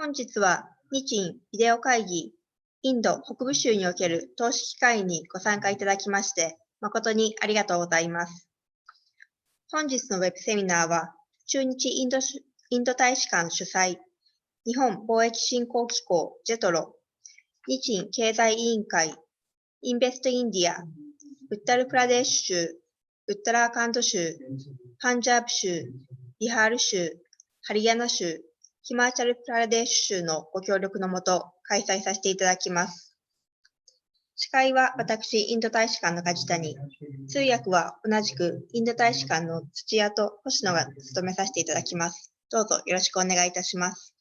本日は日印ビデオ会議インド北部州における投資機会にご参加いただきまして誠にありがとうございます。本日のウェブセミナーは駐日インド大使館主催日本貿易振興機構ジェトロ日印経済委員会インベストインディアウッタルプラデーシュ州ウッタラーカンド州パンジャブ州ビハール州ハリヤナ州ヒマーチャルプラデーシュ州のご協力のもと開催させていただきます。司会は私、インド大使館の梶谷、通訳は同じくインド大使館の土屋と星野が務めさせていただきます。どうぞよろしくお願いいたします。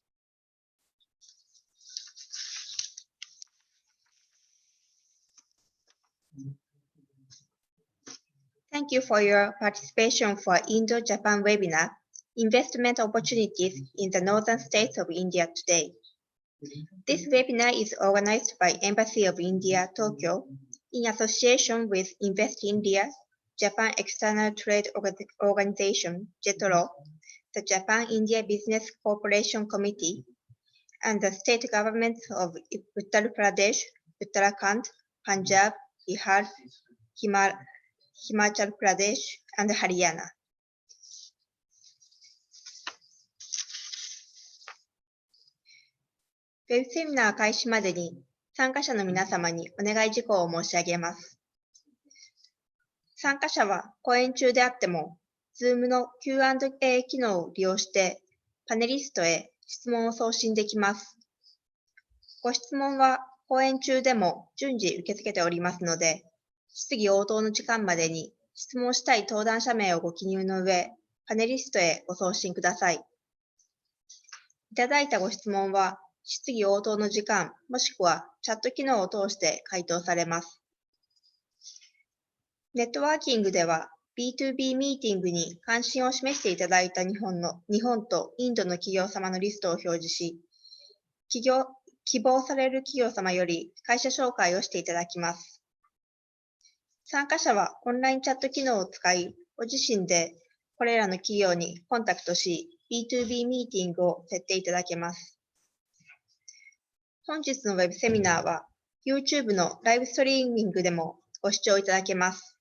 Thank you for your participation for Indo-Japan webinar, Investment Opportunities in the Northern States of India today. This webinar is organized by Embassy of India, Tokyo, in association with Invest India, Japan External Trade Organization, JETRO, the Japan-India Business Cooperation Committee, and the state governments of Uttar Pradesh, Uttarakhand, Punjab, Bihar, Himachal Pradesh, and Haryana.ウェブセミナー開始までに参加者の皆様にお願い事項を申し上げます。参加者は講演中であっても、Zoom の Q&A 機能を利用してパネリストへ質問を送信できます。ご質問は講演中でも順次受け付けておりますので、質疑応答の時間までに質問したい登壇者名をご記入の上、パネリストへご送信ください。いただいたご質問は、質疑応答の時間、もしくはチャット機能を通して回答されます。ネットワーキングでは B2B ミーティングに関心を示していただいた日本とインドの企業様のリストを表示し、希望される企業様より会社紹介をしていただきます。参加者はオンラインチャット機能を使い、ご自身でこれらの企業にコンタクトし、B2B ミーティングを設定いただけます。本日のウェブセミナーは YouTube のライブストリーミングでもご視聴いただけます。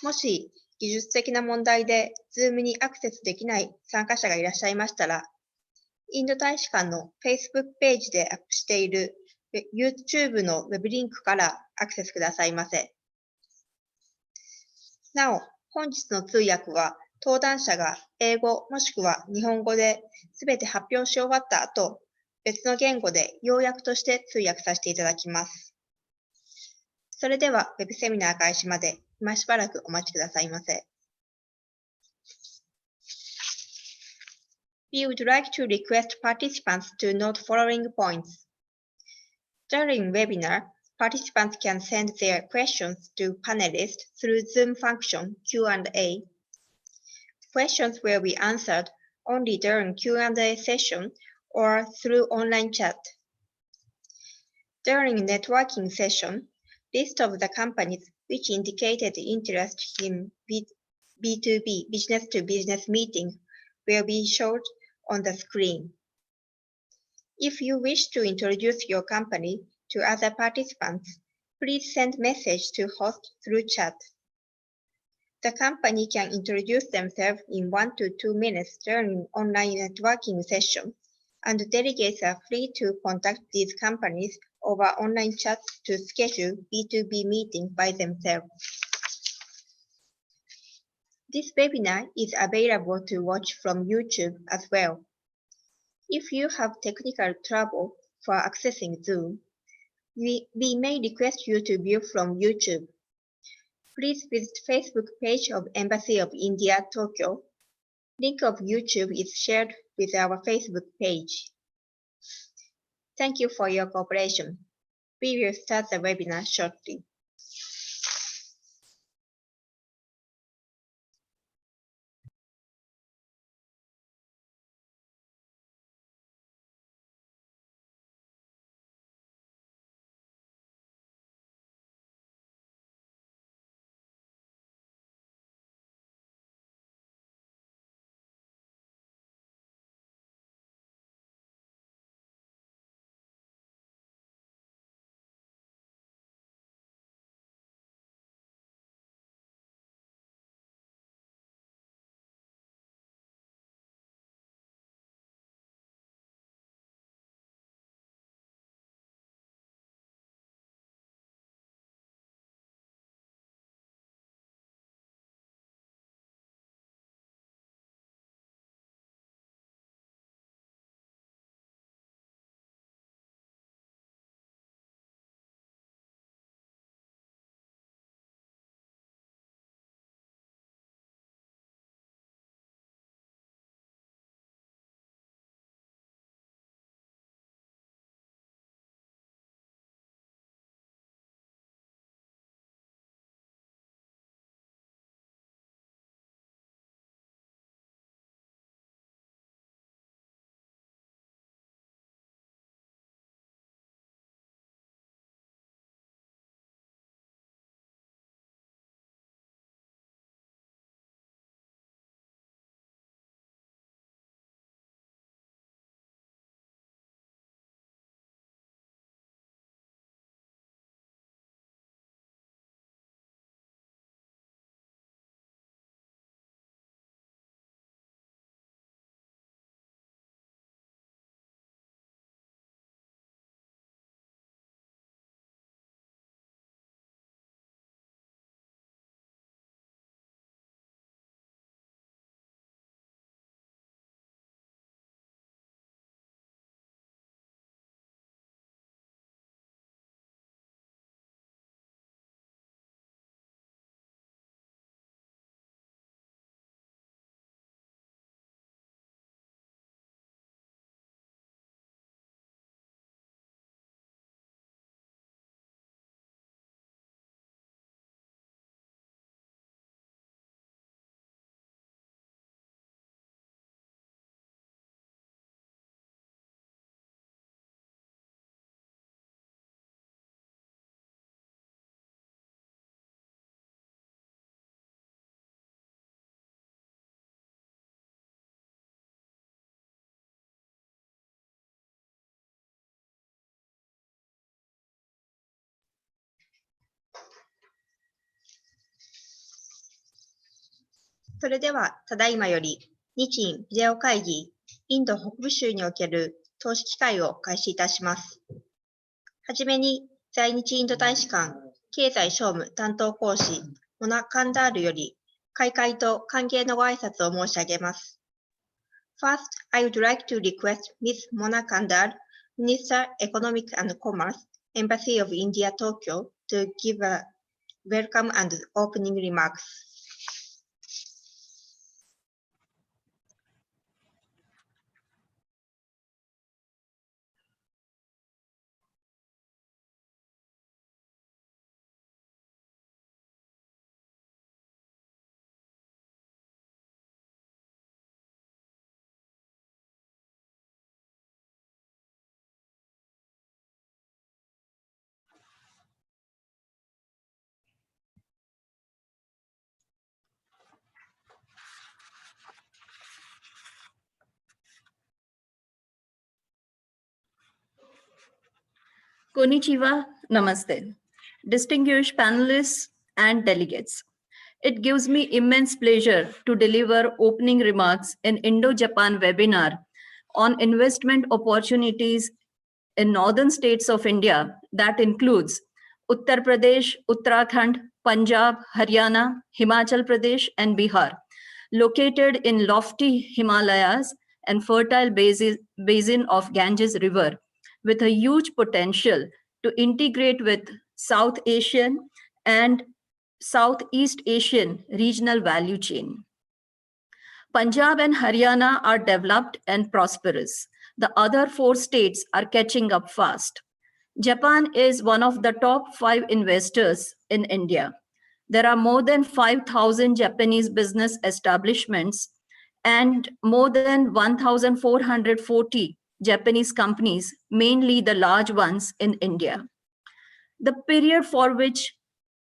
もし技術的な問題で Zoom にアクセスできない参加者がいらっしゃいましたら、インド大使館の Facebook ページでアップしている YouTube のウェブリンクからアクセスくださいませ。なお、本日の通訳は登壇者が英語もしくは日本語で全て発表し終わった後、別の言語で要約として通訳させていただきます。それでは、ウェブセミナー開始まで今しばらくお待ちくださいませ。We would like to request participants to note following points. During webinar, participants can send their questions to panelists through Zoom function Q&A. Questions will be answered only during Q&A session or through online chat. During networking session, list of the companies which indicated interest in B2B business-to-business meeting will be shown on the screen. If you wish to introduce your company to other participants, please send message to host through chat. The company can introduce themselves in 1 to 2 minutes during online networking session, and delegates are free to contact these companies over online chat to schedule B2B meeting by themselves. This webinar is available to watch from YouTube as well. If you have technical trouble for accessing Zoom, we may request you to view from YouTube. Please visit Facebook page of Embassy of India, Tokyo. Link of YouTube is shared with our Facebook page. Thank you for your cooperation. We will start the webinar shortly. それでは、ただいまより、日印ビデオ会議、インド北部州における投資機会を開始いたします。はじめに、在日インド大使館経済商務担当講師、モナ・カンダールより、開会と歓迎のご挨拶を申し上げます。First, I would like to request Ms. Mona Kandar, Minister Economic and Commerce, Embassy of India, Tokyo, to give a welcome and opening remarks. Konnichiwa, namaste. Distinguished panelists and delegates. It gives me immense pleasure to deliver opening remarks in Indo-Japan webinar on investment opportunities in northern states of India that includes Uttar Pradesh, Uttarakhand, Punjab, Haryana, Himachal Pradesh, and Bihar, located in lofty Himalayas and fertile basin of Ganges River, with a huge potential to integrate with South Asian and Southeast Asian regional value chain. Punjab and Haryana are developed and prosperous. The other 4 states are catching up fast. Japan is one of the top 5 investors in India. There are more than 5,000 Japanese business establishments and more than 1,440 Japanese companies, mainly the large ones in India. The period for which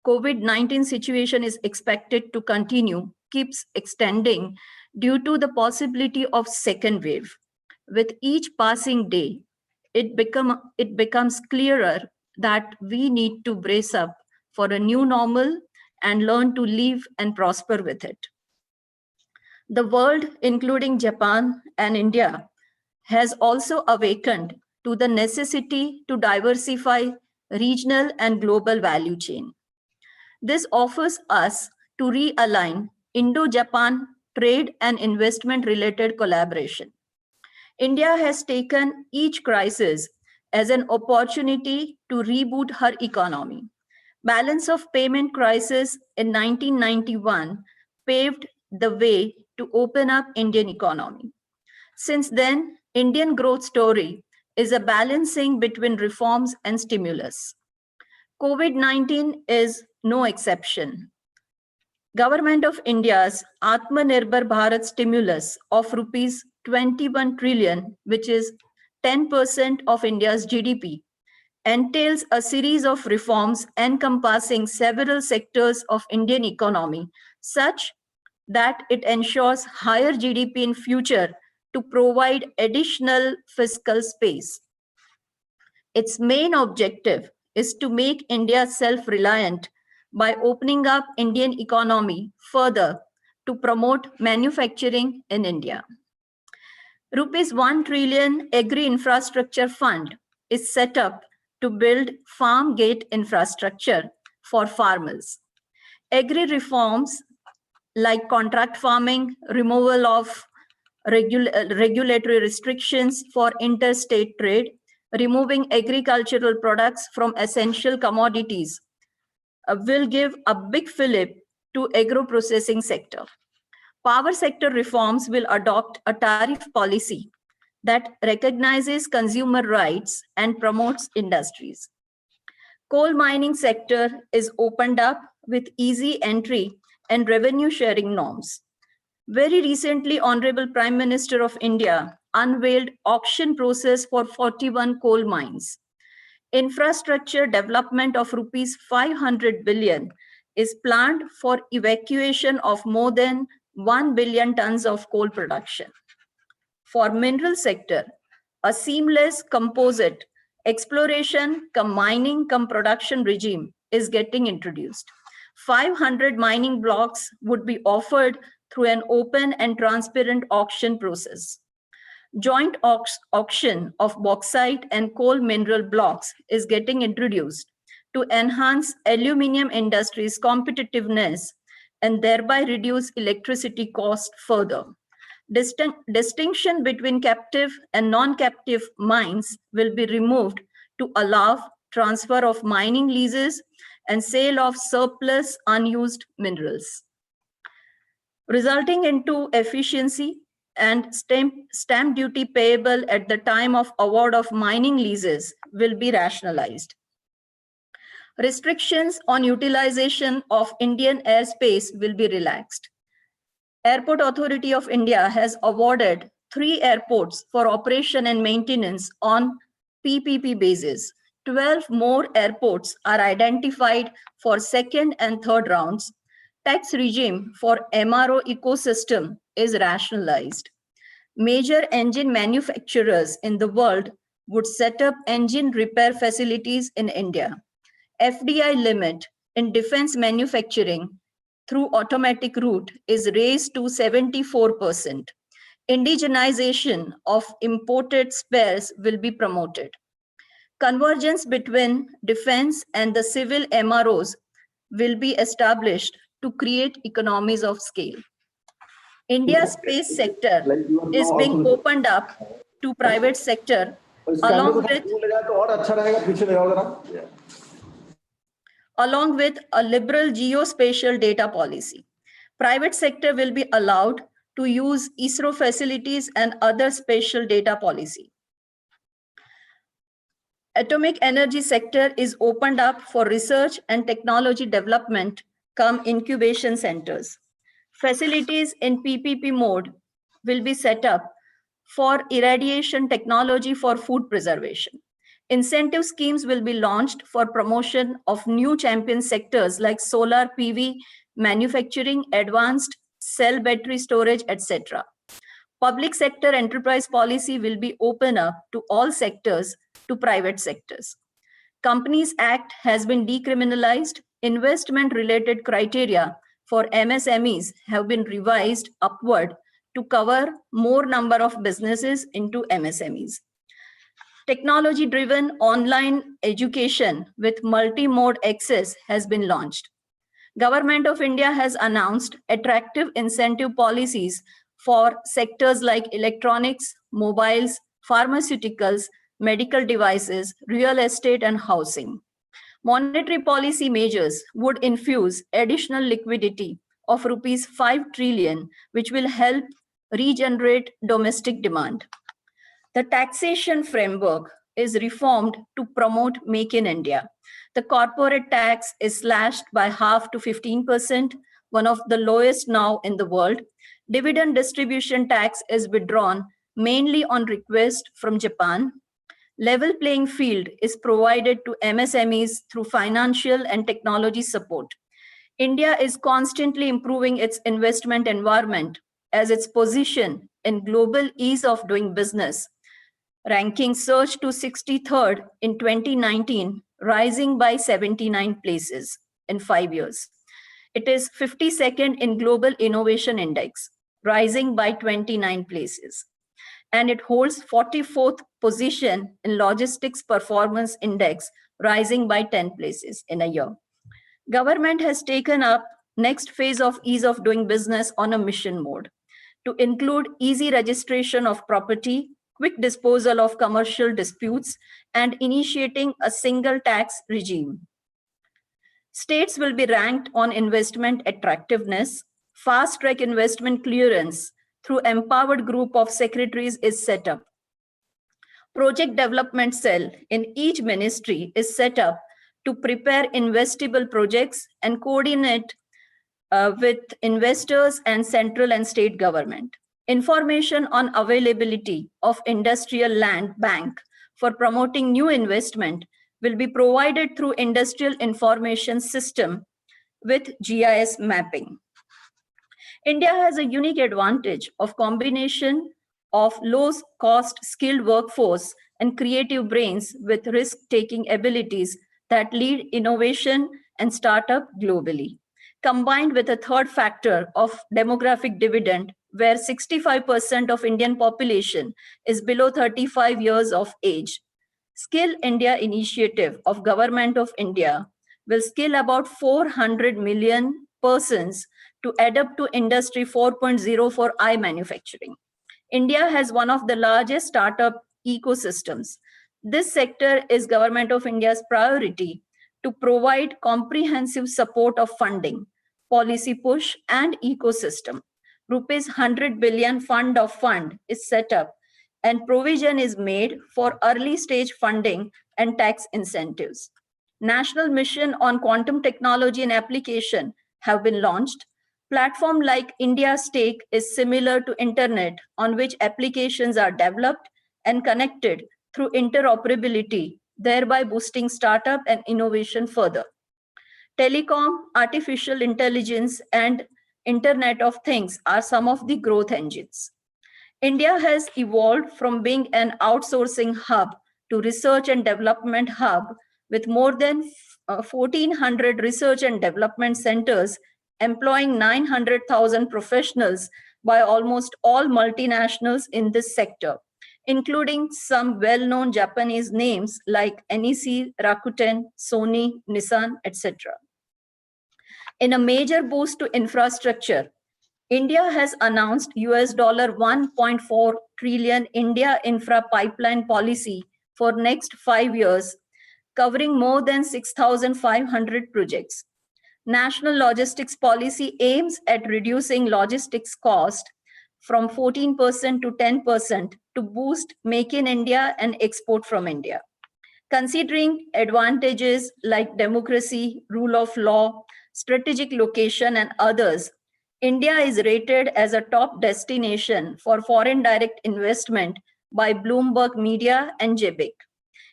COVID-19 situation is expected to continue keeps extending due to the possibility of second wave. With each passing day, it becomes clearer that we need to brace up for a new normal and learn to live and prosper with it. The world, including Japan and India, has also awakened to the necessity to diversify regional and global value chain. This offers us to realign Indo-Japan trade and investment related collaboration. India has taken each crisis as an opportunity to reboot her economy. Balance of payment crisis in 1991 paved the way to open up Indian economy. Since then, Indian growth story is a balancing between reforms and stimulus. COVID-19 is no exception. Government of India's Atmanirbhar Bharat stimulus of rupees 21 trillion, which is 10% of India's GDP, entails a series of reforms encompassing several sectors of Indian economy, such that it ensures higher GDP in future to provide additional fiscal space. Its main objective is to make India self-reliant by opening up Indian economy further to promote manufacturing in India. Rupees 1 trillion Agri Infrastructure Fund is set up to build farm gate infrastructure for farmers. Agri reforms like contract farming, removal of regulatory restrictions for interstate trade, removing agricultural products from essential commodities will give a big fillip to agro-processing sector. Power sector reforms will adopt a tariff policy that recognizes consumer rights and promotes industries. Coal mining sector is opened up with easy entry and revenue sharing norms. Very recently, Honorable Prime Minister of India unveiled auction process for 41 coal mines. Infrastructure development of rupees 500 billion is planned for evacuation of more than 1 billion tons of coal production. For mineral sector, a seamless composite exploration cum mining cum production regime is getting introduced. 500 mining blocks would be offered through an open and transparent auction process. Joint auction of bauxite and coal mineral blocks is getting introduced to enhance aluminium industry's competitiveness and thereby reduce electricity cost further. Distinction between captive and non-captive mines will be removed to allow transfer of mining leases and sale of surplus unused minerals, resulting into efficiency and stamp duty payable at the time of award of mining leases will be rationalized. Restrictions on utilization of Indian airspace will be relaxed. Airport Authority of India has awarded 3 airports for operation and maintenance on PPP basis. 12 more airports are identified for second and third rounds. Tax regime for MRO ecosystem is rationalized. Major engine manufacturers in the world would set up engine repair facilities in India. FDI limit in defense manufacturing through automatic route is raised to 74%. Indigenization of imported spares will be promoted. Convergence between defense and the civil MROs will be established to create economies of scale. India's space sector is being opened up to private sector along with a liberal geospatial data policy. Private sector will be allowed to use ISRO facilities and other spatial data policy. Atomic energy sector is opened up for research and technology development come incubation centers. Facilities in PPP mode will be set up for irradiation technology for food preservation. Incentive schemes will be launched for promotion of new champion sectors like solar PV, manufacturing, advanced cell battery storage, etc. Public sector enterprise policy will be open up to all sectors to private sectors. Companies Act has been decriminalized. Investment related criteria for MSMEs have been revised upward to cover more number of businesses into MSMEs. Technology-driven online education with multi-mode access has been launched. Government of India has announced attractive incentive policies for sectors like electronics, mobiles, pharmaceuticals, medical devices, real estate, and housing. Monetary policy measures would infuse additional liquidity of rupees 5 trillion, which will help regenerate domestic demand. The taxation framework is reformed to promote Make in India. The corporate tax is slashed by half to 15%, one of the lowest now in the world. Dividend distribution tax is withdrawn mainly on request from Japan. Level playing field is provided to MSMEs through financial and technology support. India is constantly improving its investment environment as its position in global ease of doing business ranking surged to 63rd in 2019, rising by 79 places in 5 years. It is 52nd in Global Innovation Index, rising by 29 places. And it holds 44th position in Logistics Performance Index, rising by 10 places in a year. Government has taken up next phase of ease of doing business on a mission mode to include easy registration of property, quick disposal of commercial disputes, and initiating a single tax regime. States will be ranked on investment attractiveness. Fast-track investment clearance through empowered group of secretaries is set up. Project development cell in each ministry is set up to prepare investable projects and coordinate with investors and central and state government. Information on availability of industrial land bank for promoting new investment will be provided through Industrial Information System with GIS mapping. India has a unique advantage of combination of low-cost skilled workforce and creative brains with risk-taking abilities that lead innovation and startup globally. combined with a third factor of demographic dividend, where 65% of Indian population is below 35 years of age. Skill India initiative of Government of India will skill about 400 million persons to adapt to Industry 4.0 for eye manufacturing. India has one of the largest startup ecosystems. This sector is Government of India's priority to provide comprehensive support of funding, policy push, and ecosystem. Rupees 100 billion fund is set up and provision is made for early stage funding and tax incentives. National mission on quantum technology and application have been launched. Platform like India Stake is similar to internet on which applications are developed and connected through interoperability, thereby boosting startup and innovation further. Telecom, artificial intelligence, and Internet of Things are some of the growth engines. India has evolved from being an outsourcing hub to research and development hub with more than 1,400 research and development centers employing 900,000 professionals by almost all multinationals in this sector, including some well-known Japanese names like NEC, Rakuten, Sony, Nissan, etc. In a major boost to infrastructure, India has announced $1.4 trillion India Infra Pipeline Policy for next 5 years, covering more than 6,500 projects. National Logistics Policy aims at reducing logistics cost from 14% to 10% to boost Make in India and export from India. Considering advantages like democracy, rule of law, strategic location, and others, India is rated as a top destination for foreign direct investment by Bloomberg Media and JBIC.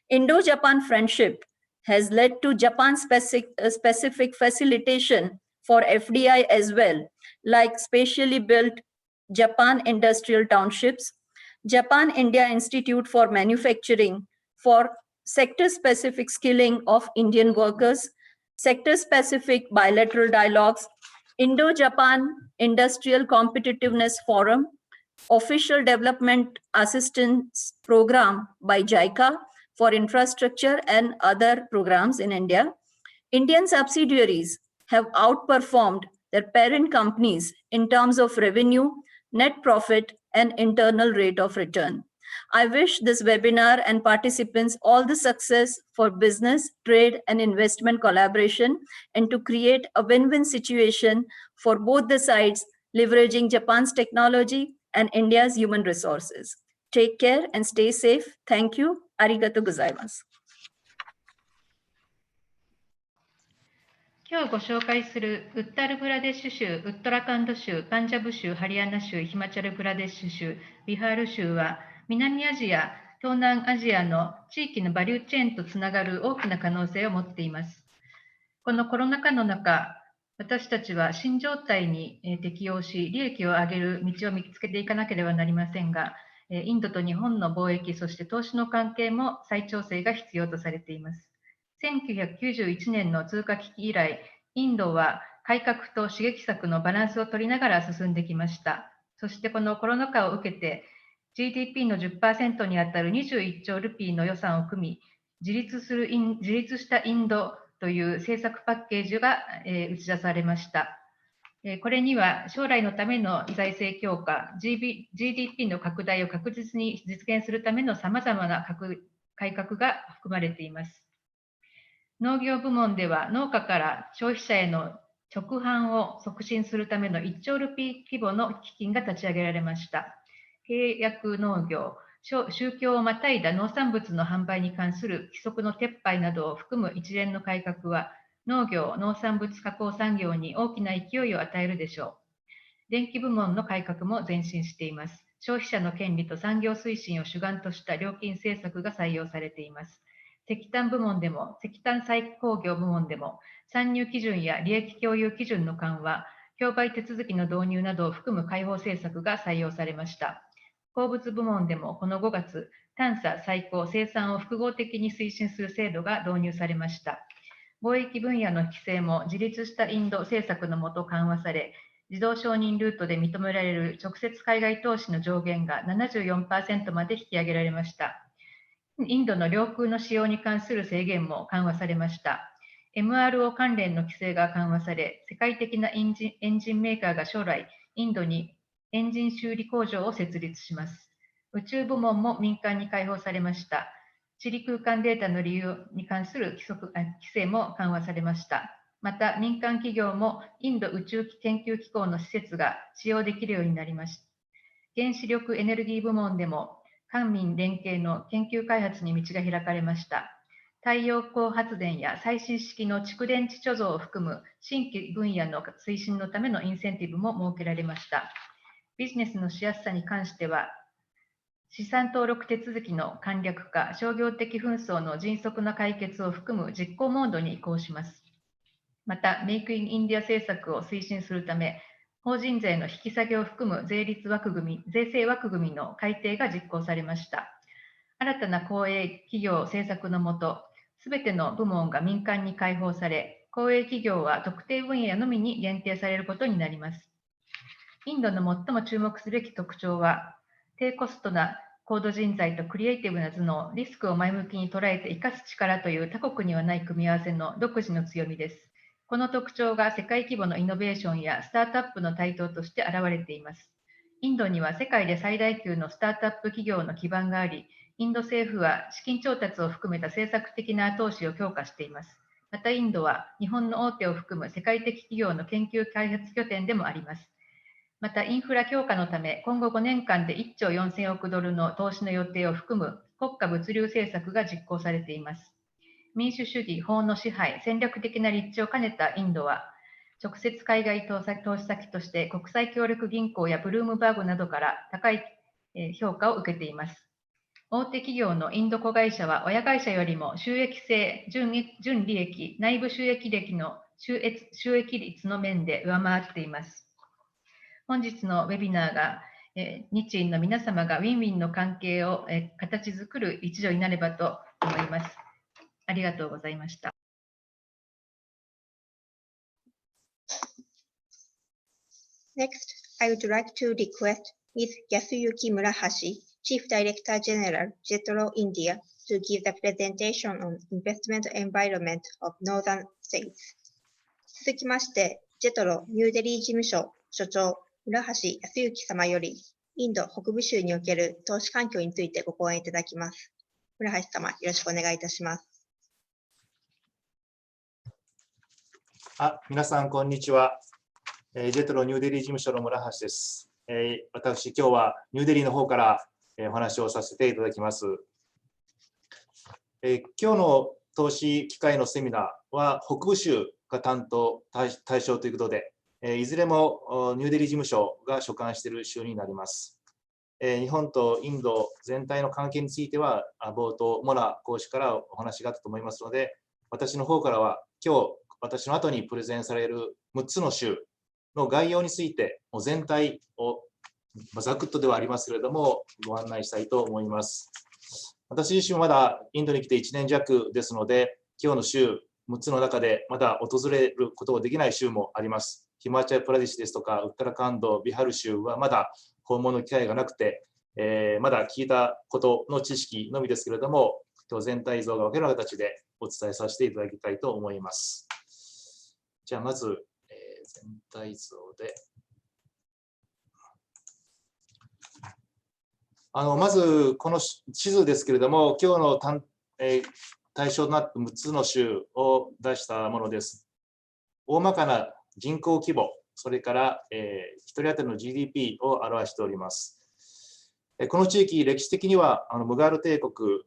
Indo-Japan friendship has led to Japan-specific facilitation for FDI as well, like specially built Japan Industrial Townships, Japan-India Institute for Manufacturing for sector-specific skilling of Indian workers, sector-specific bilateral dialogues, Indo-Japan Industrial Competitiveness Forum, Official Development Assistance Program by JICA for infrastructure and other programs in India. Indian subsidiaries have outperformed their parent companies in terms of revenue, net profit, and internal rate of return. I wish this webinar and participants all the success for business, trade, and investment collaboration and to create a win-win situation for both the sides, leveraging Japan's technology and India's human resources. Take care and stay safe. Thank you. Arigatou gozaimasu. 今日ご紹介するウッタルプラデシュ州、ウットラカンド州、パンジャブ州、ハリヤナ州、ヒマチャルプラデシュ州、ビハール州は南アジア、東南アジアの地域のバリューチェーンとつながる大きな可能性を持っています。このコロナ禍の中、私たちは新状態に適応し、利益を上げる道を見つけていかなければなりませんが、インドと日本の貿易、そして投資の関係も再調整が必要とされています。1991年の通貨危機以来、インドは改革と刺激策のバランスを取りながら進んできました。そしてこのコロナ禍を受けて、GDP の 10% にあたる21兆ルピーの予算を組み、自立したインドという政策パッケージが打ち出されました。これには将来のための財政強化、GDP の拡大を確実に実現するためのさまざまな改革が含まれています。農業部門では農家から消費者への直販を促進するための1兆ルピー規模の基金が立ち上げられました。契約農業、宗教をまたいだ農産物の販売に関する規則の撤廃などを含む一連の改革は、農業・農産物加工産業に大きな勢いを与えるでしょう。電気部門の改革も前進しています。消費者の権利と産業推進を主眼とした料金政策が採用されています。石炭部門でも、石炭再工業部門でも、参入基準や利益共有基準の緩和、競売手続きの導入などを含む開放政策が採用されました。鉱物部門でもこの5月、探査、採鉱、生産を複合的に推進する制度が導入されました。貿易分野の規制も自立したインド政策のもと緩和され、自動承認ルートで認められる直接海外投資の上限が 74% まで引き上げられました。インドの領空の使用に関する制限も緩和されました。MRO 関連の規制が緩和され、世界的なエンジンメーカーが将来、インドにエンジン修理工場を設立します。宇宙部門も民間に開放されました。地理空間データの利用に関する規制も緩和されました。また、民間企業もインド宇宙研究機構の施設が使用できるようになりました。原子力エネルギー部門でも官民連携の研究開発に道が開かれました。太陽光発電や最新式の蓄電池貯蔵を含む新規分野の推進のためのインセンティブも設けられました。ビジネスのしやすさに関しては、資産登録手続きの簡略化、商業的紛争の迅速な解決を含む実行モードに移行します。また、メイクインインディア政策を推進するため、法人税の引き下げを含む税制枠組みの改定が実行されました。新たな公営企業政策のもと、すべての部門が民間に開放され、公営企業は特定分野のみに限定されることになります。インドの最も注目すべき特徴は、低コストな高度人材とクリエイティブな頭脳、リスクを前向きに捉えて生かす力という他国にはない組み合わせの独自の強みです。この特徴が世界規模のイノベーションやスタートアップの台頭として現れています。インドには世界で最大級のスタートアップ企業の基盤があり、インド政府は資金調達を含めた政策的な後押しを強化しています。またインドは日本の大手を含む世界的企業の研究開発拠点でもあります。またインフラ強化のため、今後5年間で1兆4000億ドルの投資の予定を含む国家物流政策が実行されています。民主主義、法の支配、戦略的な立地を兼ねたインドは、直接海外投資先として国際協力銀行やブルームバーグなどから高い評価を受けています。大手企業のインド子会社は親会社よりも収益性、純利益、内部収益率の面で上回っています。本日のウェビナーが日印の皆様がウィンウィンの関係を形作る一助になればと思います。ありがとうございました。Next, I would like to request Ms. Yasuyuki Murahashi, Chief Director General, Sectoral India, to give the presentation on investment environment of Northern States. 続きまして、ジェトロニューデリー事務所所長、村橋康之様より、インド北部州における投資環境についてご講演いただきます。村橋様、よろしくお願いいたします。皆さん、こんにちは。ジェトロニューデリー事務所の村橋です。私、今日はニューデリーの方からお話をさせていただきます。今日の投資機会のセミナーは北部州が対象ということで、いずれもニューデリー事務所が所管している州になります。日本とインド全体の関係については、冒頭、モナ講師からお話があったと思いますので、私の方からは今日、私の後にプレゼンされる6つの州の概要について、全体をざくっとではありますけれども、ご案内したいと思います。私自身もまだインドに来て1年弱ですので、今日の州6つの中でまだ訪れることができない州もあります。ヒマチャルプラディシュですとか、ウッタラカンド、ビハル州はまだ訪問の機会がなくて、まだ聞いたことの知識のみですけれども、今日全体像が分ける形でお伝えさせていただきたいと思います。じゃあまず、全体像で。まずこの地図ですけれども、今日の対象となった6つの州を出したものです。大まかな人口規模、それから、1人当たりの GDP を表しております。この地域、歴史的にはムガール帝国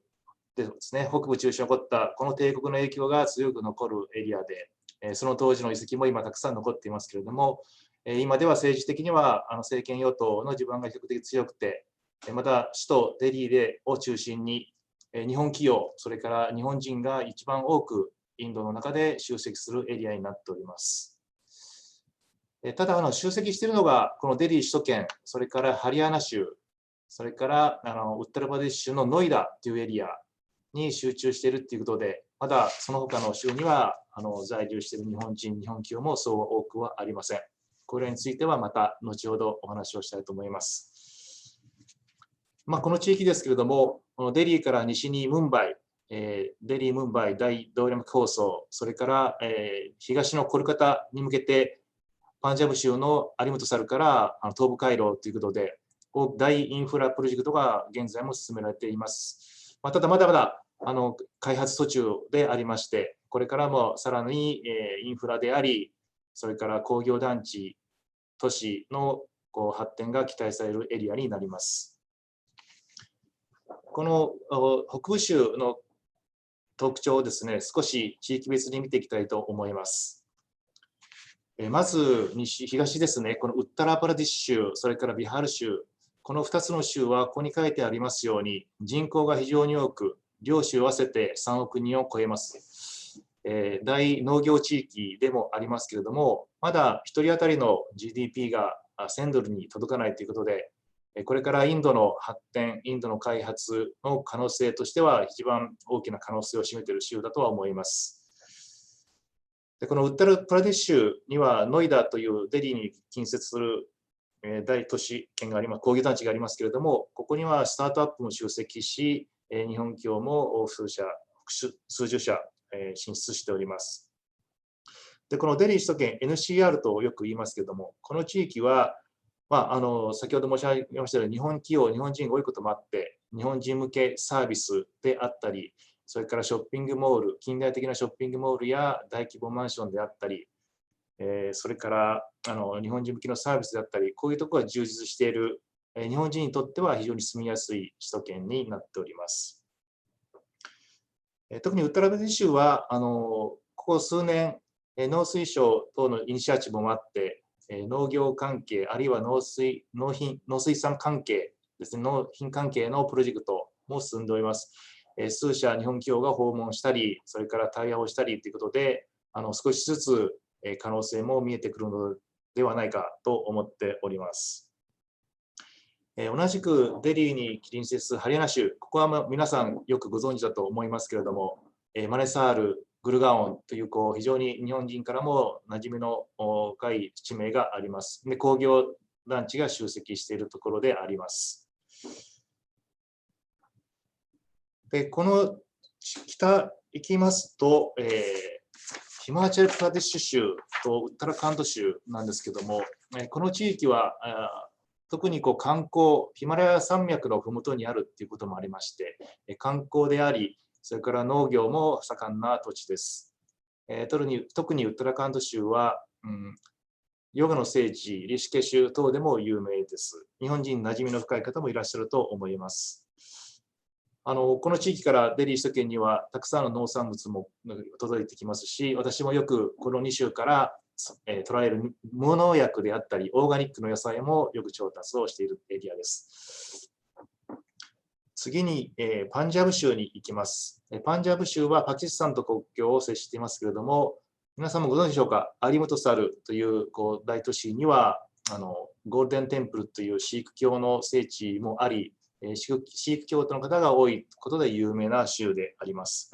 ですね、北部中心に起こったこの帝国の影響が強く残るエリアで、その当時の遺跡も今たくさん残っていますけれども、今では政治的には政権与党の地盤が比較的強くて、また首都デリーを中心に日本企業、それから日本人が一番多くインドの中で集積するエリアになっております。ただ集積しているのがこのデリー首都圏、それからハリアナ州、それからウッタラパディッシュ州のノイダというエリアに集中しているということで、まだその他の州には在留している日本人、日本企業もそう多くはありません。これらについてはまた後ほどお話をしたいと思います。この地域ですけれども、デリーから西にムンバイ、デリー・ムンバイ大動力構想、それから、東のコルカタに向けて、パンジャブ州のアリムトサルから東部回廊ということで、大インフラプロジェクトが現在も進められています。ただ、まだまだ開発途中でありまして、これからもさらにインフラであり、それから工業団地、都市の発展が期待されるエリアになります。この北部州の特徴をですね、少し地域別に見ていきたいと思います。まず東ですね、このウッタラパラディッシュ州、それからビハール州、この2つの州はここに書いてありますように、人口が非常に多く、両州合わせて3億人を超えます。大農業地域でもありますけれども、まだ1人当たりの GDP が1000ドルに届かないということで、これからインドの発展、インドの開発の可能性としては一番大きな可能性を占めている州だとは思います。でこのウッタルプラディッシュにはノイダというデリーに近接する大都市圏があります、工業団地がありますけれども、ここにはスタートアップも集積し、日本企業も数十社進出しております。でこのデリー首都圏 NCR とよく言いますけれども、この地域は先ほど申し上げましたように、日本企業、日本人が多いこともあって、日本人向けサービスであったり、それからショッピングモール、近代的なショッピングモールや大規模マンションであったり、それから日本人向けのサービスであったり、こういうところが充実している、日本人にとっては非常に住みやすい首都圏になっております。特にウッタラプラディッシュは、ここ数年、農水省等のイニシアチブもあって、農業関係、あるいは農水産関係ですね、農品関係のプロジェクトも進んでおります。数社日本企業が訪問したり、それから対話をしたりということで、少しずつ可能性も見えてくるのではないかと思っております。同じくデリーに隣接するハリヤナ州、ここは皆さんよくご存知だと思いますけれども、マネサール、グルガオンという非常に日本人からも馴染みの深い地名があります。で工業団地が集積しているところであります。でこの北行きますと、ヒマーチャル・プラディッシュ州とウッタラカンド州なんですけども、この地域は特に観光、ヒマラヤ山脈の麓にあるということもありまして、観光であり、それから農業も盛んな土地です。特にウッタラカンド州は、ヨガの聖地、リシケ州等でも有名です。日本人馴染みの深い方もいらっしゃると思います。この地域からデリー首都圏にはたくさんの農産物も届いてきますし、私もよくこの2州から捉える無農薬であったり、オーガニックの野菜もよく調達をしているエリアです。次に、パンジャブ州に行きます。パンジャブ州はパキスタンと国境を接していますけれども、皆さんもご存知でしょうか、アリムトサルという大都市にはゴールデンテンプルというシーク教の聖地もあり、シーク教徒の方が多いことで有名な州であります。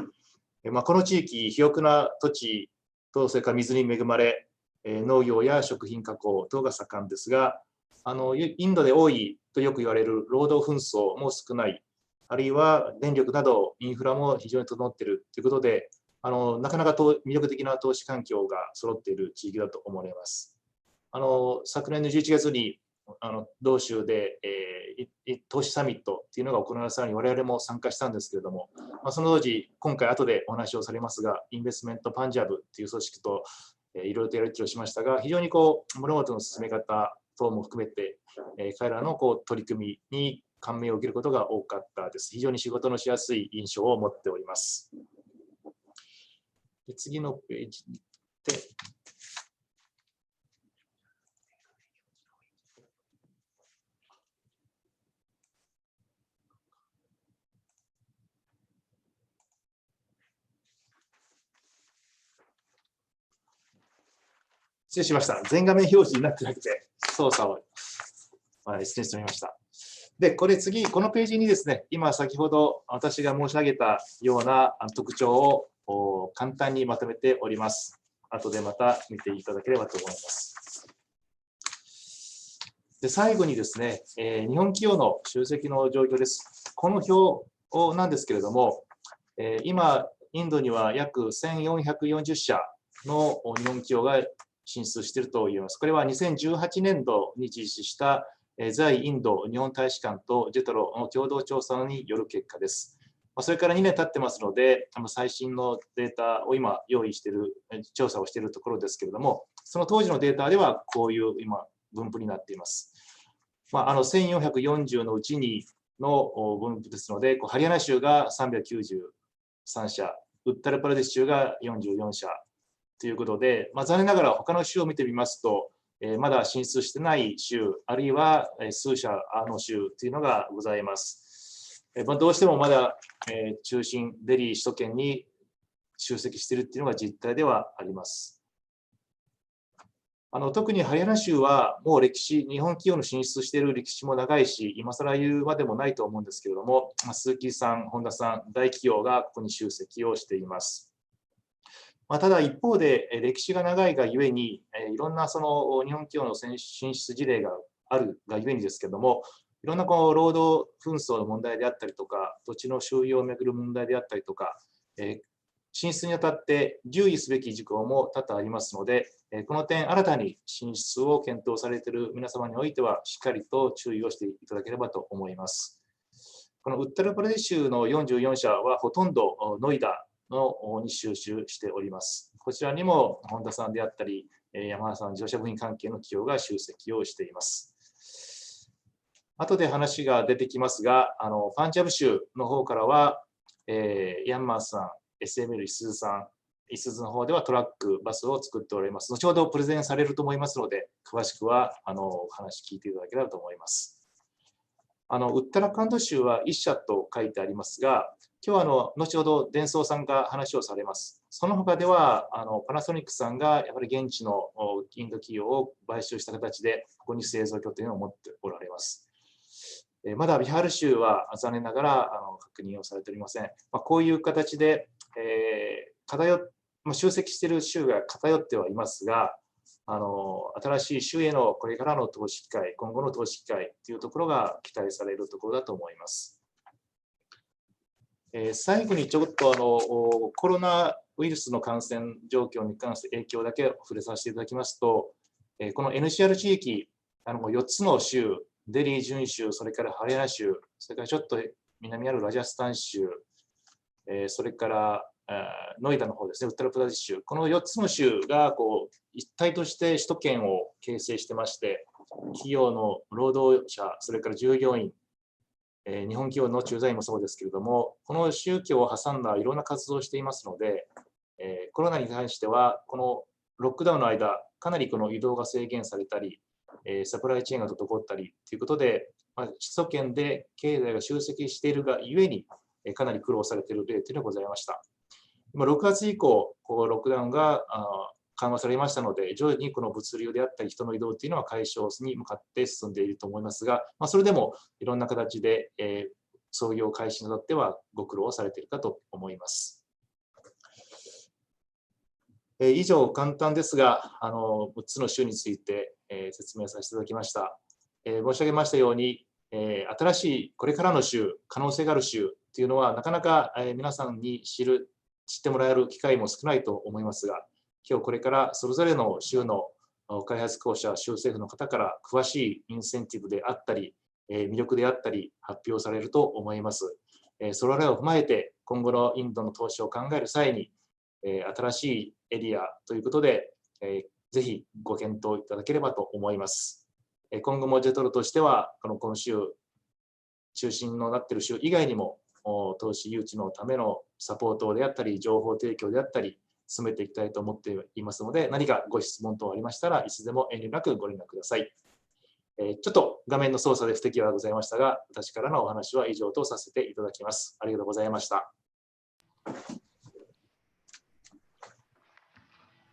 この地域、肥沃な土地と、それから水に恵まれ、農業や食品加工等が盛んですが、インドで多いとよく言われる労働紛争も少ない、あるいは電力などインフラも非常に整っているということで、なかなか魅力的な投資環境が揃っている地域だと思われます。昨年の11月に同州で、投資サミットというのが行われた際に我々も参加したんですけれども、その当時、今回後でお話をされますが、インベストメントパンジャブという組織といろいろとやり取りをしましたが、非常に物事の進め方等も含めて、彼らの取り組みに感銘を受けることが多かったです。非常に仕事のしやすい印象を持っております。で次のページに行って、失礼しました。全画面表示になってなくて、操作を失礼しておりました。で、このページにですね、今先ほど私が申し上げたような特徴を簡単にまとめております。後でまた見ていただければと思います。で、最後にですね、日本企業の集積の状況です。この表なんですけれども、今、インドには約1440社の日本企業が進出していると言えます。これは2018年度に実施した在インド日本大使館とジェトロの共同調査による結果です。それから2年経ってますので、最新のデータを今用意している、調査をしているところですけれども、その当時のデータではこういう今、分布になっています。1440のうちにの分布ですので、ハリヤナ州が393社、ウッタルパラディッシュが44社ということで、残念ながら他の州を見てみますと、まだ進出してない州、あるいは数社の州というのがございます。どうしてもまだ中心、デリー首都圏に集積しているというのが実態ではあります。特にハリヤナ州はもう歴史、日本企業の進出している歴史も長いし、今更言うまでもないと思うんですけれども、鈴木さん、本田さん、大企業がここに集積をしています。ただ一方で、歴史が長いがゆえに、いろんなその日本企業の進出事例があるがゆえにですけれども、いろんな労働紛争の問題であったりとか、土地の収用をめぐる問題であったりとか、進出にあたって留意すべき事項も多々ありますので、この点、新たに進出を検討されている皆様においては、しっかりと注意をしていただければと思います。このウッタルプラデシュ州の44社は、ほとんどノイダに集中しております。こちらにも、本田さんであったり、山田さん、自動車部品関係の企業が集積をしています。後で話が出てきますが、パンジャブ州の方からは、ヤンマーさん、SML いすずさん、いすずの方ではトラック、バスを作っております。後ほどプレゼンされると思いますので、詳しくはお話聞いていただければと思います。ウッタラカンド州は1社と書いてありますが、今日は後ほどデンソーさんが話をされます。その他ではパナソニックさんがやはり現地のインド企業を買収した形で、ここに製造拠点を持っておられます。まだビハール州は残念ながら確認をされておりません。こういう形で集積している州が偏ってはいますが、新しい州へのこれからの投資機会、今後の投資機会というところが期待されるところだと思います。最後にちょっとコロナウイルスの感染状況に関して影響だけ触れさせていただきますと、この NCR 地域、4つの州、デリー準州、それからハリヤナ州、それからちょっと南にあるラジャスタン州、それからノイダの方ですね、ウッタルプラディッシュ、この4つの州が一体として首都圏を形成してまして、企業の労働者、それから従業員、日本企業の駐在員もそうですけれども、この宗教を挟んだいろんな活動をしていますので、コロナに対しては、このロックダウンの間、かなりこの移動が制限されたり、サプライチェーンが滞ったりということで、首都圏で経済が集積しているがゆえに、かなり苦労されている例というのがございました。今6月以降、ロックダウンが緩和されましたので、徐々にこの物流であったり人の移動というのは解消に向かって進んでいると思いますが、それでもいろんな形で操業開始にあたってはご苦労されているかと思います。以上、簡単ですが、6つの州について説明させていただきました。申し上げましたように、新しいこれからの州、可能性がある州というのは、なかなか皆さんに知ってもらえる機会も少ないと思いますが、今日これからそれぞれの州の開発公社、州政府の方から詳しいインセンティブであったり、魅力であったり発表されると思います。それらを踏まえて、今後のインドの投資を考える際に、新しいエリアということで、ぜひご検討いただければと思います。今後もジェトロとしては、この州、中心のなっている州以外にも、投資誘致のためのサポートであったり、情報提供であったり、進めていきたいと思っていますので、何かご質問等ありましたらいつでも遠慮なくご連絡ください。ちょっと画面の操作で不適はございましたが、私からのお話は以上とさせていただきます。ありがとうございました。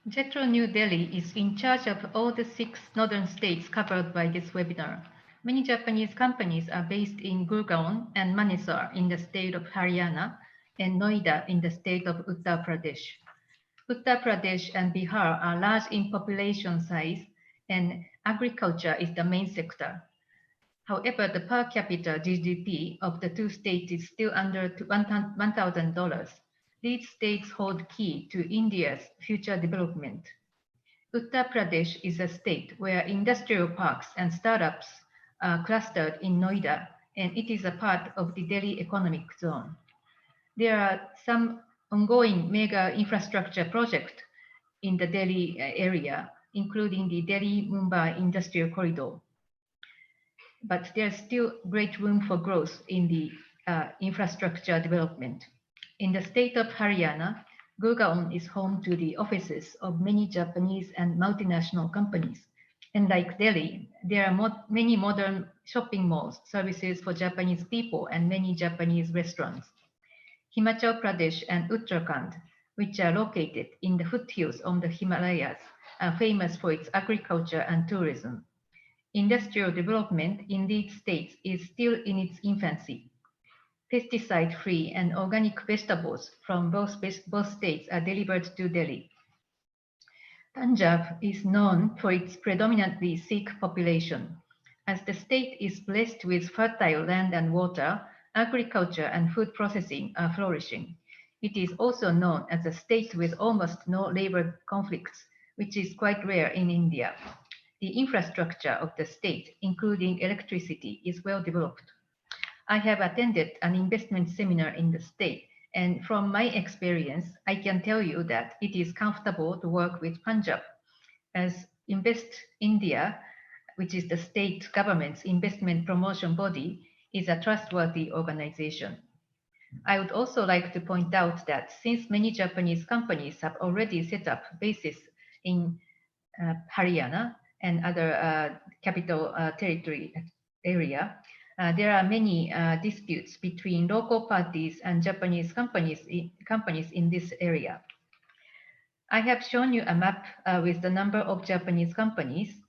Jetro New Delhi is in charge of all the 6 northern states covered by this webinar. Many Japanese companies are based in Gurgaon and Manesar in the state of Haryana, and Noida in the state of Uttar Pradesh. Uttar Pradesh and Bihar are large in population size, and agriculture is the main sector. However, the per capita GDP of the two states is still under $1,000. These states hold key to India's future development. Uttar Pradesh is a state where industrial parks and startups are clustered in Noida, and it is a part of the Delhi economic zone. There are some ongoing mega infrastructure projects in the Delhi area, including the Delhi-Mumbai Industrial Corridor. But there's still great room for growth in the infrastructure development. In the state of Haryana, Gurgaon is home to the offices of many Japanese and multinational companies. And like Delhi, there are many modern shopping malls, services for Japanese people, and many Japanese restaurants. Himachal Pradesh and Uttarakhand, which are located in the foothills of the Himalayas, are famous for its agriculture and tourism. Industrial development in these states is still in its infancy. Pesticide-free and organic vegetables from both states are delivered to Delhi. Punjab is known for its predominantly Sikh population. As the state is blessed with fertile land and water, agriculture and food processing are flourishing. It is also known as a state with almost no labor conflicts, which is quite rare in India. The infrastructure of the state, including electricity, is well developed. I have attended an investment seminar in the state, and from my experience, I can tell you that it is comfortable to work with Punjab, as Invest India, which is the state government's investment promotion body, is a trustworthy organization. I would also like to point out that since many Japanese companies have already set up bases in Haryana and other capital territory area, there are many disputes between local parties and Japanese companies in this area. I have shown you a map with the number of Japanese companies.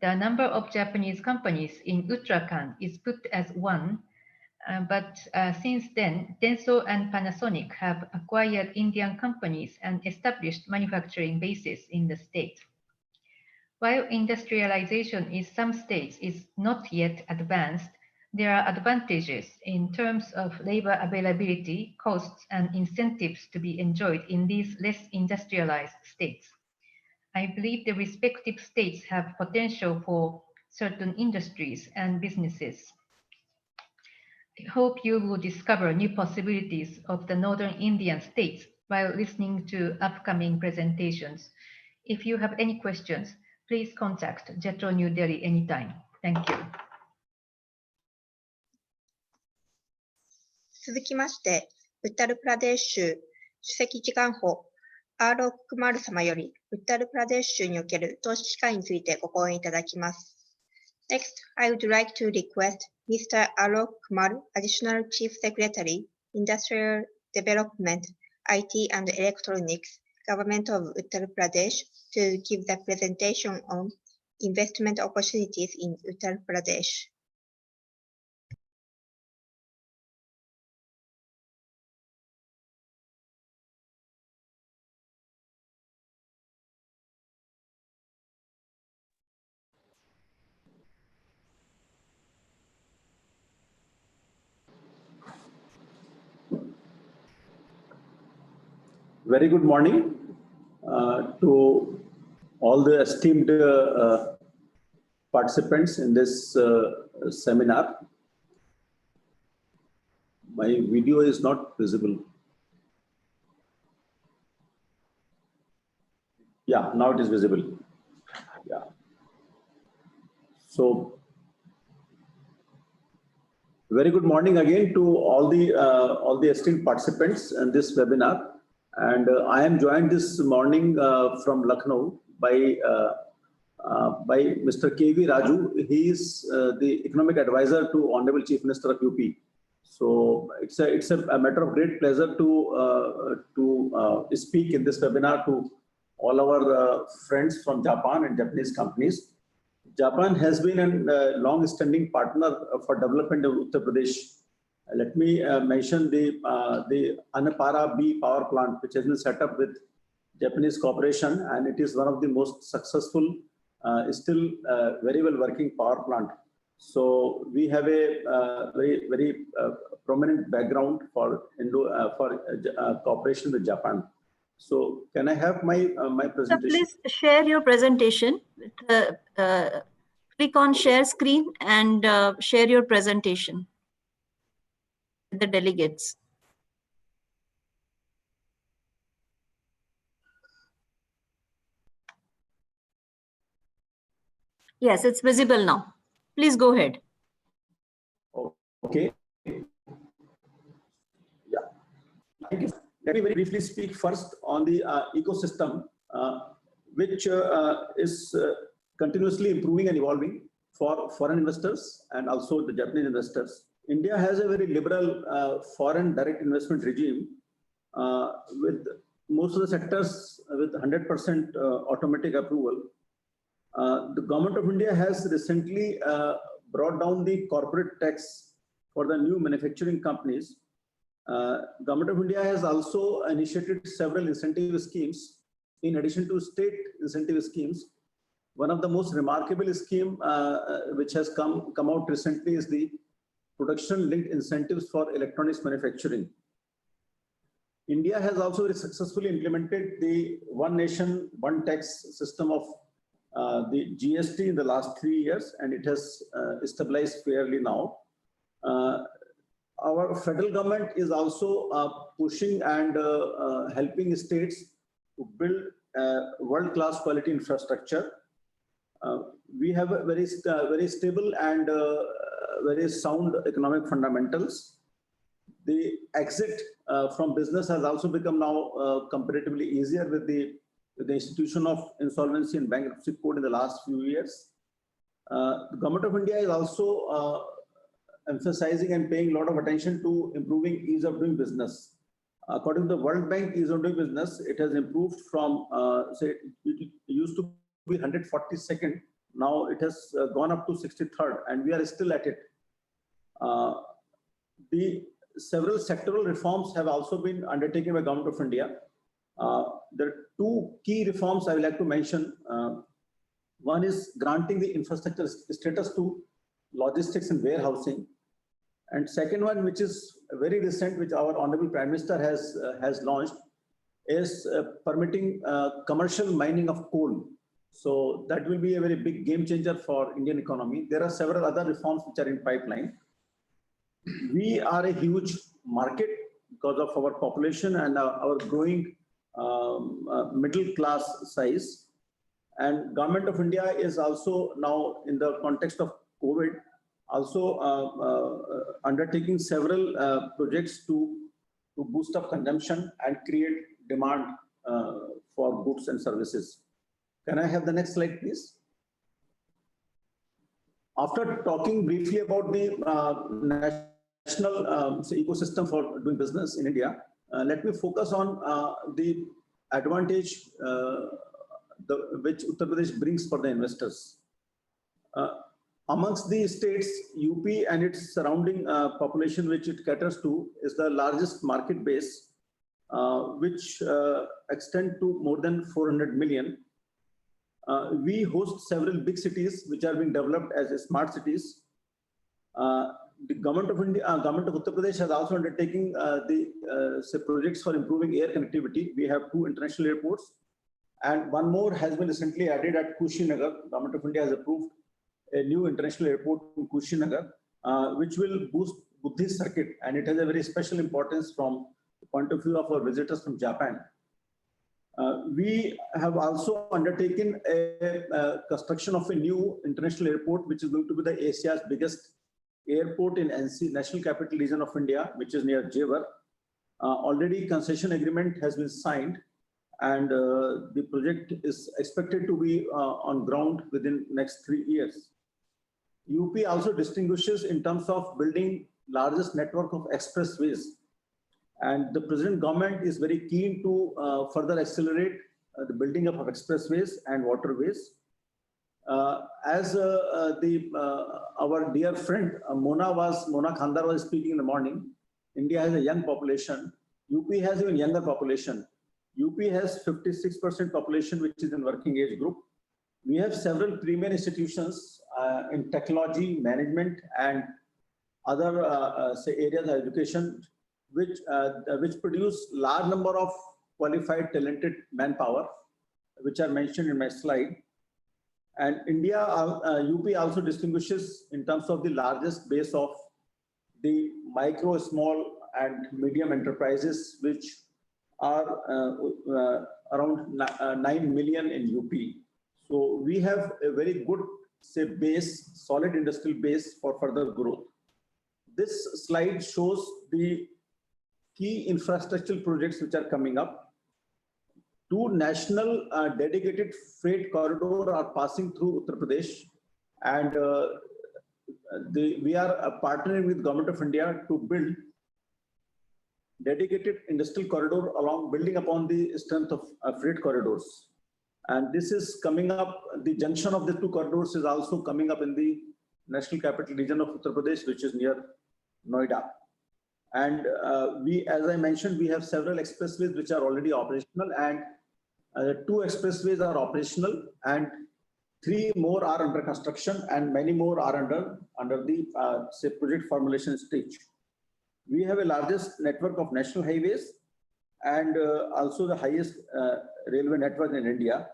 The number of Japanese companies in Uttarakhand is put as 1, but since then, Denso and Panasonic have acquired Indian companies and established manufacturing bases in the state. While industrialization in some states is not yet advanced, there are advantages in terms of labor availability, costs, and incentives to be enjoyed in these less industrialized states. I believe the respective states have potential for certain industries and businesses. I hope you will discover new possibilities of the northern Indian states while listening to upcoming presentations. If you have any questions, please contact JETRO New Delhi anytime. Thank you. 続きまして、ウッタルプラデーシュ首席次官補、アーロックマル様より、ウッタルプラデーシュにおける投資機会についてご講演いただきます。Next, I would like to request Mr. Alok Kumar, Additional Chief Secretary, Industrial Development, IT and Electronics, Government of Uttar Pradesh, to give the presentation on investment opportunities in Uttar Pradesh. Very good morning to all the esteemed participants in this seminar. My video is not visible. Yeah, now it is visible. Yeah. So, very good morning again to all the esteemed participants in this webinar. And I am joined this morning from Lucknow by Mr. K.V. Raju. He is the economic advisor to Honorable Chief Minister of UP. So it's a matter of great pleasure to speak in this webinar to all our friends from Japan and Japanese companies. Japan has been a long-standing partner for development of Uttar Pradesh, Let me mention the Anapara B power plant, which has been set up with Japanese corporation, and it is one of the most successful, still very well working power plant. So we have a very prominent background for cooperation with Japan. So can I have my my So presentation? please share your presentation. Click on share screen and share your presentation with the delegates. Yes, it's visible now. Please go ahead. Okay. Yeah. Thank you. Let me very briefly speak first on the ecosystem, which is continuously improving and evolving for foreign investors and also the Japanese investors. India has a very liberal foreign direct investment regime with most of the sectors with 100% automatic approval. The government of India has recently brought down the corporate tax for the new manufacturing companies. Government of India has also initiated several incentive schemes in addition to state incentive schemes. One of the most remarkable scheme which has come out recently is the production linked incentives for electronics manufacturing. India has also very successfully implemented the one nation, one tax system of the GST in the last 3 years, and it has stabilized fairly now. Our federal government is also pushing and helping states to build world-class quality infrastructure. We have a very stable and very sound economic fundamentals. The exit from business has also become now comparatively easier with the institution of insolvency and bankruptcy code in the last few years. The government of India is also emphasizing and paying a lot of attention to improving ease of doing business. According to the World Bank, ease of doing business, it has improved from, say, it used to be 142nd. Now it has gone up to 63rd, and we are still at it. The several sectoral reforms have also been undertaken by Government of India. There are two key reforms I would like to mention. One is granting the infrastructure status to logistics and warehousing. And second one, which is very recent, which our Honorable Prime Minister has launched, is permitting commercial mining of coal. So that will be a very big game changer for Indian economy. There are several other reforms which are in pipeline. We are a huge market because of our population and our growing middle class size. And Government of India is also now, in the context of COVID, also undertaking several projects to boost up consumption and create demand for goods and services. Can I have the next slide, please? After talking briefly about the national ecosystem for doing business in India, let me focus on the advantage which Uttar Pradesh brings for the investors. Amongst the states, UP and its surrounding population which it caters to is the largest market base, which extend to more than 400 million. We host several big cities which are being developed as smart cities. The Government of India, Government of Uttar Pradesh has also undertaken the projects for improving air connectivity. We have 2 international airports, and one more has been recently added at Kushinagar. Government of India has approved a new international airport in Kushinagar, which will boost Buddhist circuit, and it has a very special importance from the point of view of our visitors from Japan. We have also undertaken a construction of a new international airport, which is going to be the Asia's biggest airport in NC, National Capital Region of India, which is near Jewar. Already concession agreement has been signed, and the project is expected to be on ground within next 3 years. UP also distinguishes in terms of building largest network of expressways, and the present government is very keen to further accelerate the building up of expressways and waterways. As our dear friend Mona Khandar was speaking in the morning, India has a young population. UP has even younger population. UP has 56% population which is in working age group. We have several premier institutions in technology, management, and other say areas of education, which produce large number of qualified, talented manpower, which are mentioned in my slide. And India, UP also distinguishes in terms of the largest base of the micro, small, and medium enterprises, which are around 9 million in UP. So we have a very good, say, base, solid industrial base for further growth. This slide shows the key infrastructural projects which are coming up. 2 national dedicated freight corridors are passing through Uttar Pradesh, and we are partnering with Government of India to build dedicated industrial corridor along, building upon the strength of freight corridors. And this is coming up, the junction of the 2 corridors is also coming up in the National Capital Region of Uttar Pradesh, which is near Noida. And as I mentioned, we have several expressways which are already operational, and 2 expressways are operational, and 3 more are under construction, and many more are under the say project formulation stage. We have a largest network of national highways and also the highest railway network in India.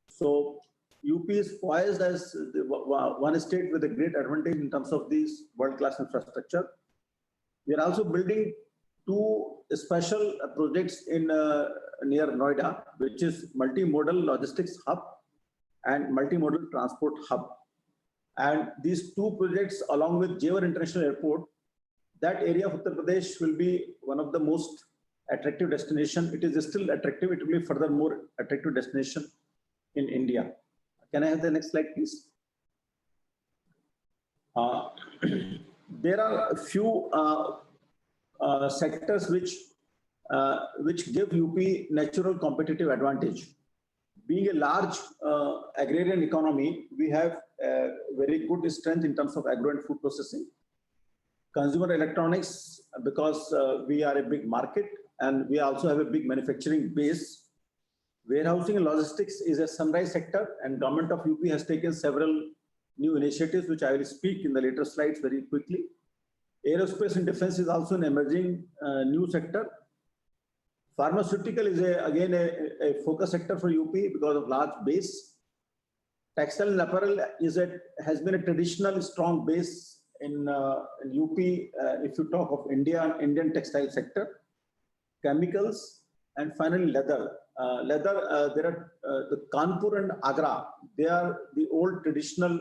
So UP is poised as one state with a great advantage in terms of these world-class infrastructure. We are also building 2 special projects in near Noida, which is multimodal logistics hub and multimodal transport hub. And these 2 projects, along with Jewar International Airport, that area of Uttar Pradesh will be one of the most attractive destination. It is still attractive. It will be further more attractive destination in India. Can I have the next slide, please? There are a few sectors which give UP natural competitive advantage. Being a large agrarian economy, we have a very good strength in terms of agro and food processing. Consumer electronics, because we are a big market and we also have a big manufacturing base. Warehousing and logistics is a sunrise sector, and Government of UP has taken several new initiatives, which I will speak in the later slides very quickly. Aerospace and defense is also an emerging new sector. Pharmaceutical is again a focus sector for UP because of large base. Textile and apparel has been a traditional strong base in UP. If you talk of Indian textile sector, chemicals, and finally leather. There are the Kanpur and Agra. They are the old traditional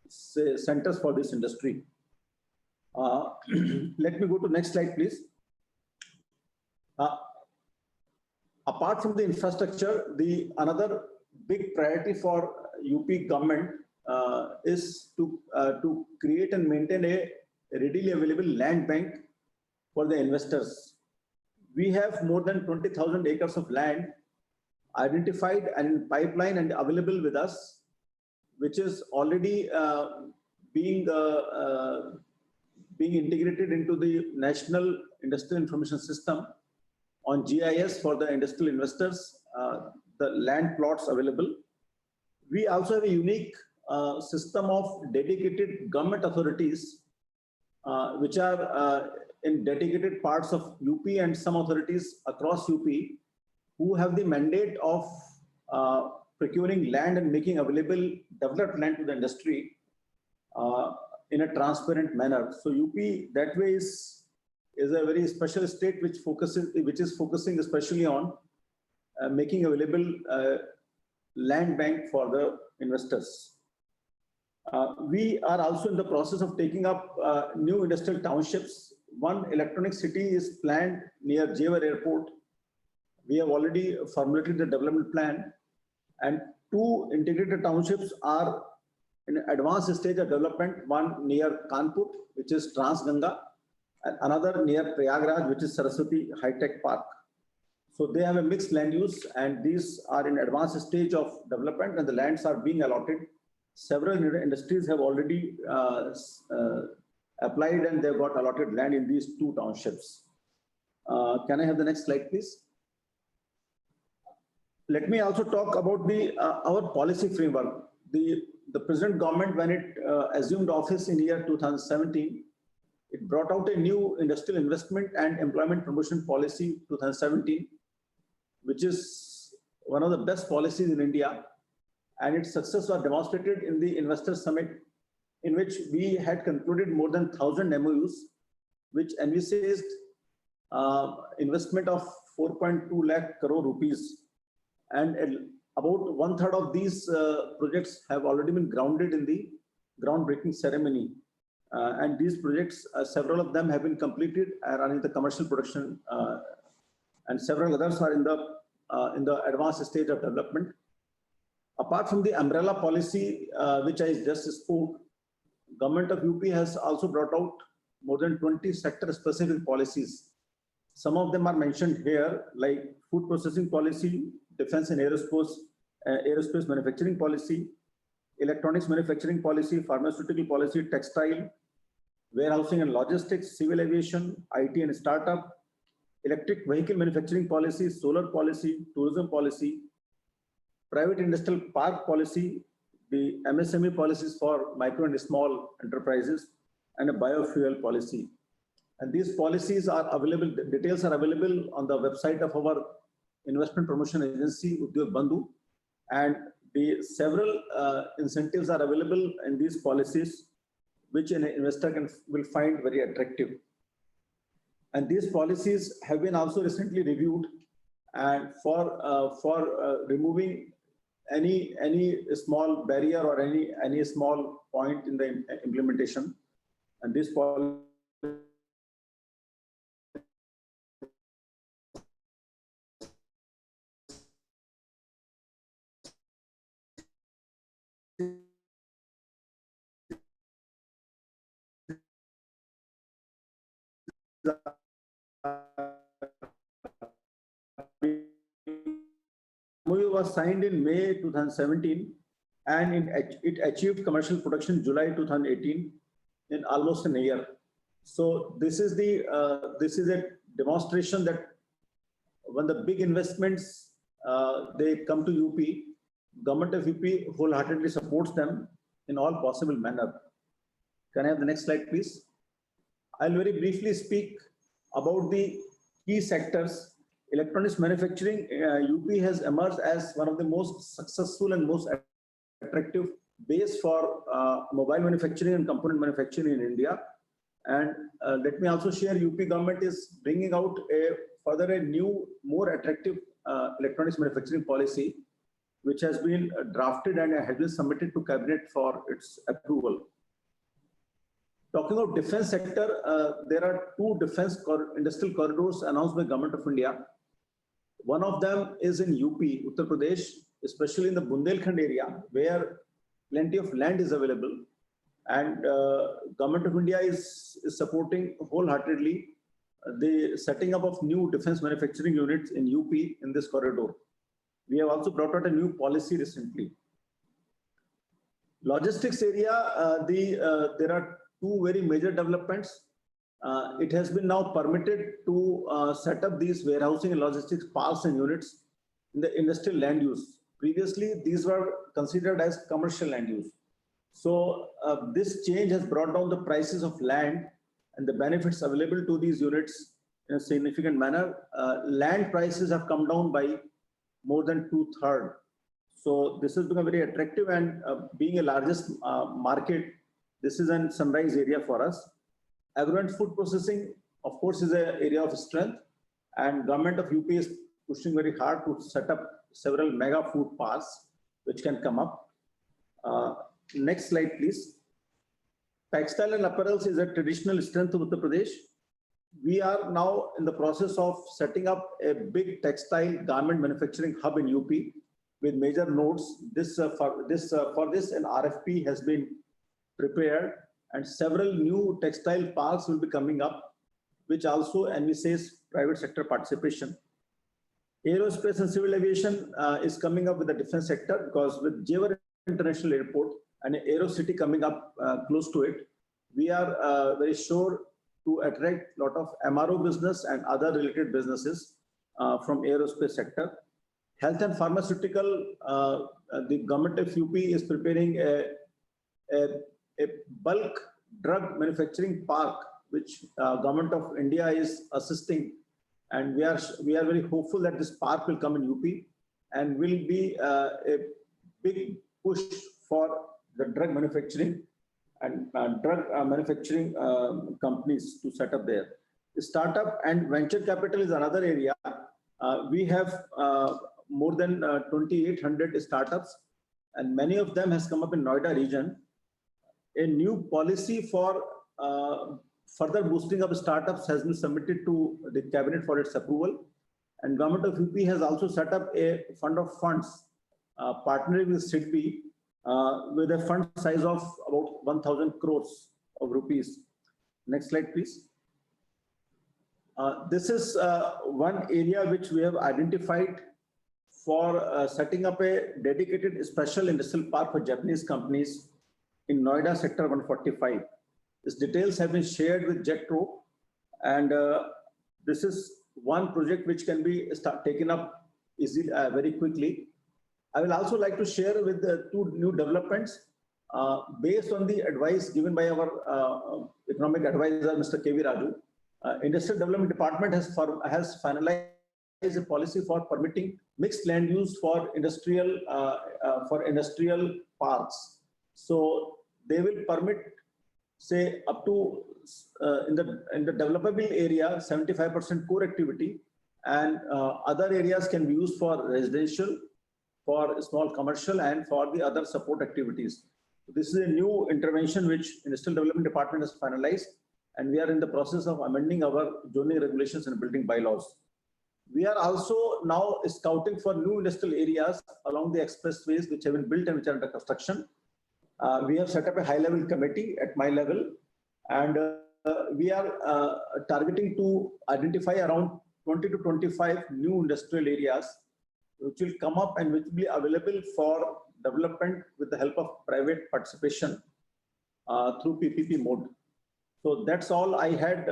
centers for this industry. Let me go to next slide, please. Apart from the infrastructure, another big priority for UP government is to create and maintain a readily available land bank for the investors. We have more than 20,000 acres of land identified and in pipeline and available with us, which is already being integrated into the National Industrial Information System on GIS for the industrial investors, the land plots available. We also have a unique system of dedicated government authorities, which are in dedicated parts of UP and some authorities across UP who have the mandate of procuring land and making available developed land to the industry in a transparent manner. So UP that way is a very special state which is focusing especially on making available land bank for the investors. We are also in the process of taking up new industrial townships. One electronic city is planned near Jewar Airport. We have already formulated the development plan, and 2 integrated townships are in advanced stage of development. One near Kanpur, which is Transganga, and another near Prayagraj, which is Saraswati High Tech Park. So they have a mixed land use, and these are in advanced stage of development, and the lands are being allotted. Several industries have already applied, and they've got allotted land in these two townships. Can I have the next slide, please? Let me also talk about the our policy framework. The present government, when it assumed office in year 2017, it brought out a new industrial investment and employment promotion policy 2017, which is one of the best policies in India. And its success was demonstrated in the investor summit, in which we had concluded more than 1,000 MOUs, which envisaged investment of 4.2 lakh crore rupees. And about 1/3 of these projects have already been grounded in the groundbreaking ceremony. And these projects, several of them have been completed and are in the commercial production, and several others are in the advanced stage of development. Apart from the umbrella policy, which I just spoke, government of UP has also brought out more than 20 sector-specific policies. Some of them are mentioned here, like food processing policy, defense and aerospace manufacturing policy, electronics manufacturing policy, pharmaceutical policy, textile, warehousing and logistics, civil aviation, IT and startup, electric vehicle manufacturing policy, solar policy, tourism policy, private industrial park policy, the MSME policies for micro and small enterprises, and a biofuel policy. And these policies are available, details are available on the website of our investment promotion agency, Udyog Bandhu, and the several incentives are available in these policies, which an investor will find very attractive. And these policies have been also recently reviewed, and for removing any small barrier or any small point in the implementation. And this policy MOU was signed in May 2017, and it achieved commercial production in July 2018, in almost a year. So this is a demonstration that when the big investments they come to UP, government of UP wholeheartedly supports them in all possible manner. Can I have the next slide, please? I'll very briefly speak about the key sectors. Electronics manufacturing, UP has emerged as one of the most successful and most attractive base for mobile manufacturing and component manufacturing in India. And let me also share, UP government is bringing out a new, more attractive electronics manufacturing policy, which has been drafted and has been submitted to cabinet for its approval. Talking about defense sector, there are two defense industrial corridors announced by Government of India. One of them is in UP, Uttar Pradesh, especially in the Bundelkhand area, where plenty of land is available. And Government of India is supporting wholeheartedly the setting up of new defense manufacturing units in UP in this corridor. We have also brought out a new policy recently. Logistics area, there are two very major developments. It has been now permitted to set up these warehousing and logistics parks and units in the industrial land use. Previously, these were considered as commercial land use. So this change has brought down the prices of land and the benefits available to these units in a significant manner. Land prices have come down by more than 2/3. So this has become very attractive, and being a largest market, this is a sunrise area for us. Agro and food processing, of course, is an area of strength, and government of UP is pushing very hard to set up several mega food parks which can come up. Next slide, please. Textile and apparels is a traditional strength of Uttar Pradesh. We are now in the process of setting up a big textile garment manufacturing hub in UP with major nodes. For this, an RFP has been prepared, and several new textile parks will be coming up, which also envisages private sector participation. Aerospace and civil aviation is coming up with the defense sector, because with Jewar International Airport and Aero City coming up close to it, we are very sure to attract a lot of MRO business and other related businesses from aerospace sector. Health and pharmaceutical, the government of UP is preparing a bulk drug manufacturing park, which government of India is assisting, and we are very hopeful that this park will come in UP and will be a big push for the drug manufacturing and drug manufacturing companies to set up there. The startup and venture capital is another area. We have more than 2,800 startups, and many of them has come up in Noida region. A new policy for further boosting of startups has been submitted to the cabinet for its approval, and government of UP has also set up a fund of funds partnering with SIDBI with a fund size of about 1,000 crores of rupees. Next slide, please. This is one area which we have identified for setting up a dedicated special industrial park for Japanese companies in Noida sector 145. These details have been shared with JETRO, and this is one project which can be taken up easily, very quickly. I will also like to share with the two new developments based on the advice given by our economic advisor, Mr. K.V. Raju. Industrial Development Department has finalized a policy for permitting mixed land use for industrial parks. So they will permit, say, up to in the developable area 75% core activity, and other areas can be used for residential, for small commercial, and for the other support activities. This is a new intervention which Industrial Development Department has finalized, and we are in the process of amending our zoning regulations and building bylaws. We are also now scouting for new industrial areas along the expressways which have been built and which are under construction. We have set up a high-level committee at my level, and we are targeting to identify around 20 to 25 new industrial areas which will come up and which will be available for development with the help of private participation through PPP mode. So that's all I had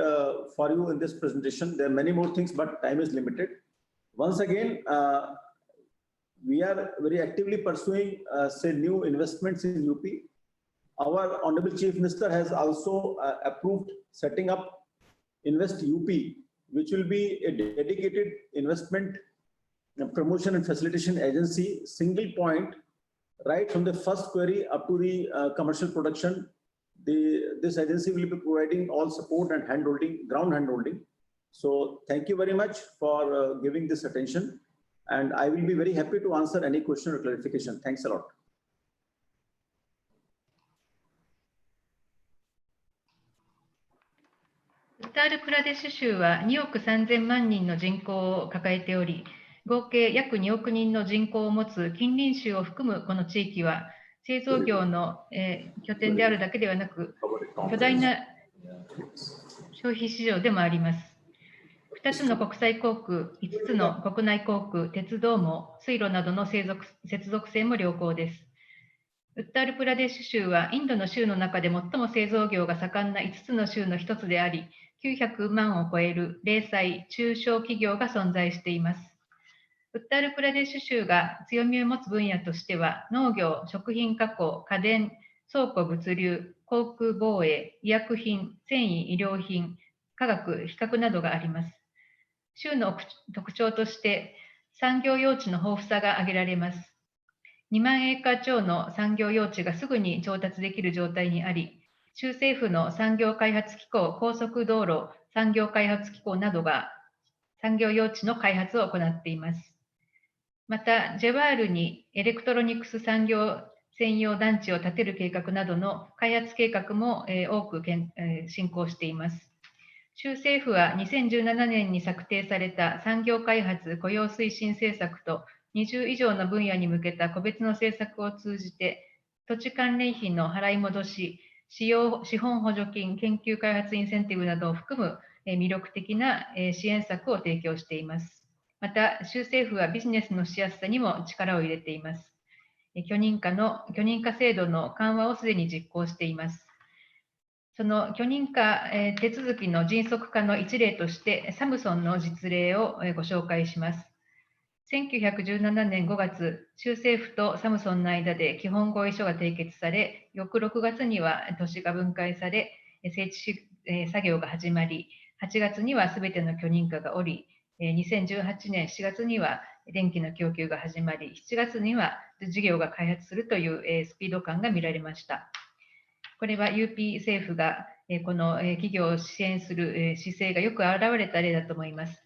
for you in this presentation. There are many more things, but time is limited. Once again, we are very actively pursuing, say, new investments in UP. Our Honorable Chief Minister has also approved setting up Invest UP, which will be a dedicated investment promotion and facilitation agency, single point, right from the first query up to the commercial production. This agency will be providing all support and handholding, ground handholding. So thank you very much for giving this attention, and I will be very happy to answer any question or clarification. Thanks a lot.ウッタールプラデシュ州は2億3000万人の人口を抱えており、合計約2億人の人口を持つ近隣州を含むこの地域は、製造業の拠点であるだけではなく、巨大な消費市場でもあります。2つの国際航空、5つの国内航空、鉄道網、水路などの接続性も良好です。ウッタールプラデシュ州はインドの州の中で最も製造業が盛んな5つの州の1つであり、900万を超える零細・中小企業が存在しています。ウッタールプラデシュ州が強みを持つ分野としては、農業、食品加工、家電、倉庫物流、航空防衛、医薬品、繊維、医療品、化学、比較などがあります。州の特徴として、産業用地の豊富さが挙げられます。2万エーカー超の産業用地がすぐに調達できる状態にあり、州政府の産業開発機構、高速道路産業開発機構などが産業用地の開発を行っています。また、ジェワールにエレクトロニクス産業専用団地を建てる計画などの開発計画も多く進行しています。州政府は2017年に策定された産業開発雇用推進政策と20以上の分野に向けた個別の政策を通じて、土地関連費の払い戻し、資本補助金、研究開発インセンティブなどを含む魅力的な支援策を提供しています。また、州政府はビジネスのしやすさにも力を入れています。許認可制度の緩和をすでに実行しています。その許認可手続きの迅速化の一例として、サムソンの実例をご紹介します。1917年5月、州政府とサムソンの間で基本合意書が締結され、翌6月には都市が分解され、整地作業が始まり、8月にはすべての許認可が下り、2018年4月には電気の供給が始まり、7月には事業が開発するというスピード感が見られました。これは UP 政府がこの企業を支援する姿勢がよく表れた例だと思います。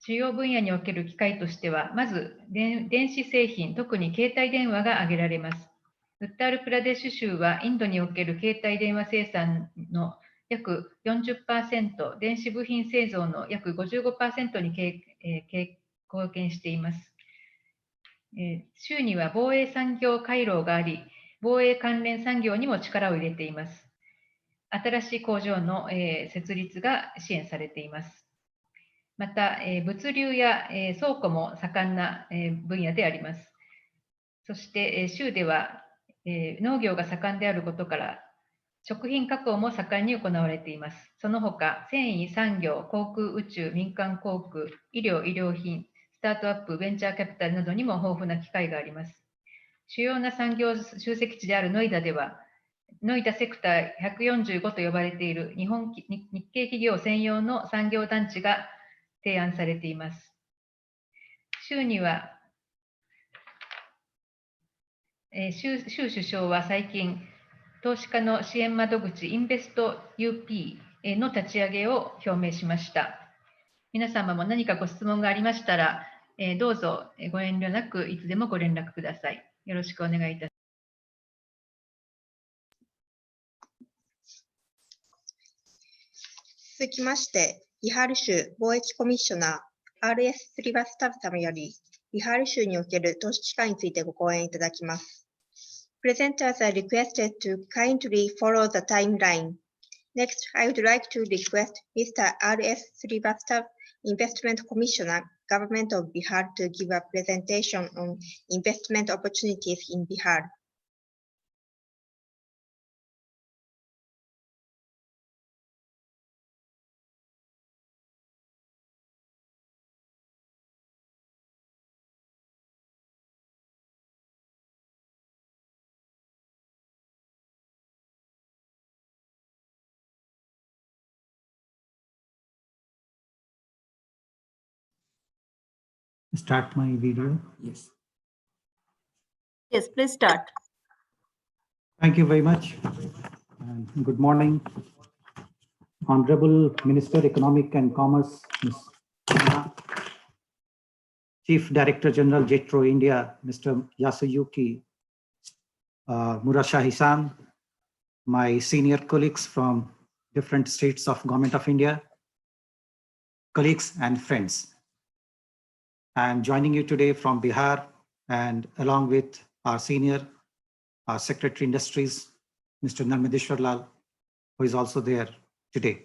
主要分野における機会としては、まず電子製品、特に携帯電話が挙げられます。ウッタールプラデシュ州はインドにおける携帯電話生産の約 40%、電子部品製造の約 55% に貢献しています。州には防衛産業回廊があり、防衛関連産業にも力を入れています。新しい工場の設立が支援されています。また、物流や倉庫も盛んな分野であります。そして、州では農業が盛んであることから、食品加工も盛んに行われています。その他、繊維、産業、航空宇宙、民間航空、医療、医療品、スタートアップ、ベンチャーキャピタルなどにも豊富な機会があります。主要な産業集積地であるノイダでは、ノイダセクター145と呼ばれている日系企業専用の産業団地が提案されています。州には、州首相は最近、投資家の支援窓口インベスト UP の立ち上げを表明しました。皆様も何かご質問がありましたら、どうぞご遠慮なくいつでもご連絡ください。よろしくお願いいたします。続きまして、ビハール州貿易コミッショナー RS スリバスタブ様より、ビハール州における投資機会についてご講演いただきます。Presenters are requested to kindly follow the timeline. Next, I would like to request Mr. R.S. Srivastav, Investment Commissioner, Government of Bihar, to give a presentation on investment opportunities in Bihar. Start my video. Yes. Yes, please start. Thank you very much. And good morning, Honorable Minister, Economic and Commerce, Ms. Anna, Chief Director General JETRO India, Mr. Yasuyuki Murashahi-san, my senior colleagues from different states of Government of India, colleagues and friends. I am joining you today from Bihar, and along with our senior, our Secretary Industries, Mr. Narmadeshwar Lal, who is also there today.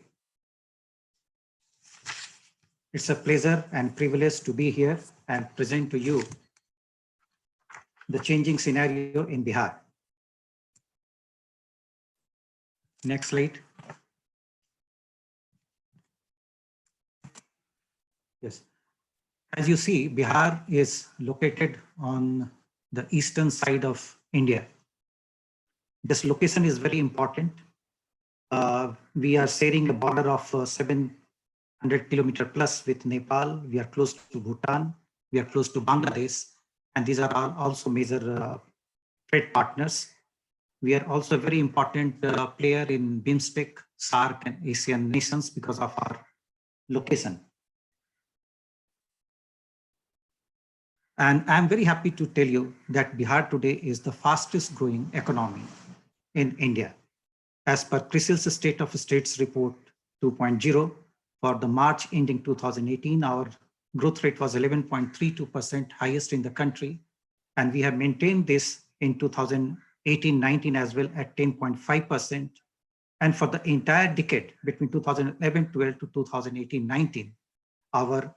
It's a pleasure and privilege to be here and present to you the changing scenario in Bihar. Next slide. Yes. As you see, Bihar is located on the eastern side of India. This location is very important. We are sharing a border of 700 kilometer plus with Nepal. We are close to Bhutan. We are close to Bangladesh. And these are also major trade partners. We are also a very important player in BIMSTEC, SAARC, and ASEAN nations because of our location. And I'm very happy to tell you that Bihar today is the fastest growing economy in India. As per CRISIL's State of States Report 2.0, for the March ending 2018, our growth rate was 11.32%, highest in the country. And we have maintained this in 2018-19 as well at 10.5%. And for the entire decade between 2011-12 to 2018-19, our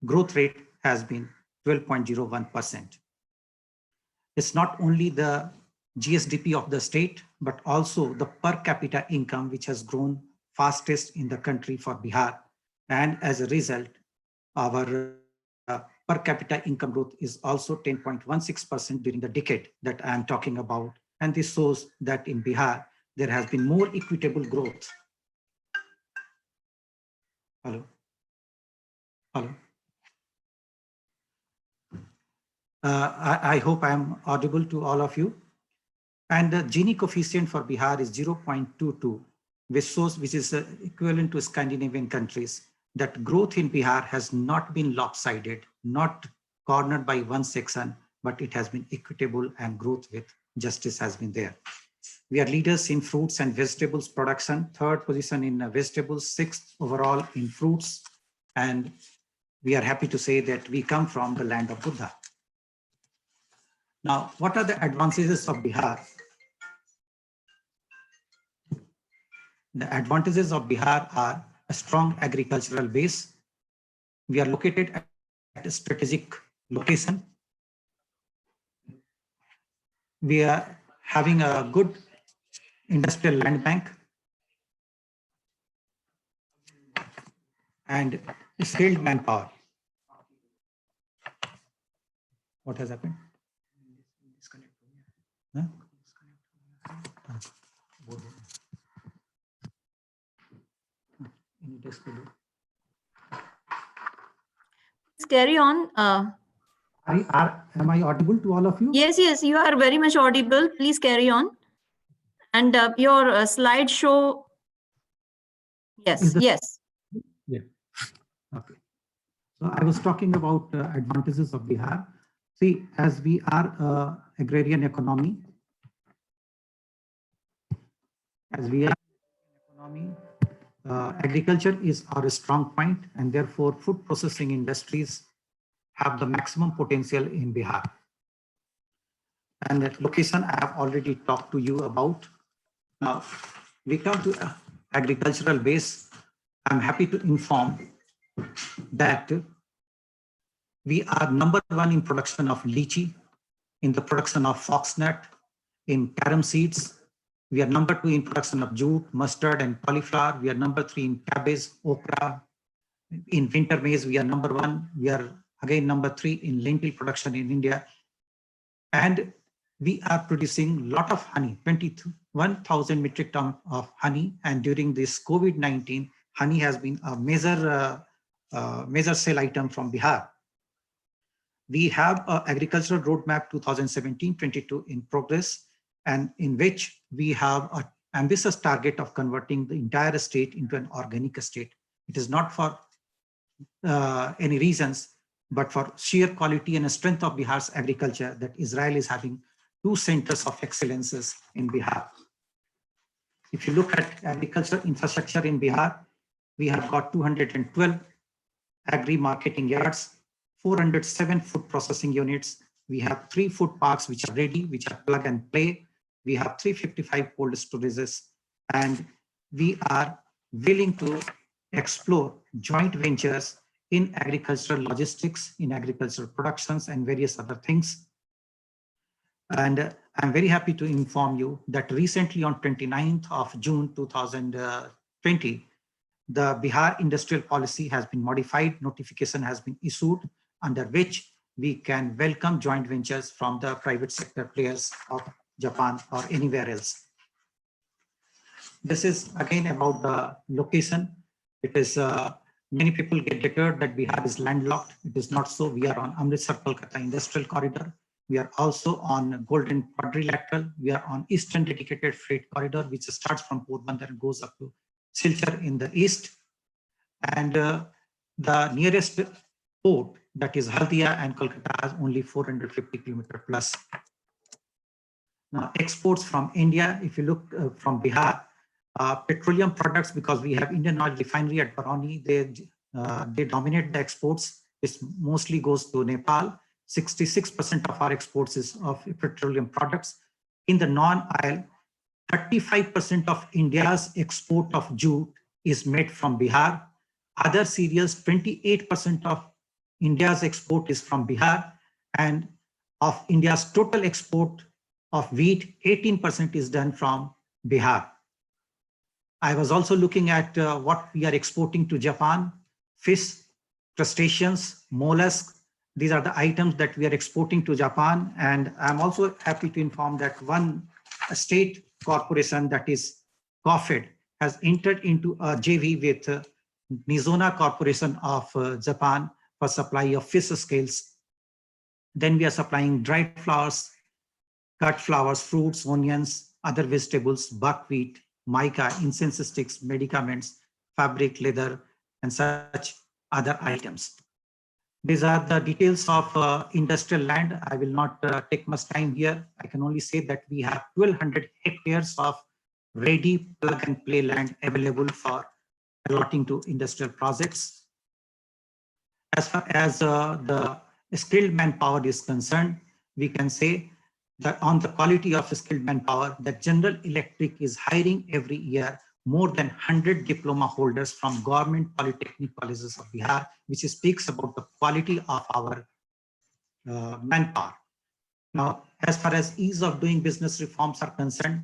growth rate has been 12.01%. It's not only the GSDP of the state, but also the per capita income, which has grown fastest in the country for Bihar. And as a result, our per capita income growth is also 10.16% during the decade that I am talking about. And this shows that in Bihar, there has been more equitable growth. Hello. Hello. I hope I am audible to all of you. And the Gini coefficient for Bihar is 0.22, which is equivalent to Scandinavian countries. That growth in Bihar has not been lopsided, not cornered by one section, but it has been equitable and growth with justice has been there. We are leaders in fruits and vegetables production, third position in vegetables, sixth overall in fruits. And we are happy to say that we come from the land of Buddha. Now, what are the advantages of Bihar? The advantages of Bihar are a strong agricultural base. We are located at a strategic location. We are having a good industrial land bank and skilled manpower. What has happened? Huh? Carry on. Am I audible to all of you? Yes, you are very much audible. Please carry on. And your slideshow. Yes. Yeah. Okay. So I was talking about advantages of Bihar. See, as we are agrarian economy, agriculture is our strong point, and therefore food processing industries have the maximum potential in Bihar. And that location I have already talked to you about. Now, we come to agricultural base. I'm happy to inform that we are #1 in production of lychee, in the production of foxnut, in carom seeds. We are #2 in production of jute, mustard, and cauliflower. We are #3 in cabbage, okra. In winter maize, we are #1. We are again #3 in lentil production in India. And we are producing a lot of honey, 21,000 metric tons of honey. And during this COVID-19, honey has been a major sale item from Bihar. We have an agricultural roadmap 2017-22 in progress, and in which we have an ambitious target of converting the entire state into an organic state. It is not for any reasons, but for sheer quality and strength of Bihar's agriculture that Israel is having 2 centers of excellences in Bihar. If you look at agricultural infrastructure in Bihar, we have got 212 agri-marketing yards, 407 food processing units. We have 3 food parks which are ready, which are plug and play. We have 355 cold storages, and we are willing to explore joint ventures in agricultural logistics, in agricultural productions, and various other things. And I'm very happy to inform you that recently on 29th of June 2020, the Bihar industrial policy has been modified, notification has been issued, under which we can welcome joint ventures from the private sector players of Japan or anywhere else. This is again about the location. It is, many people get deterred that Bihar is landlocked. It is not so. We are on Amritsar-Kolkata Industrial Corridor. We are also on Golden Quadrilateral. We are on Eastern Dedicated Freight Corridor, which starts from Porbandar and goes up to Silchar in the east. And the nearest port, that is Haldia and Kolkata, is only 450 kilometers plus. Now, exports from India, if you look from Bihar, petroleum products, because we have Indian Oil Refinery at Barauni, they dominate the exports. It mostly goes to Nepal. 66% of our exports is of petroleum products. In the non-oil, 35% of India's export of jute is made from Bihar. Other cereals, 28% of India's export is from Bihar, and of India's total export of wheat, 18% is done from Bihar. I was also looking at what we are exporting to Japan: fish, crustaceans, mollusks. These are the items that we are exporting to Japan. And I'm also happy to inform that one state corporation, that is COFED, has entered into a JV with Nizona Corporation of Japan for supply of fish scales. Then we are supplying dried flowers, cut flowers, fruits, onions, other vegetables, buckwheat, mica, incense sticks, medicaments, fabric, leather, and such other items. These are the details of industrial land. I will not take much time here. I can only say that we have 1,200 hectares of ready plug and play land available for allotting to industrial projects. As far as the skilled manpower is concerned, we can say that on the quality of skilled manpower, that General Electric is hiring every year more than 100 diploma holders from government polytechnic colleges of Bihar, which speaks about the quality of our manpower. Now, as far as ease of doing business reforms are concerned,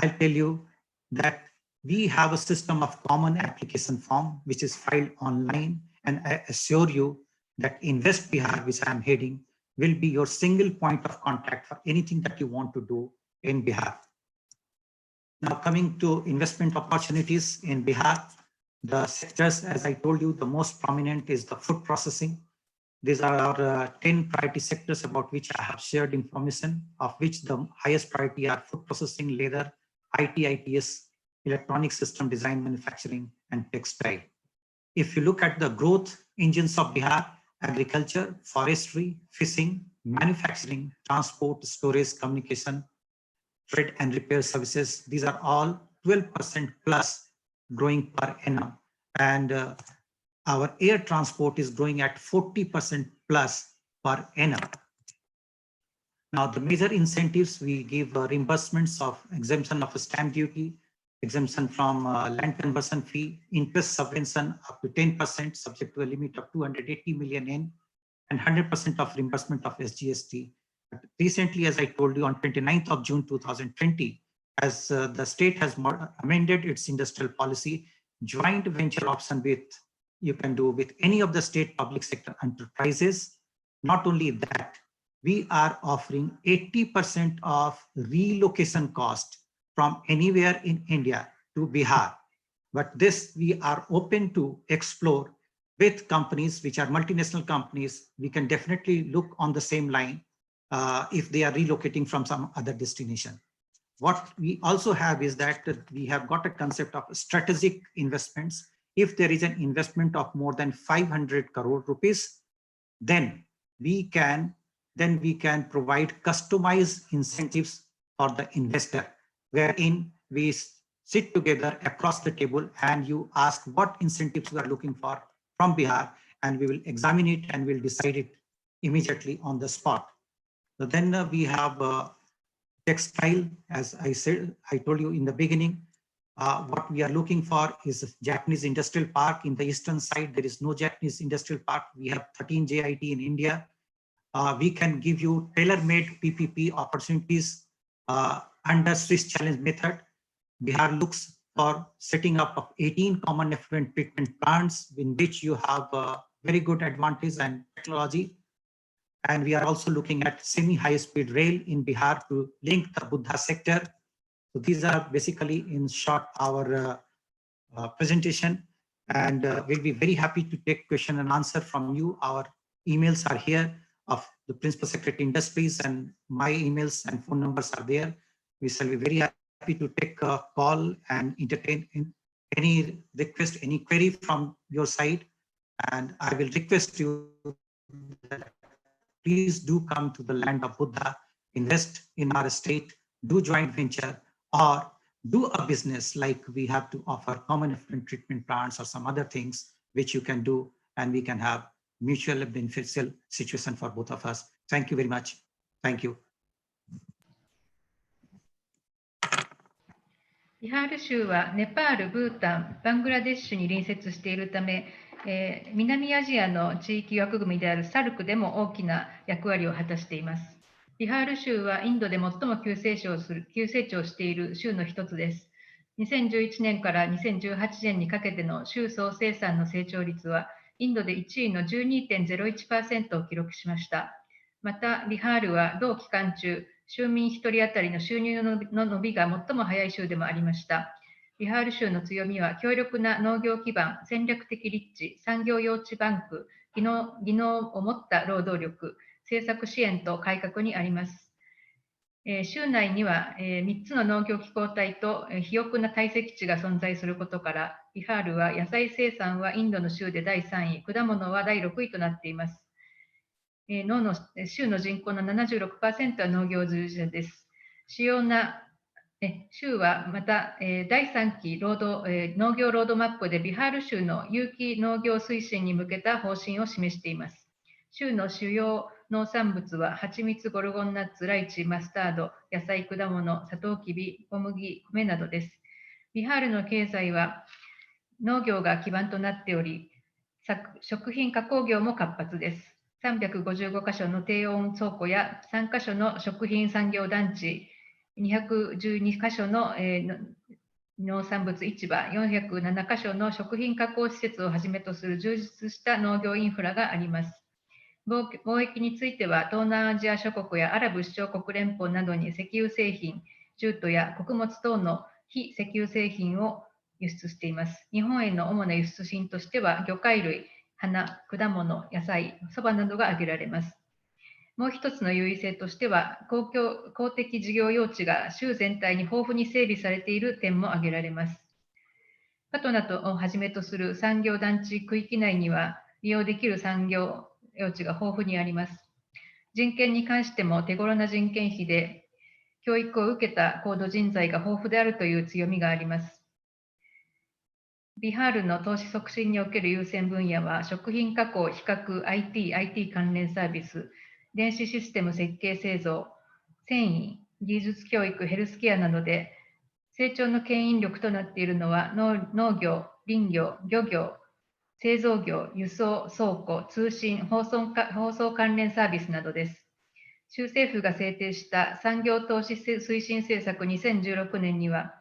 I'll tell you that we have a system of common application form, which is filed online. And I assure you that Invest Bihar, which I'm heading, will be your single point of contact for anything that you want to do in Bihar. Now, coming to investment opportunities in Bihar, the sectors, as I told you, the most prominent is the food processing. These are our 10 priority sectors about which I have shared information, of which the highest priority are food processing, leather, IT, ITS, electronic system design, manufacturing, and textile. If you look at the growth engines of Bihar, agriculture, forestry, fishing, manufacturing, transport, storage, communication, trade and repair services, these are all 12% plus growing per annum. And our air transport is growing at 40% plus per annum. Now, the major incentives, we give reimbursements of exemption of stamp duty, exemption from land conversion fee, interest subvention up to 10%, subject to a limit of 280 million yen, and 100% of reimbursement of SGST. But recently, as I told you, on 29th of June 2020, as the state has amended its industrial policy, joint venture option with you can do with any of the state public sector enterprises. Not only that, we are offering 80% of relocation cost from anywhere in India to Bihar. But this we are open to explore with companies which are multinational companies. We can definitely look on the same line if they are relocating from some other destination. What we also have is that we have got a concept of strategic investments. If there is an investment of more than 500 crore rupees, then we can provide customized incentives for the investor, wherein we sit together across the table and you ask what incentives you are looking for from Bihar, and we will examine it and we'll decide it immediately on the spot. So then we have textile, as I told you in the beginning. What we are looking for is a Japanese industrial park. In the eastern side, there is no Japanese industrial park. We have 13 JIT in India. We can give you tailor-made PPP opportunities under Swiss challenge method. Bihar looks for setting up of 18 common effluent treatment plants in which you have very good advantage and technology. And we are also looking at semi-high-speed rail in Bihar to link the Buddha sector. So these are basically, in short, our presentation. And we'll be very happy to take question and answer from you. Our emails are here of the Principal Secretary Industries, and my emails and phone numbers are there. We shall be very happy to take a call and entertain any request, any query from your side. And I will request you that please do come to the land of Buddha, invest in our state, do joint venture, or do a business like we have to offer common effluent treatment plants or some other things which you can do, and we can have mutual beneficial situation for both of us. Thank you very much. Thank you. ビハール州はネパール、ブータン、バングラデシュに隣接しているため、南アジアの地域枠組みであるサルクでも大きな役割を果たしています。ビハール州はインドで最も急成長している州の一つです。2011年から2018年にかけての州総生産の成長率は、インドで1位の 12.01% を記録しました。また、ビハールは同期間中、州民1人当たりの収入の伸びが最も早い州でもありました。ビハール州の強みは強力な農業基盤、戦略的立地、産業用地バンク、技能を持った労働力、政策支援と改革にあります。州内には3つの農業機構体と肥沃な堆積地が存在することから、ビハールは野菜生産はインドの州で第3位、果物は第6位となっています。州の人口の 76% は農業従事者です。州はまた、第3期農業ロードマップでビハール州の有機農業推進に向けた方針を示しています。州の主要農産物は蜂蜜、ゴルゴンナッツ、ライチ、マスタード、野菜、果物、サトウキビ、小麦、米などです。ビハールの経済は農業が基盤となっており、食品加工業も活発です。355カ所の低温倉庫や3カ所の食品産業団地、212カ所の、農産物市場、407カ所の食品加工施設をはじめとする充実した農業インフラがあります。貿易については、東南アジア諸国やアラブ首長国連邦などに石油製品、ジュートや穀物等の非石油製品を輸出しています。日本への主な輸出品としては、魚介類、花、果物、野菜、そばなどが挙げられます。もう一つの優位性としては、公的事業用地が州全体に豊富に整備されている点も挙げられます。パトナをはじめとする産業団地区域内には、利用できる産業用地が豊富にあります。人権に関しても手頃な人件費で、教育を受けた高度人材が豊富であるという強みがあります。ビハールの投資促進における優先分野は、食品加工、比較、IT 関連サービス、電子システム設計製造、繊維、技術教育、ヘルスケアなどで、成長の牽引力となっているのは農業、林業、漁業、製造業、輸送、倉庫、通信、放送関連サービスなどです。州政府が制定した産業投資推進政策2016年には、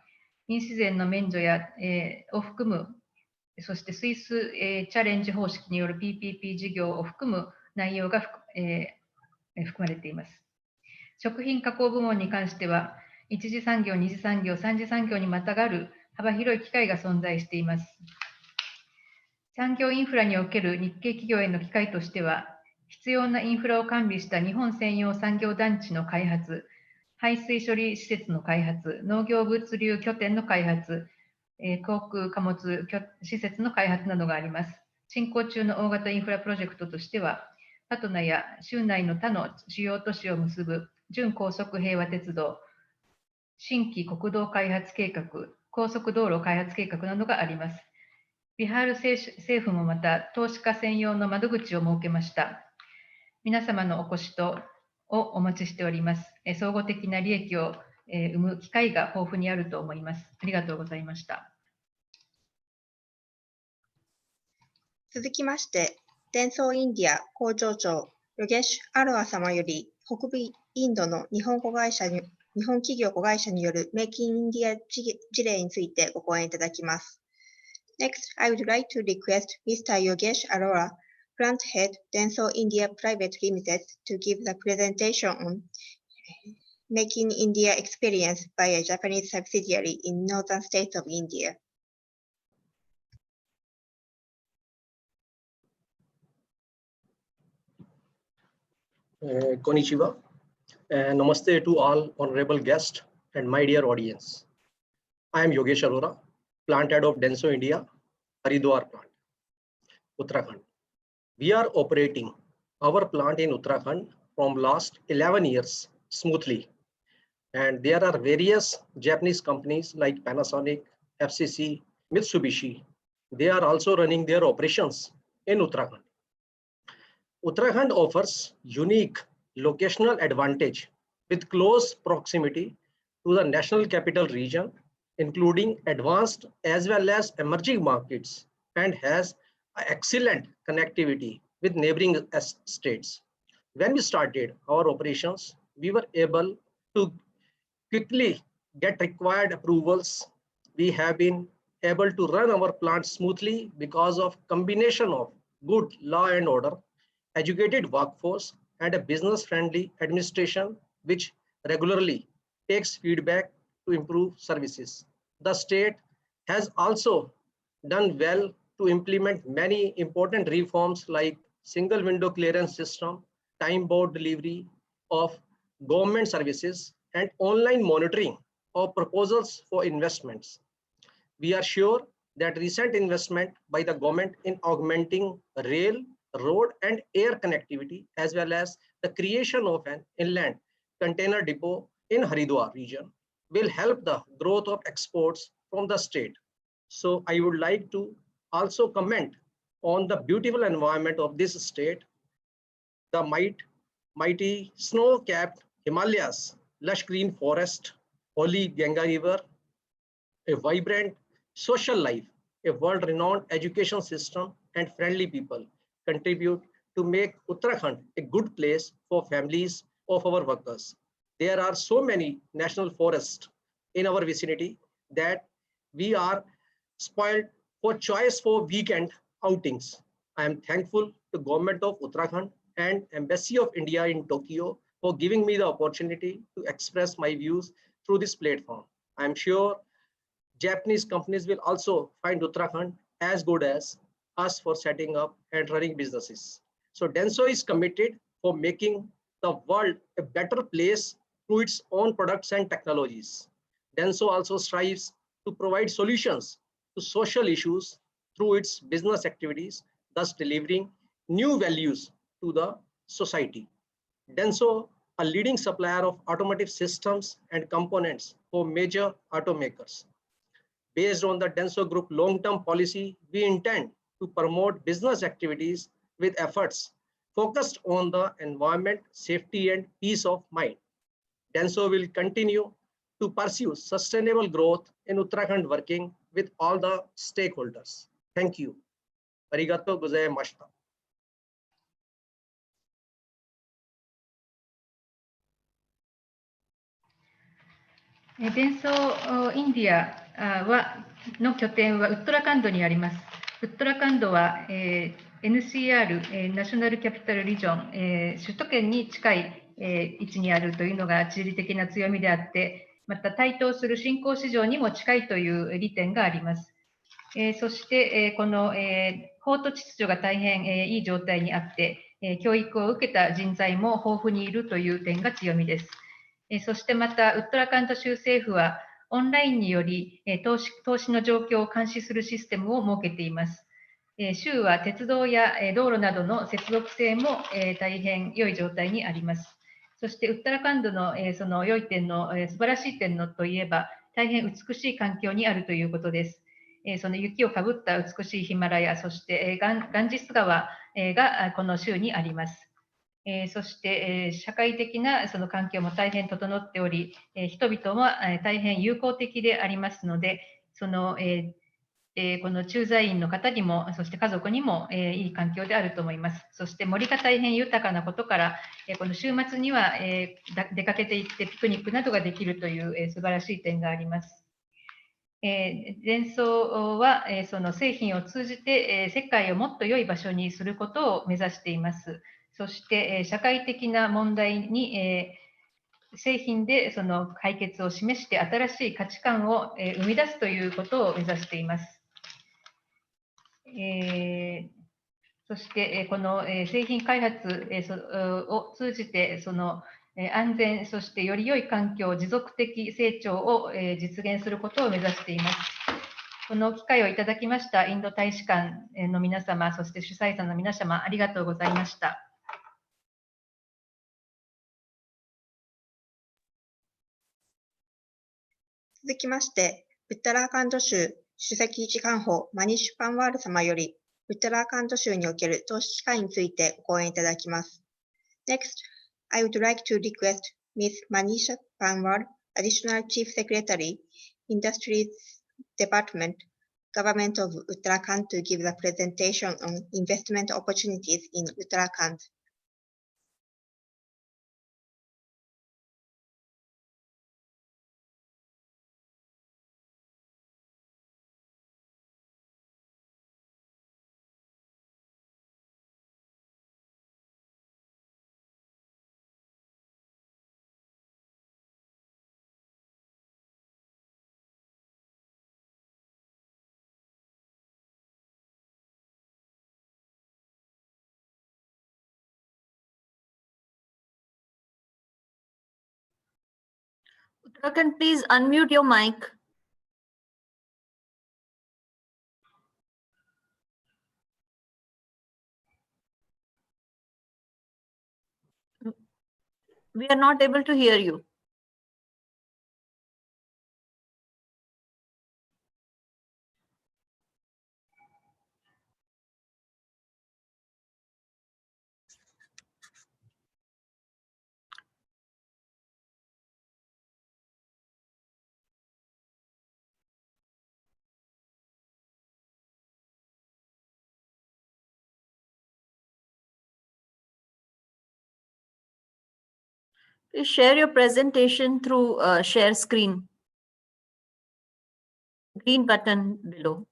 飲酒税の免除を含む、そしてスイス、チャレンジ方式による PPP 事業を含む内容が含まれています。食品加工部門に関しては、一次産業、二次産業、三次産業にまたがる幅広い機会が存在しています。産業インフラにおける日系企業への機会としては、必要なインフラを完備した日本専用産業団地の開発、排水処理施設の開発、農業物流拠点の開発、航空貨物施設の開発などがあります。進行中の大型インフラプロジェクトとしては、パトナや州内の他の主要都市を結ぶ準高速平和鉄道、新規国道開発計画、高速道路開発計画などがあります。ビハール政府もまた投資家専用の窓口を設けました。皆様のお越しをお待ちしております。総合的な利益を生む機会が豊富にあると思います。ありがとうございました。続きまして、デンソーインディア工場長、ヨゲシュ・アロア様より、北部インドの日本企業子会社によるメイキングインディア事例についてご講演いただきます。Next, I would like to request Mr. Yogesh Arora, Plant Head, Denso India Private Limited, to give the presentation on Making India Experience by a Japanese subsidiary in northern states of India. こんにちは。Namaste to all honorable guests and my dear audience. I am Yogesh Arora, Plant Head of Denso India, Haridwar plant, Uttarakhand. We are operating our plant in Uttarakhand from last 11 years smoothly. And there are various Japanese companies like Panasonic, FCC, Mitsubishi. They are also running their operations in Uttarakhand. Uttarakhand offers unique locational advantage with close proximity to the national capital region, including advanced as well as emerging markets, and has excellent connectivity with neighboring states. When we started our operations, we were able to quickly get required approvals. We have been able to run our plant smoothly because of combination of good law and order, educated workforce, and a business-friendly administration which regularly takes feedback to improve services. The state has also done well to implement many important reforms like single window clearance system, time-bound delivery of government services, and online monitoring of proposals for investments. We are sure that recent investment by the government in augmenting rail, road, and air connectivity, as well as the creation of an inland container depot in Haridwar region, will help the growth of exports from the state. So I would like to also comment on the beautiful environment of this state, the mighty snow-capped Himalayas, lush green forest, holy Ganga River, a vibrant social life, a world-renowned education system, and friendly people contribute to make Uttarakhand a good place for families of our workers. There are so many national forests in our vicinity that we are spoiled for choice for weekend outings. I am thankful to Government of Uttarakhand and Embassy of India in Tokyo for giving me the opportunity to express my views through this platform. I am sure Japanese companies will also find Uttarakhand as good as us for setting up and running businesses. So Denso is committed for making the world a better place through its own products and technologies. Denso also strives to provide solutions to social issues through its business activities, thus delivering new values to the society. Denso, a leading supplier of automotive systems and components for major automakers. Based on the Denso Group long-term policy, we intend to promote business activities with efforts focused on the environment, safety, and peace of mind. Denso will continue to pursue sustainable growth in Uttarakhand, working with all the stakeholders. Thank you. Arigato gozaimashita.デンソーインディアの拠点はウットラカンドにあります。ウットラカンドは、NCR、ナショナルキャピタルリジョン、首都圏に近い、位置にあるというのが地理的な強みであって、また台頭する新興市場にも近いという利点があります。そして、この、法と秩序が大変、いい状態にあって、教育を受けた人材も豊富にいるという点が強みです。そしてまた、ウットラカンド州政府は、オンラインにより投資の状況を監視するシステムを設けています。州は鉄道や道路などの接続性も大変良い状態にあります。そして、ウットラカンドのその良い点の素晴らしい点のといえば、大変美しい環境にあるということです。その雪をかぶった美しいヒマラヤ、そしてガンジス川がこの州にあります。そして社会的なその環境も大変整っており、人々も大変友好的でありますので、そのこの駐在員の方にも、そして家族にもいい環境であると思います。そして森が大変豊かなことから、この週末には出かけていってピクニックなどができるという素晴らしい点があります。デンソーはその製品を通じて世界をもっと良い場所にすることを目指しています。そして社会的な問題に製品でその解決を示して新しい価値観を生み出すということを目指しています。そしてこの製品開発を通じてその安全、そしてより良い環境、持続的成長を実現することを目指しています。この機会をいただきましたインド大使館の皆様、そして主催者の皆様、ありがとうございました。続きまして、ウッタラーカンド州首席一官補マニッシュ・パンワール様より、ウッタラーカンド州における投資機会についてご講演いただきます。Next, I would like to request Ms. Manisha Panwar, Additional Chief Secretary, Industries Department, Government of Uttarakhand to give the presentation on investment opportunities in Uttarakhand. Uttarakhand, please unmute your mic. We are not able to hear you. Please share your presentation through share screen. Green button below.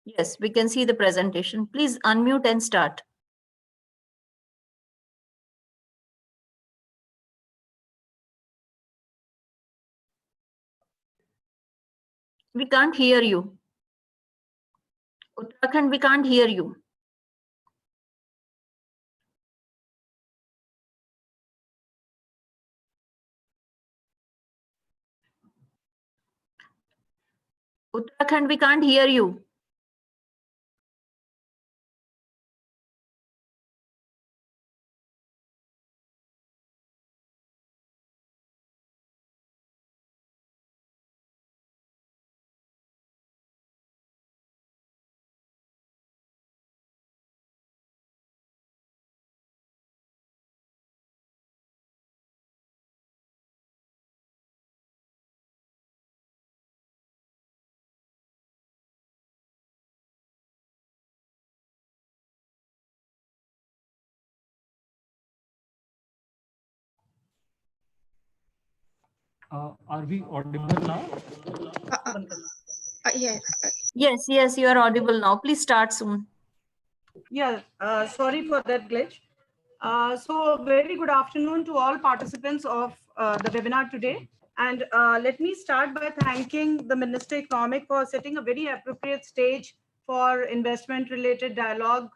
Yes, we can see the presentation. Please unmute and start. We can't hear you. Uttarakhand, we can't hear you. Uttarakhand, we can't hear you. Are we audible now? Yes. Yes, you are audible now. Please start soon. Yeah, sorry for that glitch. So very good afternoon to all participants of the webinar today. And let me start by thanking the Minister Economic for setting a very appropriate stage for investment related dialogue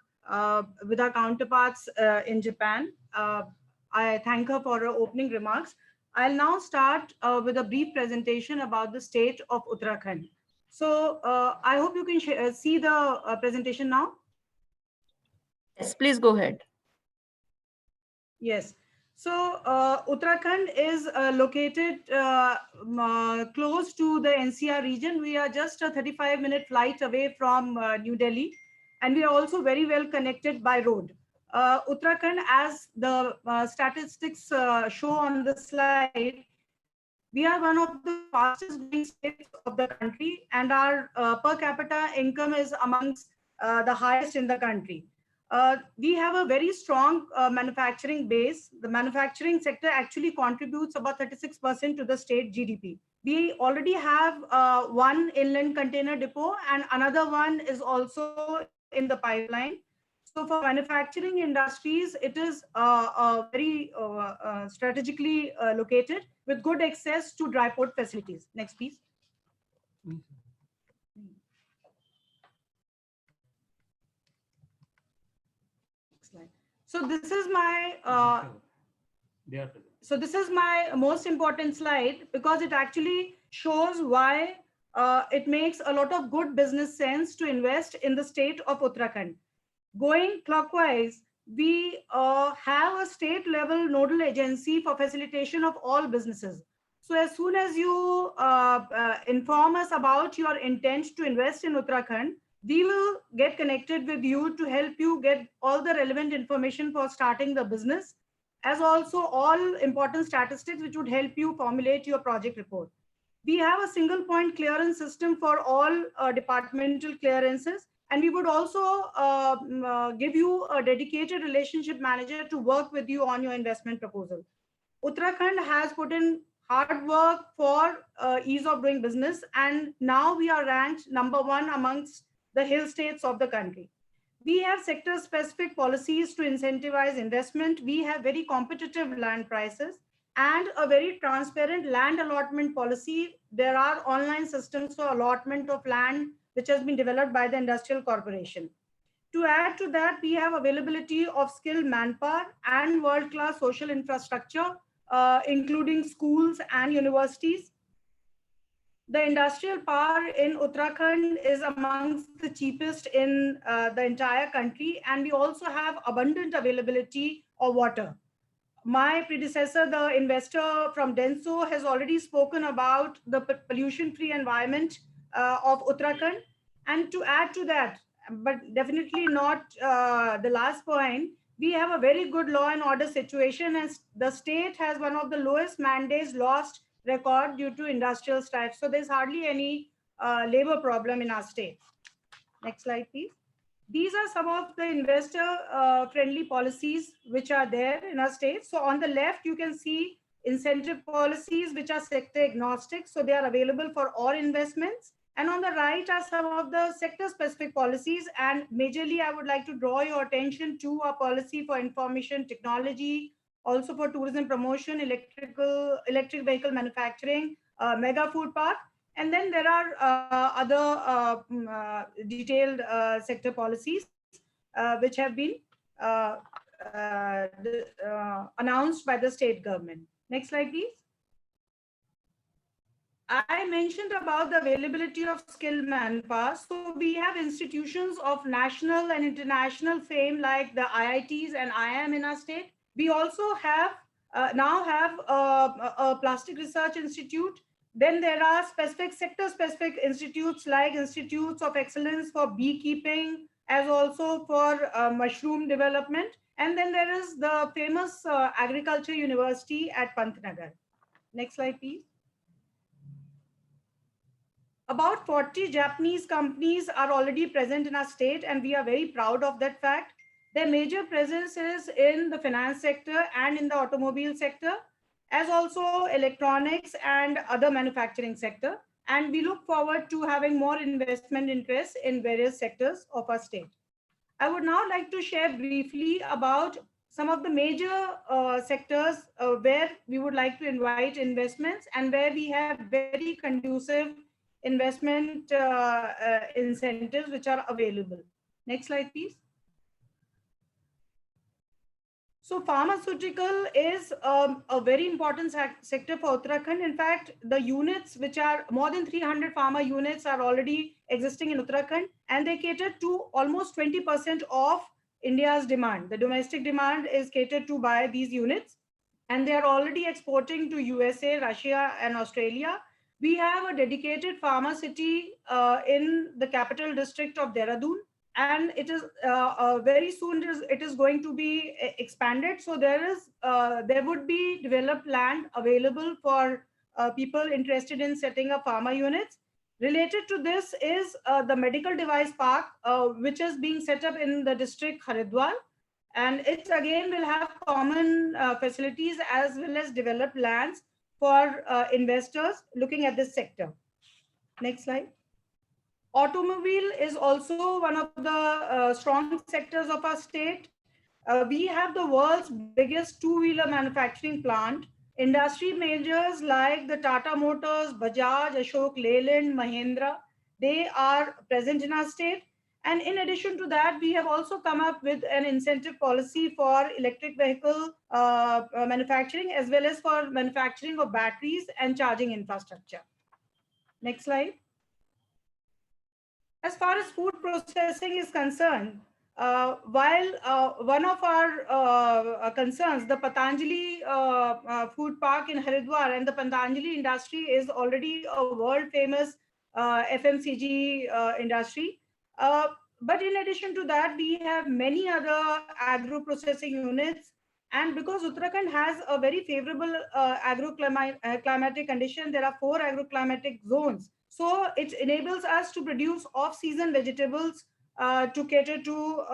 with our counterparts in Japan. I thank her for her opening remarks. I'll now start with a brief presentation about the state of Uttarakhand. So I hope you can see the presentation now. Yes, please go ahead. Yes. So Uttarakhand is located close to the NCR region. We are just a 35-minute flight away from New Delhi, and we are also very well connected by road. Uttarakhand, as the statistics show on the slide, we are one of the fastest growing states of the country, and our per capita income is amongst the highest in the country. We have a very strong manufacturing base. The manufacturing sector actually contributes about 36% to the state GDP. We already have one inland container depot, and another one is also in the pipeline. So for manufacturing industries, it is very strategically located with good access to dry port facilities. Next, please. So this is my this is my most important slide because it actually shows why it makes a lot of good business sense to invest in the state of Uttarakhand. Going clockwise, we have a state level nodal agency for facilitation of all businesses. So as soon as you inform us about your intent to invest in Uttarakhand, we will get connected with you to help you get all the relevant information for starting the business, as also all important statistics which would help you formulate your project report. We have a single point clearance system for all departmental clearances, and we would also give you a dedicated relationship manager to work with you on your investment proposal. Uttarakhand has put in hard work for ease of doing business, and now we are ranked #1 amongst the hill states of the country. We have sector specific policies to incentivize investment. We have very competitive land prices and a very transparent land allotment policy. There are online systems for allotment of land which has been developed by the Industrial Corporation. To add to that, we have availability of skilled manpower and world-class social infrastructure, including schools and universities. The industrial power in Uttarakhand is amongst the cheapest in the entire country, and we also have abundant availability of water. My predecessor, the investor from Denso, has already spoken about the pollution-free environment of Uttarakhand. And to add to that, but definitely not the last point, we have a very good law and order situation, and the state has one of the lowest man-days lost record due to industrial strife. So there's hardly any labor problem in our state. Next slide, please. These are some of the investor friendly policies which are there in our state. So on the left, you can see incentive policies which are sector agnostic. So they are available for all investments. And on the right are some of the sector specific policies. And majorly, I would like to draw your attention to a policy for information technology, also for tourism promotion, electric vehicle manufacturing, mega food park. And then there are other detailed sector policies which have been announced by the state government. Next slide, please. I mentioned about the availability of skilled manpower. So we have institutions of national and international fame like the IITs and IIM in our state. We also have now have a plastic research institute. Then there are specific sector-specific institutes like institutes of excellence for beekeeping, as also for mushroom development. And then there is the famous Agriculture University at Pantnagar. Next slide, please. About 40 Japanese companies are already present in our state, and we are very proud of that fact. Their major presence is in the finance sector and in the automobile sector, as also electronics and other manufacturing sector. And we look forward to having more investment interests in various sectors of our state. I would now like to share briefly about some of the major sectors where we would like to invite investments and where we have very conducive investment incentives which are available. Next slide, please. So pharmaceutical is a very important sector for Uttarakhand. In fact, the units which are more than 300 pharma units are already existing in Uttarakhand, and they cater to almost 20% of India's demand. The domestic demand is catered to by these units, and they are already exporting to USA, Russia, and Australia. We have a dedicated pharma city in the capital district of Dehradun, and it is very soon it is going to be expanded. So there would be developed land available for people interested in setting up pharma units. Related to this is the medical device park, which is being set up in the district Haridwar, and it again will have common facilities as well as developed lands for investors looking at this sector. Next slide. Automobile is also one of the strong sectors of our state. We have the world's biggest two-wheeler manufacturing plant. Industry majors like the Tata Motors, Bajaj, Ashok Leyland, Mahindra, they are present in our state. And in addition to that, we have also come up with an incentive policy for electric vehicle manufacturing, as well as for manufacturing of batteries and charging infrastructure. Next slide. As far as food processing is concerned, While one of our concerns, the Patanjali food park in Haridwar and the Patanjali industry is already a world famous FMCG industry. But in addition to that, we have many other agro processing units. And because Uttarakhand has a very favorable climatic condition, there are 4 agroclimatic zones. So it enables us to produce off-season vegetables to cater to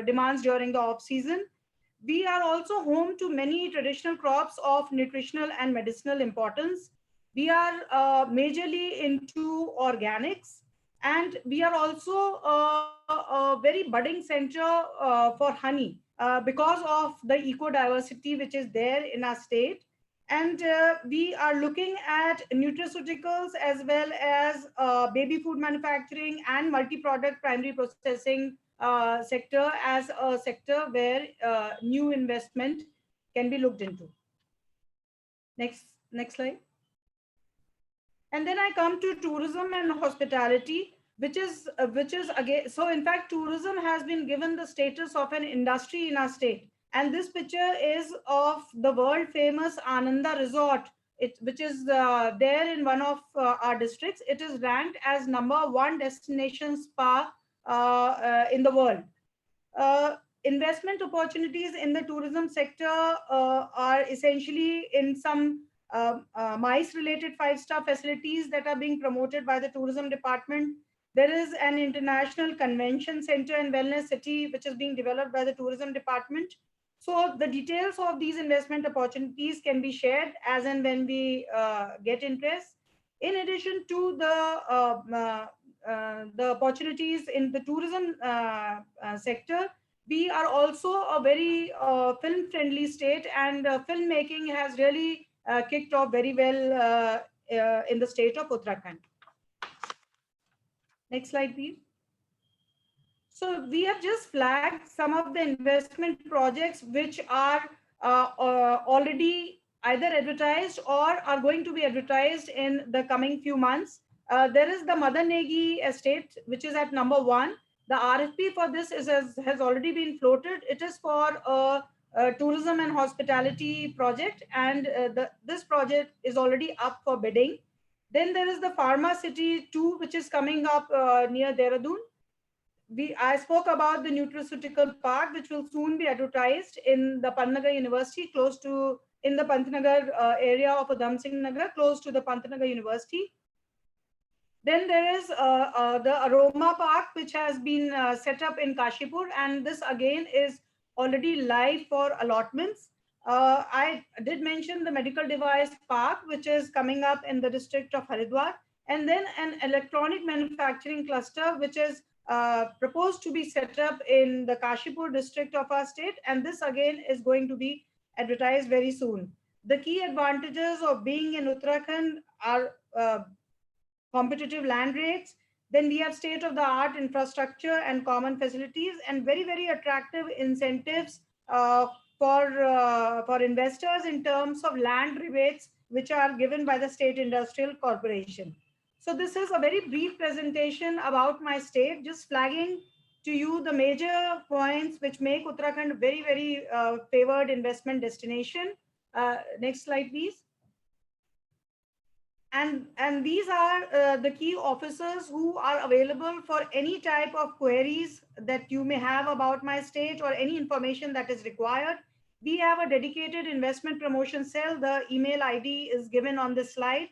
demands during the off-season. We are also home to many traditional crops of nutritional and medicinal importance. We are majorly into organics, and we are also a very budding center for honey because of the eco-diversity which is there in our state. And we are looking at nutraceuticals as well as baby food manufacturing and multi-product primary processing sector as a sector where new investment can be looked into. Next slide. And then I come to tourism and hospitality, which is again, so in fact, tourism has been given the status of an industry in our state. And this picture is of the world famous Ananda Resort, which is there in one of our districts. It is ranked as #1 destination spa in the world. Investment opportunities in the tourism sector are essentially in some MICE related 5-star facilities that are being promoted by the tourism department. There is an international convention center and wellness city which is being developed by the tourism department. So the details of these investment opportunities can be shared as and when we get interest. In addition to the opportunities in the tourism sector, we are also a very film-friendly state, and filmmaking has really kicked off very well in the state of Uttarakhand. Next slide, please. So we have just flagged some of the investment projects which are already either advertised or are going to be advertised in the coming few months. There is the Madan Negi estate, which is at #1. The RFP for this has already been floated. It is for a tourism and hospitality project, and this project is already up for bidding. Then there is the Pharma City 2, which is coming up near Dehradun. I spoke about the nutraceutical park, which will soon be advertised in the Pantnagar University, in the Pantnagar area of Udham Singh Nagar, close to the Pantnagar University. Then there is the Aroma Park, which has been set up in Kashipur, and this again is already live for allotments. I did mention the Medical Device Park, which is coming up in the district of Haridwar, and then an electronic manufacturing cluster, which is proposed to be set up in the Kashipur district of our state, and this again is going to be advertised very soon. The key advantages of being in Uttarakhand are competitive land rates. Then we have state-of-the-art infrastructure and common facilities, and very, very attractive incentives for investors in terms of land rebates, which are given by the State Industrial Corporation. So this is a very brief presentation about my state, just flagging to you the major points which make Uttarakhand a very, very favored investment destination. Next slide, please. And these are the key officers who are available for any type of queries that you may have about my state or any information that is required. We have a dedicated investment promotion cell. The email ID is given on this slide,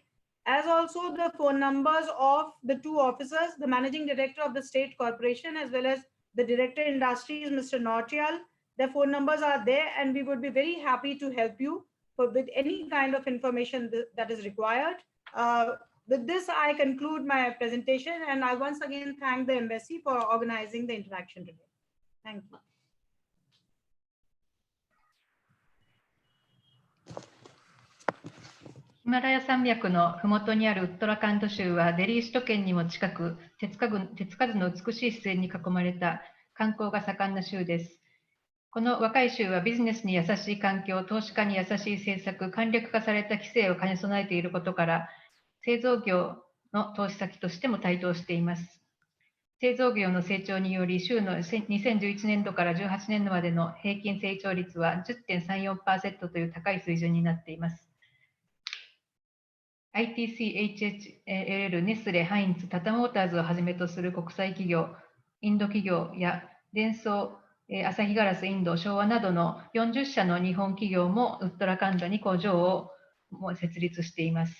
as also the phone numbers of the 2 officers, the managing director of the state corporation, as well as the director industries, Mr. Nautiyal. Their phone numbers are there, and we would be very happy to help you with any kind of information that is required. With this, I conclude my presentation, and I once again thank the embassy for organizing the interaction today. Thank you. ヒマラヤ山脈のふもとにあるウットラカンド州はデリー首都圏にも近く、手つかずの美しい自然に囲まれた観光が盛んな州です。この若い州はビジネスに優しい環境、投資家に優しい政策、簡略化された規制を兼ね備えていることから、製造業の投資先としても台頭しています。製造業の成長により、州の2011年度から18年度までの平均成長率は 10.34% という高い水準になっています。ITC、HLL、ネスレ、ハインツ、タタモーターズをはじめとする国際企業、インド企業やデンソー、アサヒガラス、インド、昭和などの40社の日本企業もウッタラカンドに工場を設立しています。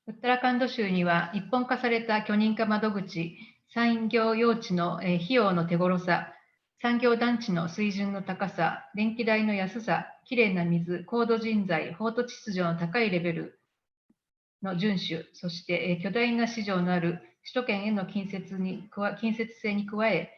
ウッタラカンド州には一本化された許認可窓口、産業用地の費用の手頃さ、産業団地の水準の高さ、電気代の安さ、きれいな水、高度人材、法と秩序の高いレベルの遵守、そして巨大な市場のある首都圏への近接性に加え、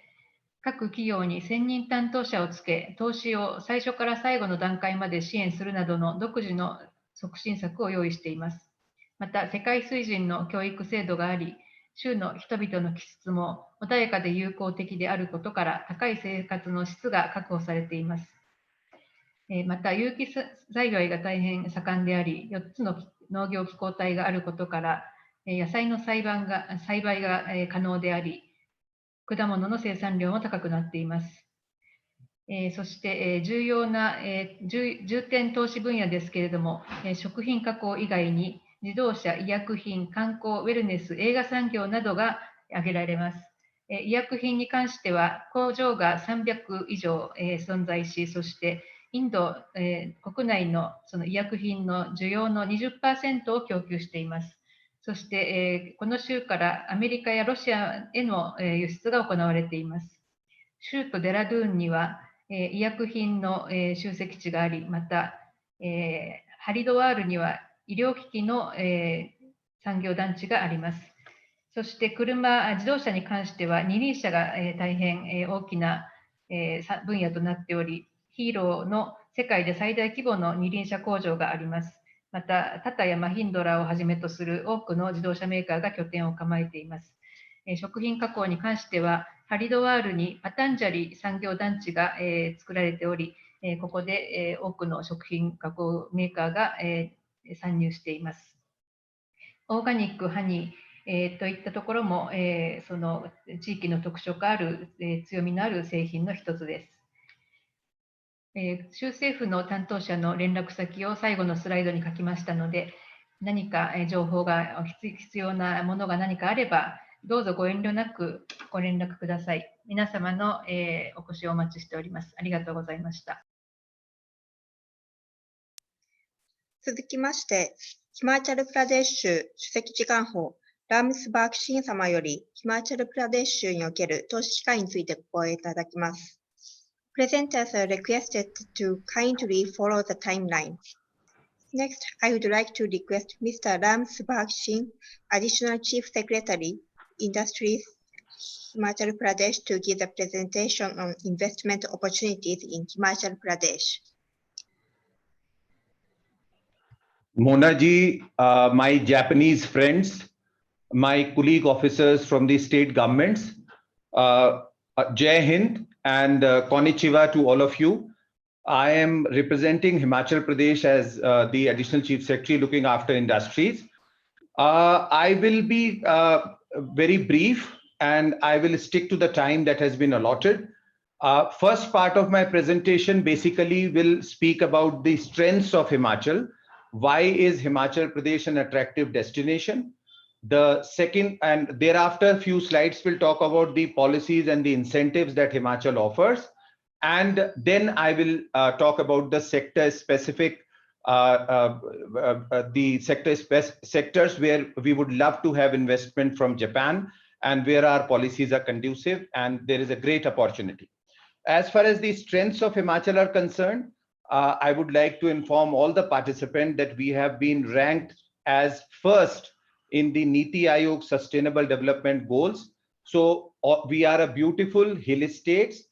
各企業に専任担当者をつけ、投資を最初から最後の段階まで支援するなどの独自の促進策を用意しています。また、世界水準の教育制度があり、州の人々の気質も穏やかで友好的であることから、高い生活の質が確保されています。また、有機栽培が大変盛んであり、4つの農業機構体があることから、野菜の栽培が可能であり、果物の生産量も高くなっています。そして、重要な重点投資分野ですけれども、食品加工以外に自動車、医薬品、観光、ウェルネス、映画産業などが挙げられます。医薬品に関しては工場が300以上存在し、そしてインド国内のその医薬品の需要の 20% を供給しています。そして、この州からアメリカやロシアへの輸出が行われています。州都デラドゥーンには医薬品の集積地があり、またハリドワールには医療機器の産業団地があります。そして自動車に関しては二輪車が大変大きな分野となっており、ヒーローの世界で最大規模の二輪車工場があります。また、タタやマヒンドラをはじめとする多くの自動車メーカーが拠点を構えています。食品加工に関しては、ハリドワールにパタンジャリ産業団地が作られており、ここで多くの食品加工メーカーが参入しています。オーガニック、ハニー、といったところも、その地域の特色ある、強みのある製品の一つです。州政府の担当者の連絡先を最後のスライドに書きましたので、何か情報が必要なものが何かあれば、どうぞご遠慮なくご連絡ください。皆様のお越しをお待ちしております。ありがとうございました。続きまして、ヒマーチャルプラデーシュ首席次官補、ラームスバークシン様より、ヒマーチャルプラデーシュにおける投資機会についてご講演いただきます。Presenters are requested to kindly follow the timeline. Next, I would like to request Mr. Ram Subhakshin, Additional Chief Secretary, Industries, Himachal Pradesh, to give the presentation on investment opportunities in Himachal Pradesh. Mona ji, my Japanese friends, my colleague officers from the state governments, Jai Hind and Konnichiwa to all of you. I am representing Himachal Pradesh as the Additional Chief Secretary looking after industries. I will be very brief and I will stick to the time that has been allotted. First part of my presentation basically will speak about the strengths of Himachal. Why is Himachal Pradesh an attractive destination? The second, and thereafter a few slides will talk about the policies and the incentives that Himachal offers. And then I will talk about the sector specific, sectors where we would love to have investment from Japan and where our policies are conducive and there is a great opportunity. As far as the strengths of Himachal are concerned, I would like to inform all the participants that we have been ranked as first in the Niti Aayog Sustainable Development Goals. So we are a beautiful hill states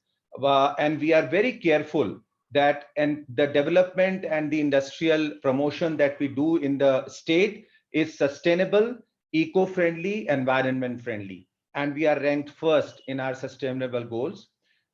and we are very careful that the development and the industrial promotion that we do in the state is sustainable, eco-friendly, environment-friendly. And we are ranked first in our sustainable goals.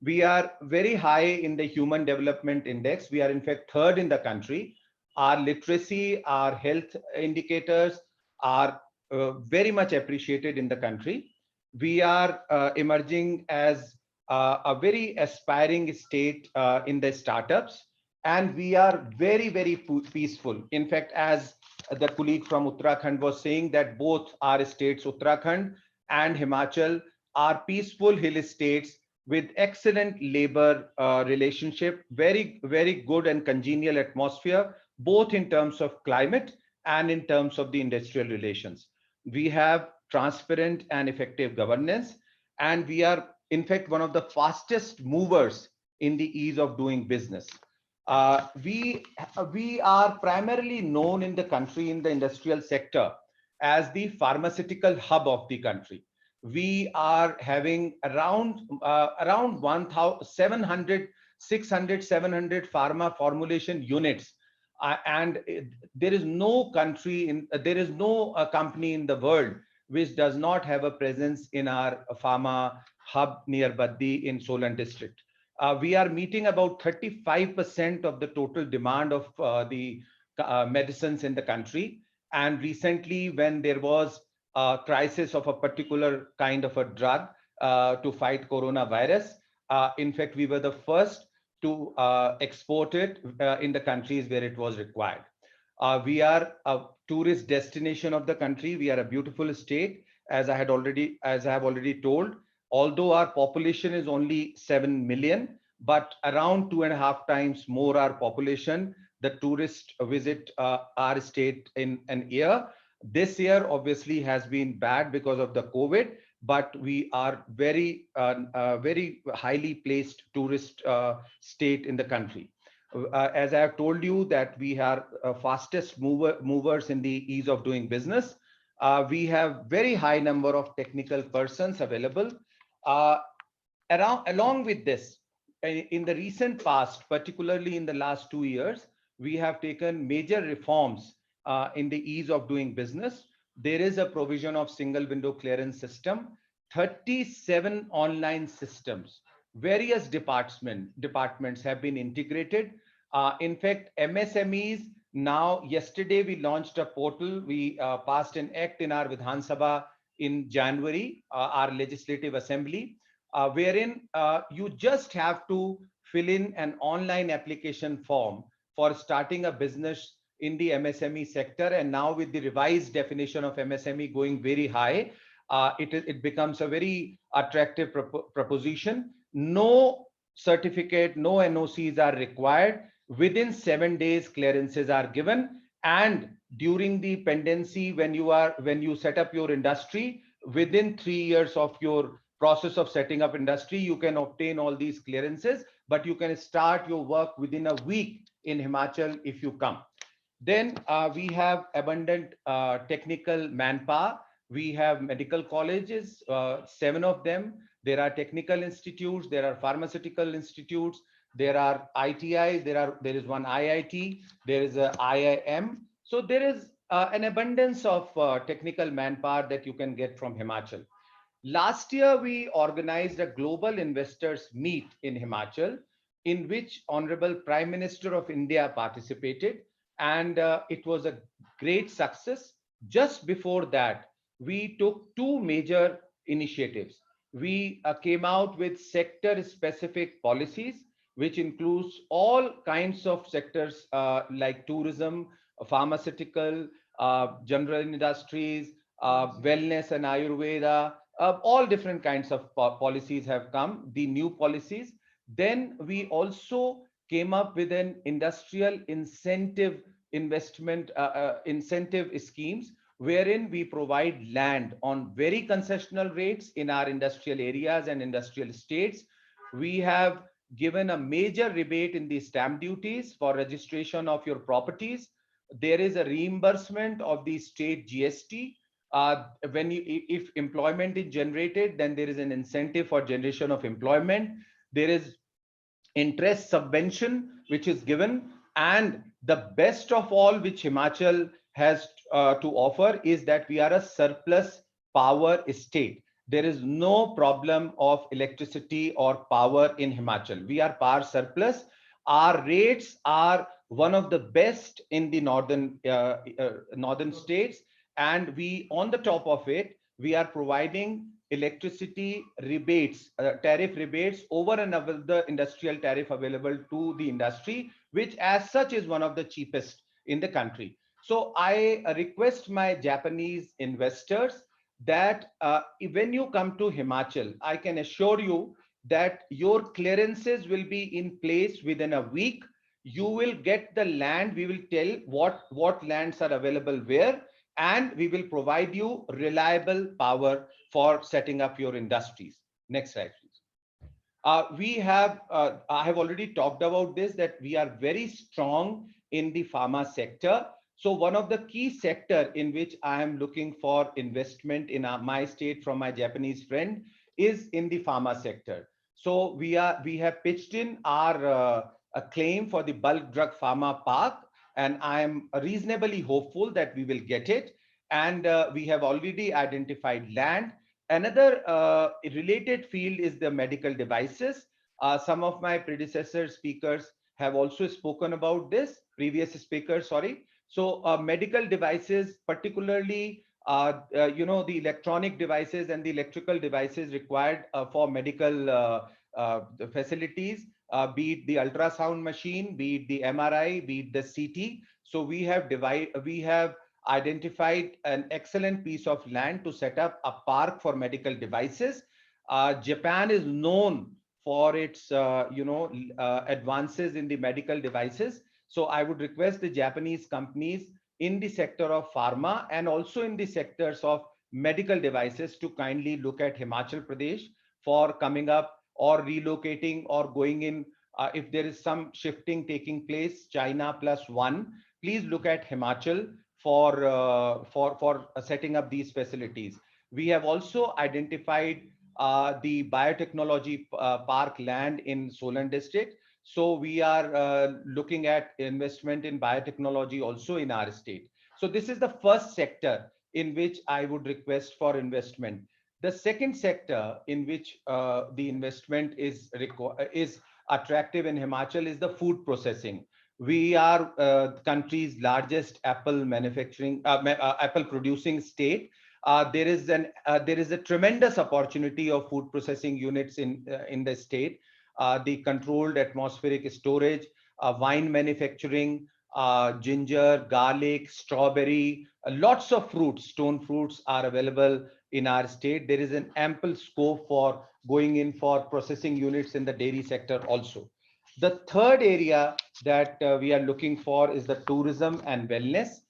We are very high in the Human Development Index. We are in fact third in the country. Our literacy, our health indicators are very much appreciated in the country. We are emerging as a very aspiring state in the startups, and we are very, very peaceful. In fact, as the colleague from Uttarakhand was saying, that both our states, Uttarakhand and Himachal, are peaceful hill states with excellent labor relationship, very, very good and congenial atmosphere, both in terms of climate and in terms of the industrial relations. We have transparent and effective governance, and we are in fact one of the fastest movers in the ease of doing business. We are primarily known in the country in the industrial sector as the pharmaceutical hub of the country. We are having around 1,700, 600, 700 pharma formulation units, and there is no company in the world which does not have a presence in our pharma hub near Baddi in Solan district. We are meeting about 35% of the total demand of the medicines in the country. And recently, when there was a crisis of a particular kind of a drug to fight coronavirus, in fact, we were the first to export it in the countries where it was required. We are a tourist destination of the country. We are a beautiful state, as I have already told. Although our population is only 7 million, but around 2.5 times more our population, the tourists visit our state in an year. This year obviously has been bad because of the COVID, but we are very highly placed tourist state in the country. As I have told you that we are fastest movers in the ease of doing business. We have very high number of technical persons available. Along with this, in the recent past, particularly in the last 2 years, we have taken major reforms in the ease of doing business. There is a provision of single window clearance system, 37 online systems, various departments have been integrated. In fact, MSMEs, now yesterday we launched a portal. We passed an act in our Vidhan Sabha in January, our legislative assembly, wherein you just have to fill in an online application form for starting a business in the MSME sector. And now with the revised definition of MSME going very high, it becomes a very attractive proposition. No certificate, no NOCs are required. Within 7 days, clearances are given. And during the pendency, when you set up your industry, within 3 years of your process of setting up industry, you can obtain all these clearances, but you can start your work within a week in Himachal if you come. Then we have abundant technical manpower. We have medical colleges, 7 of them. There are technical institutes, there are pharmaceutical institutes, there are ITIs, there is one IIT, there is a IIM. So there is an abundance of technical manpower that you can get from Himachal. Last year, we organized a global investors meet in Himachal, in which Honorable Prime Minister of India participated, and it was a great success. Just before that, we took 2 major initiatives. We came out with sector-specific policies, which includes all kinds of sectors like tourism, pharmaceutical, general industries, wellness and Ayurveda. All different kinds of policies have come, the new policies. Then we also came up with an industrial incentive incentive schemes, wherein we provide land on very concessional rates in our industrial areas and industrial estates. We have given a major rebate in the stamp duties for registration of your properties. There is a reimbursement of the state GST. If employment is generated, then there is an incentive for generation of employment. There is interest subvention which is given, and the best of all which Himachal has to offer is that we are a surplus power state. There is no problem of electricity or power in Himachal. We are power surplus. Our rates are one of the best in the northern states. And we, on the top of it, we are providing electricity rebates, tariff rebates over and above the industrial tariff available to the industry, which as such is one of the cheapest in the country. So I request my Japanese investors that when you come to Himachal, I can assure you that your clearances will be in place within a week. You will get the land. We will tell what lands are available where, and we will provide you reliable power for setting up your industries. Next slide, please. I have already talked about this, that we are very strong in the pharma sector. So one of the key sector in which I am looking for investment in my state from my Japanese friend is in the pharma sector. So we have pitched in our a claim for the bulk drug pharma park, and I am reasonably hopeful that we will get it. And we have already identified land. Another related field is the medical devices. Some of my predecessor speakers have also spoken about this, previous speakers, sorry. So medical devices, particularly, the electronic devices and the electrical devices required for medical facilities, be it the ultrasound machine, be it the MRI, be it the CT. So we have identified an excellent piece of land to set up a park for medical devices. Japan is known for its advances in the medical devices. So I would request the Japanese companies in the sector of pharma and also in the sectors of medical devices to kindly look at Himachal Pradesh for coming up or relocating or going in. If there is some shifting taking place, China +1, please look at Himachal for setting up these facilities. We have also identified the biotechnology park land in Solan district. So we are looking at investment in biotechnology also in our state. So this is the first sector in which I would request for investment. The second sector in which the investment is attractive in Himachal is the food processing. We are country's largest apple manufacturing, apple producing state. There is a tremendous opportunity of food processing units in the state. The controlled atmospheric storage, wine manufacturing, ginger, garlic, strawberry, lots of fruits, stone fruits are available in our state. There is an ample scope for going in for processing units in the dairy sector also. The third area that we are looking for is the tourism and wellness.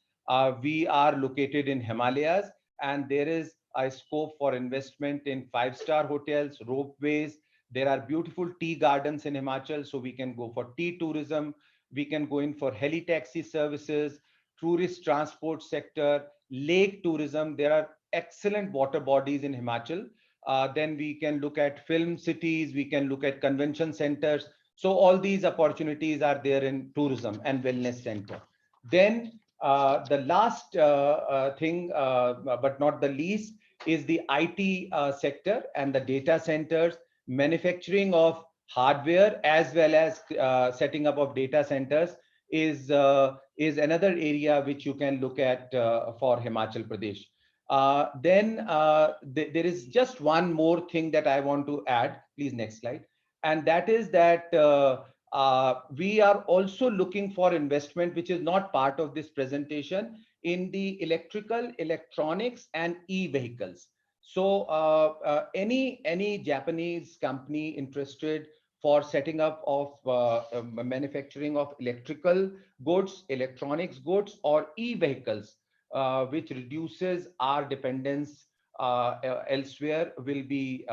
We are located in Himalayas, and there is a scope for investment in 5-star hotels, ropeways. There are beautiful tea gardens in Himachal, so we can go for tea tourism. We can go in for heli taxi services, tourist transport sector, lake tourism. There are excellent water bodies in Himachal. Then we can look at film cities. We can look at convention centers. So all these opportunities are there in tourism and wellness center. Then the last thing, but not the least, is the IT sector and the data centers, manufacturing of hardware as well as setting up of data centers is another area which you can look at for Himachal Pradesh. There is just one more thing that I want to add. Please, next slide. And that is that we are also looking for investment, which is not part of this presentation, in the electrical, electronics, and e-vehicles. So any Japanese company interested for setting up of manufacturing of electrical goods, electronics goods, or e-vehicles, which reduces our dependence elsewhere, will be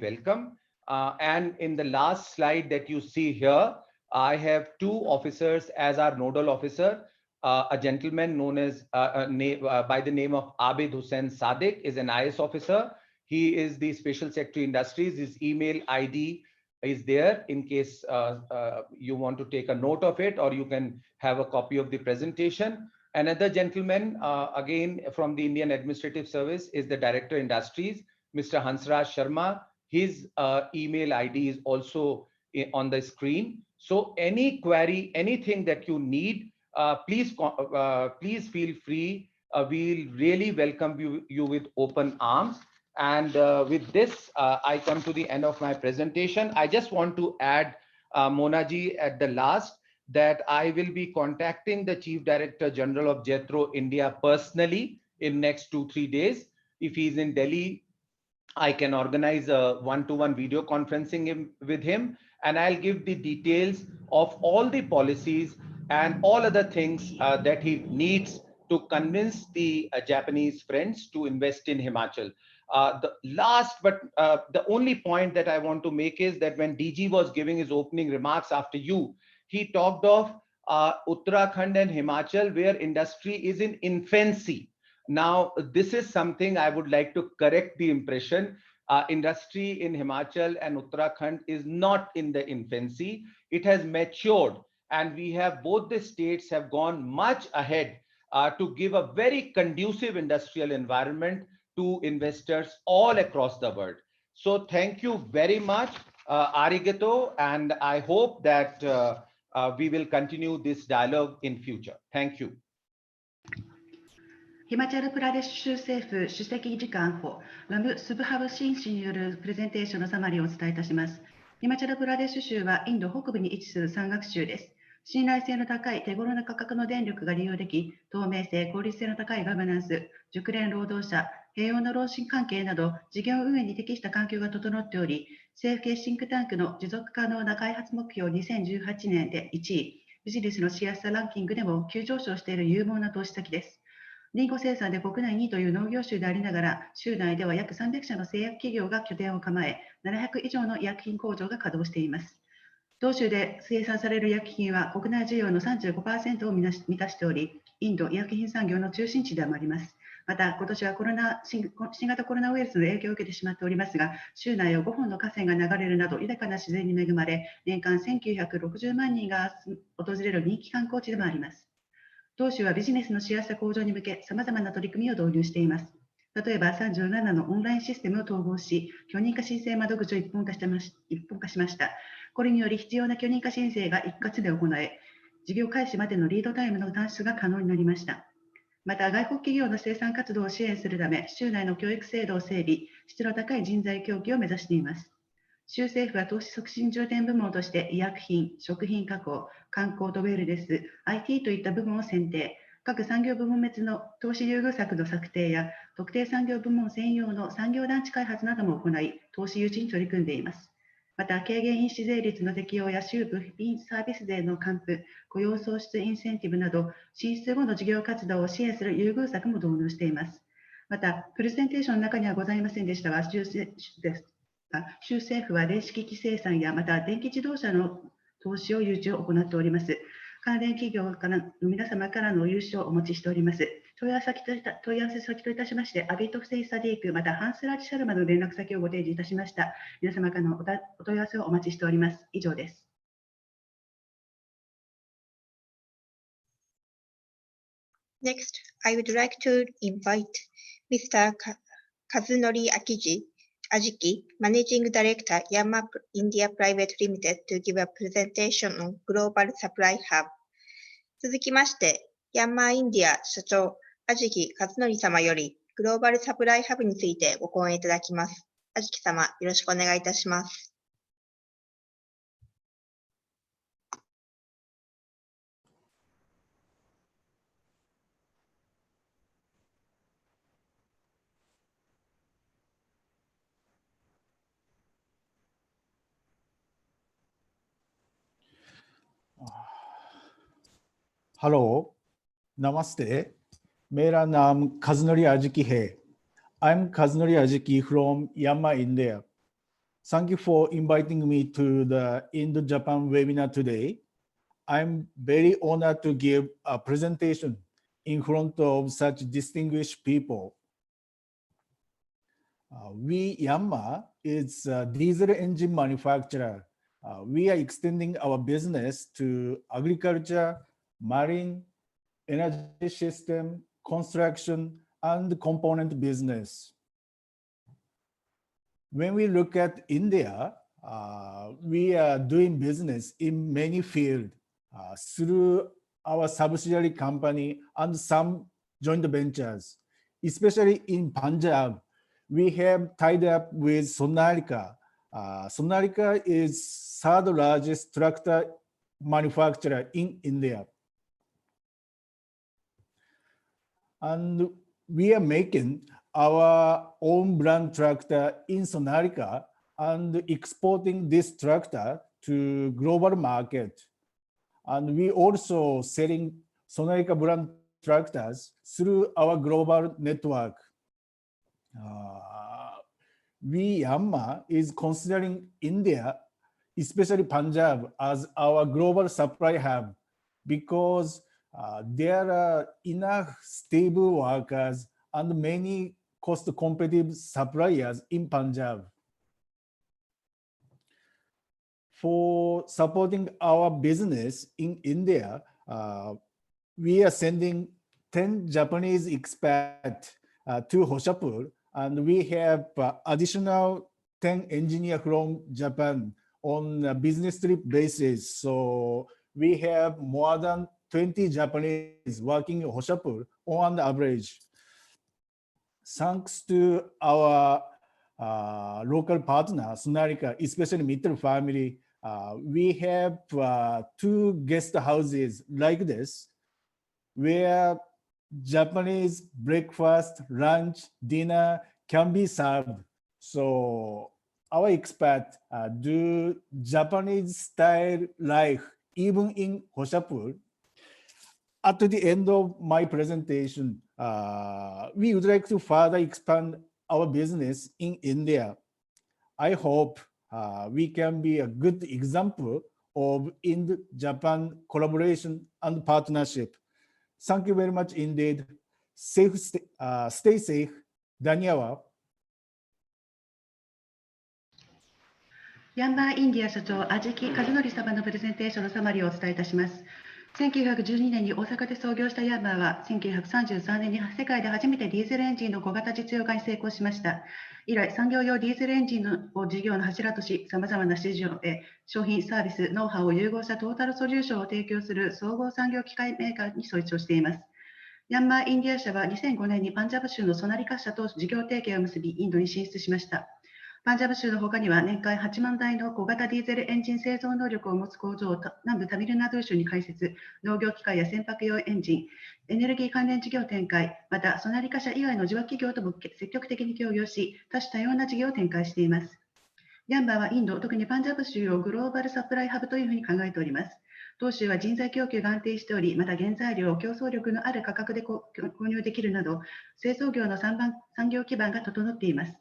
welcome. And in the last slide that you see here, I have 2 officers as our nodal officer. A gentleman known as by the name of Abid Hussain Sadiq is an IS officer. He is the Special Secretary Industries. His email ID is there in case you want to take a note of it, or you can have a copy of the presentation. Another gentleman, again from the Indian Administrative Service, is the Director Industries, Mr. Hansraj Sharma. His email ID is also on the screen. So any query, anything that you need, please feel free. We'll really welcome you with open arms. And with this, I come to the end of my presentation. I just want to add, Monaji, at the last, that I will be contacting the Chief Director General of Jethro India personally in next 2-3 days. If he's in Delhi, I can organize a one-to-one video conferencing with him, and I'll give the details of all the policies and all other things that he needs to convince the Japanese friends to invest in Himachal. The only point that I want to make is that when DG was giving his opening remarks after you, he talked of Uttarakhand and Himachal, where industry is in infancy. Now, this is something I would like to correct the impression. Industry in Himachal and Uttarakhand is not in the infancy. It has matured, and we have both the states have gone much ahead to give a very conducive industrial environment to investors all across the world. So thank you very much, arigato, and I hope that we will continue this dialogue in future. Thank you. ヒマチャルプラデシュ州政府首席次官補ラム・スブハブシン氏によるプレゼンテーションのサマリーをお伝えいたします。ヒマチャルプラデシュ州はインド北部に位置する山岳州です。信頼性の高い手頃な価格の電力が利用でき、透明性、効率性の高いガバナンス、熟練労働者、平穏な労働関係など事業運営に適した環境が整っており、政府系シンクタンクの持続可能な開発目標2018年で1位、ビジネスのしやすさランキングでも急上昇している有望な投資先です。リンゴ生産で国内2位という農業州でありながら、州内では約300社の製薬企業が拠点を構え、700以上の医薬品工場が稼働しています。同州で生産される医薬品は国内需要の 35% を満たしており、インド医薬品産業の中心地でもあります。また、今年は新型コロナウイルスの影響を受けてしまっておりますが、州内を5本の河川が流れるなど豊かな自然に恵まれ、年間1960万人が訪れる人気観光地でもあります。当州はビジネスのしやすさ向上に向け、さまざまな取り組みを導入しています。例えば、37のオンラインシステムを統合し、許認可申請窓口を一本化しました。これにより、必要な許認可申請が一括で行え、事業開始までのリードタイムの短縮が可能になりました。また、外国企業の生産活動を支援するため、州内の教育制度を整備、質の高い人材供給を目指しています。州政府は投資促進重点部門として医薬品、食品加工、観光とウェルネス、IT といった部門を選定、各産業部門別の投資優遇策の策定や、特定産業部門専用の産業団地開発なども行い、投資誘致に取り組んでいます。また、軽減印紙税率の適用や州部品サービス税の還付、雇用創出インセンティブなど、進出後の事業活動を支援する優遇策も導入しています。また、プレゼンテーションの中にはございませんでしたが、州政府は電子機器生産やまた電気自動車の投資を誘致を行っております。関連企業からの皆様からの融資をお待ちしております。問い合わせ先といたしまして、アビートフセイサディーク、またハンスラジシャルマの連絡先をご提示いたしました。皆様からのお問い合わせをお待ちしております。以上です。Next, I would like to invite Mr. Kazunori Ajiki, Managing Director, Yamma India Private Limited, to give a presentation on Global Supply Hub. 続きまして、ヤンマーインディア社長、アジキ和則様より、グローバルサプライハブについてご講演いただきます。アジキ様、よろしくお願いいたします。हेलो नमस्ते मेरा नाम कजनरी अजिकी है I'm Kazunori Ajiki from Yamma India. Thank you for inviting me to the Indo-Japan webinar today. I'm very honored to give a presentation in front of such distinguished people. We Yamma is a diesel engine manufacturer. We are extending our business to agriculture, marine, energy system, construction, and component business. When we look at India, we are doing business in many fields through our subsidiary company and some joint ventures. Especially in Punjab, we have tied up with Sonalika. Sonalika is third largest tractor manufacturer in India. And we are making our own brand tractor in Sonalika and exporting this tractor to global market. And we also selling Sonalika brand tractors through our global network. We Yamaha is considering India, especially Punjab, as our global supply hub because there are enough stable workers and many cost competitive suppliers in Punjab. For supporting our business in India, we are sending 10 Japanese expats to Hoshapur, and we have additional 10 engineers from Japan on a business trip basis. So we have more than 20 Japanese working in Hoshapur on average. Thanks to our local partner, Sonalika, especially Mittal family, we have 2 guest houses like this, where Japanese breakfast, lunch, dinner can be served. So our expats do Japanese style life even in Hoshapur. At the end of my presentation, we would like to further expand our business in India. I hope we can be a good example of Indo-Japan collaboration and partnership. Thank you very much indeed. Stay safe. Dhanyawad. ヤンマーインディア社長、安食和則様のプレゼンテーションのサマリーをお伝えいたします。1912年に大阪で創業したヤンマーは、1933年に世界で初めてディーゼルエンジンの小型実用化に成功しました。以来、産業用ディーゼルエンジンを事業の柱とし、さまざまな市場へ商品、サービス、ノウハウを融合したトータルソリューションを提供する総合産業機械メーカーに成長しています。ヤンマーインディア社は2005年にパンジャブ州のソナリカ社と事業提携を結び、インドに進出しました。パンジャブ州の他には年間8万台の小型ディーゼルエンジン製造能力を持つ工場を南部タミルナドゥ州に開設、農業機械や船舶用エンジン、エネルギー関連事業展開、またソナリカ社以外の受話企業とも積極的に協業し、多種多様な事業を展開しています。ヤンバーはインド、特にパンジャブ州をグローバルサプライハブというふうに考えております。当州は人材供給が安定しており、また原材料を競争力のある価格で購入できるなど、製造業の産業基盤が整っています。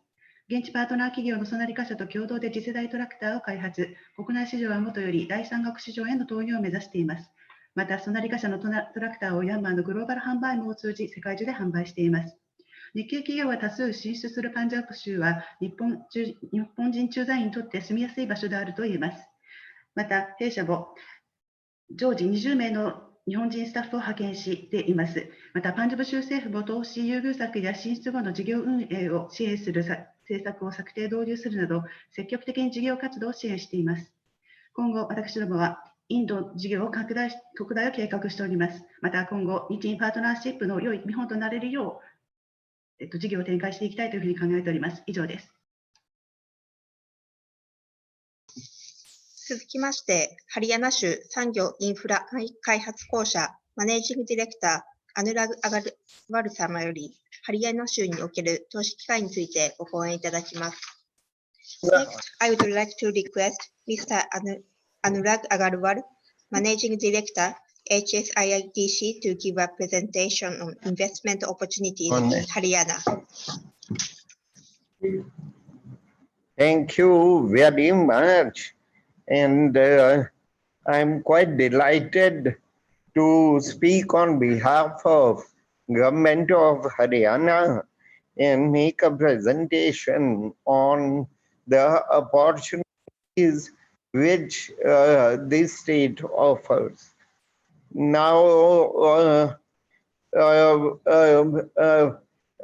現地パートナー企業のソナリカ社と共同で次世代トラクターを開発、国内市場はもとより第三国市場への投入を目指しています。また、ソナリカ社のトラクターをヤンマーのグローバル販売網を通じ、世界中で販売しています。日系企業が多数進出するパンジャブ州は日本人駐在員にとって住みやすい場所であると言えます。また、弊社も常時20名の日本人スタッフを派遣しています。また、パンジャブ州政府も投資優遇策や進出後の事業運営を支援する政策を策定導入するなど、積極的に事業活動を支援しています。今後、私どもはインド事業拡大を計画しております。また、今後、日印パートナーシップの良い見本となれるよう、事業を展開していきたいというふうに考えております。以上です。続きまして、ハリヤナ州産業インフラ開発公社マネージングディレクター、アヌラグ・アガルワル様より、ハリヤナ州における投資機会についてご講演いただきます。Next, I would like to request Mr. Anurag Agarwal, Managing Director, HSIITC, to give a presentation on investment opportunities in Haryana. Thank you very much. And I'm quite delighted to speak on behalf of Government of Haryana and make a presentation on the opportunities which this state offers. Now,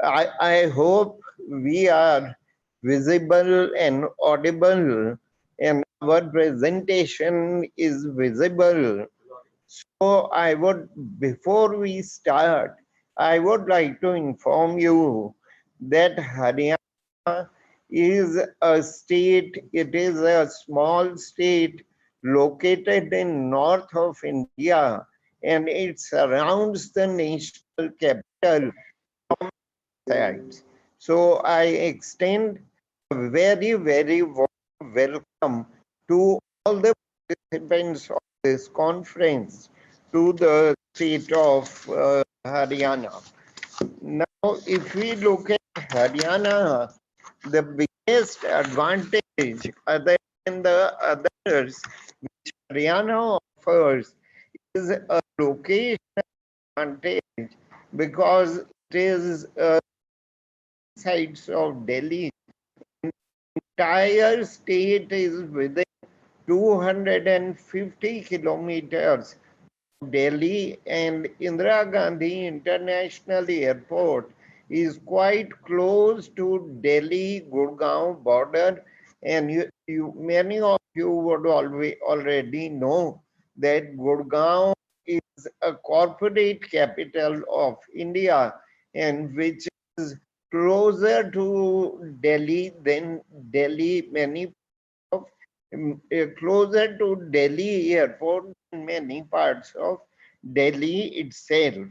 I hope we are visible and audible, and our presentation is visible. So before we start, I would like to inform you that Haryana is a state, it is a small state located in north of India, and it surrounds the national capital from sides. So I extend a very, very warm welcome to all the participants of this conference to the state of Haryana. Now, if we look at Haryana, the biggest advantage other than the others which Haryana offers is a location advantage because it is sides of Delhi. The entire state is within 250 kilometers of Delhi, and Indira Gandhi International Airport is quite close to Delhi Gurgaon border, and many of you would already know that Gurgaon is a corporate capital of India, and which is closer to Delhi than Delhi, many of closer to Delhi airport in many parts of Delhi itself.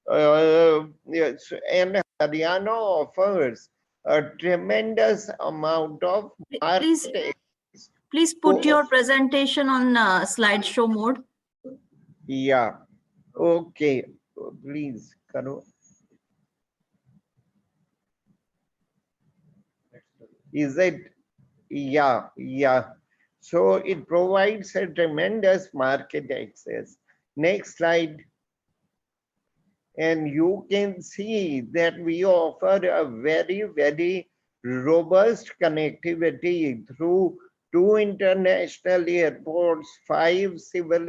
Yes, and Haryana offers a tremendous amount of market. Please put your presentation on slideshow mode. Yeah. Okay. Please, Karo. Is it? Yeah, yeah. So it provides a tremendous market access. Next slide. And you can see that we offer a very, very robust connectivity through 2 international airports, 5 civil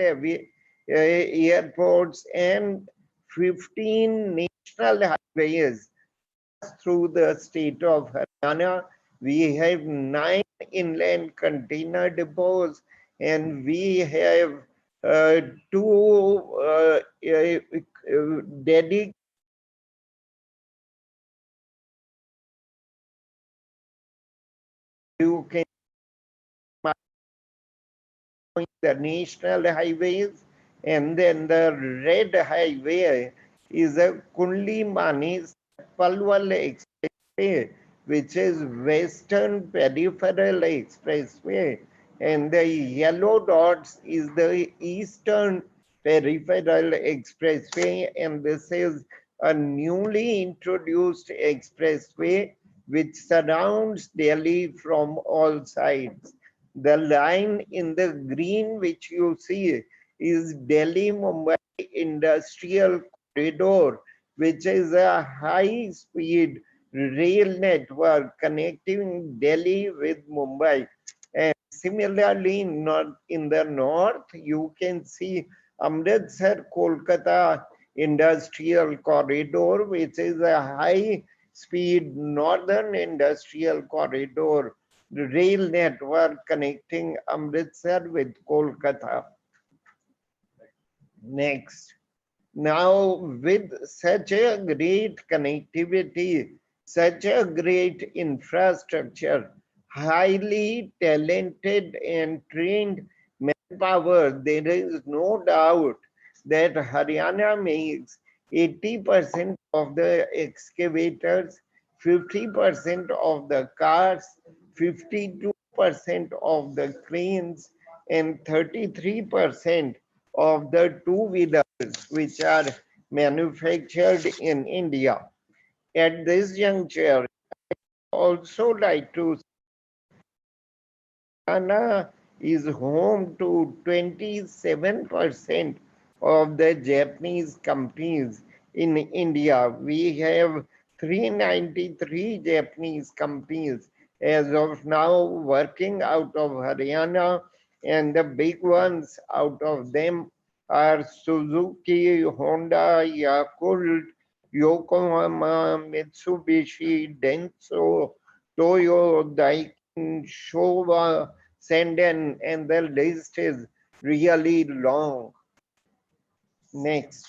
airports, and 15 national highways through the state of Haryana. We have 9 inland container depots, and we have 2 dedicated you can the national highways, and then the red highway is a Kundli-Mani Palwal Expressway, which is Western Peripheral Expressway, and the yellow dots is the Eastern Peripheral Expressway, and this is a newly introduced expressway which surrounds Delhi from all sides. The line in the green which you see is Delhi-Mumbai Industrial Corridor, which is a high-speed rail network connecting Delhi with Mumbai. And similarly, in the north, you can see Amritsar-Kolkata Industrial Corridor, which is a high-speed northern industrial corridor rail network connecting Amritsar with Kolkata. Next. Now, with such a great connectivity, such a great infrastructure, highly talented and trained manpower, there is no doubt that Haryana makes 80% of the excavators, 50% of the cars, 52% of the cranes, and 33% of the two-wheelers which are manufactured in India. At this juncture, I also like to say Haryana is home to 27% of the Japanese companies in India. We have 393 Japanese companies as of now working out of Haryana, and the big ones out of them are Suzuki, Honda, Yakult, Yokohama, Mitsubishi, Denso, Toyo, Daikin, Showa, Senden, and the list is really long. Next.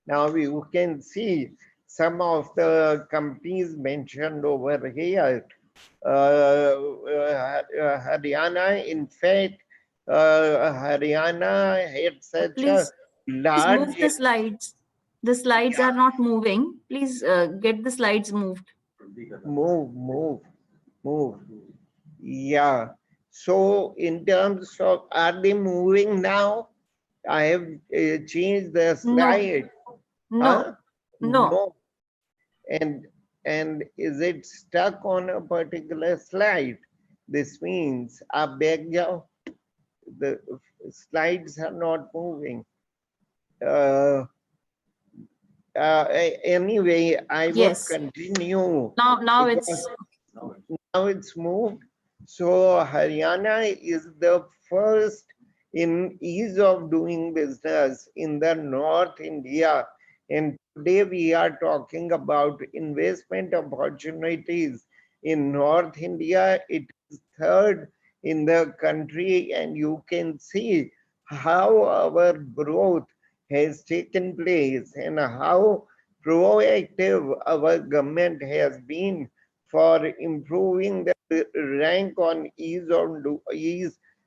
Now you can see some of the companies mentioned over here. Haryana, in fact, Haryana had such Please, a please large move the slides. The slides are not moving. Please get the slides moved. move. Yeah. So in terms of, are they moving now? I have changed the slide. No, Huh? no. And is it stuck on a particular slide? This means the slides are not moving. Anyway, I would Yes. continue. Now because it's now it's moved. So Haryana is the first in ease of doing business in the North India. And today we are talking about investment opportunities in North India. It is third in the country, and you can see how our growth has taken place and how proactive our government has been for improving the rank on ease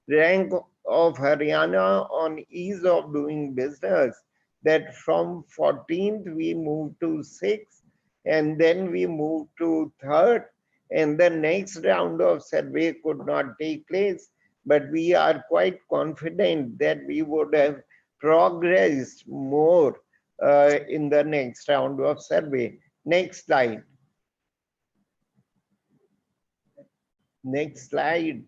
rank of Haryana on ease of doing business. That from 14th we moved to 6th, and then we moved to 3rd, and the next round of survey could not take place, but we are quite confident that we would have progressed more in the next round of survey. Next slide. Next slide.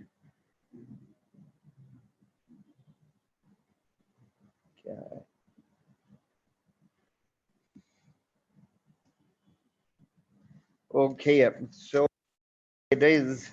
Okay, so there is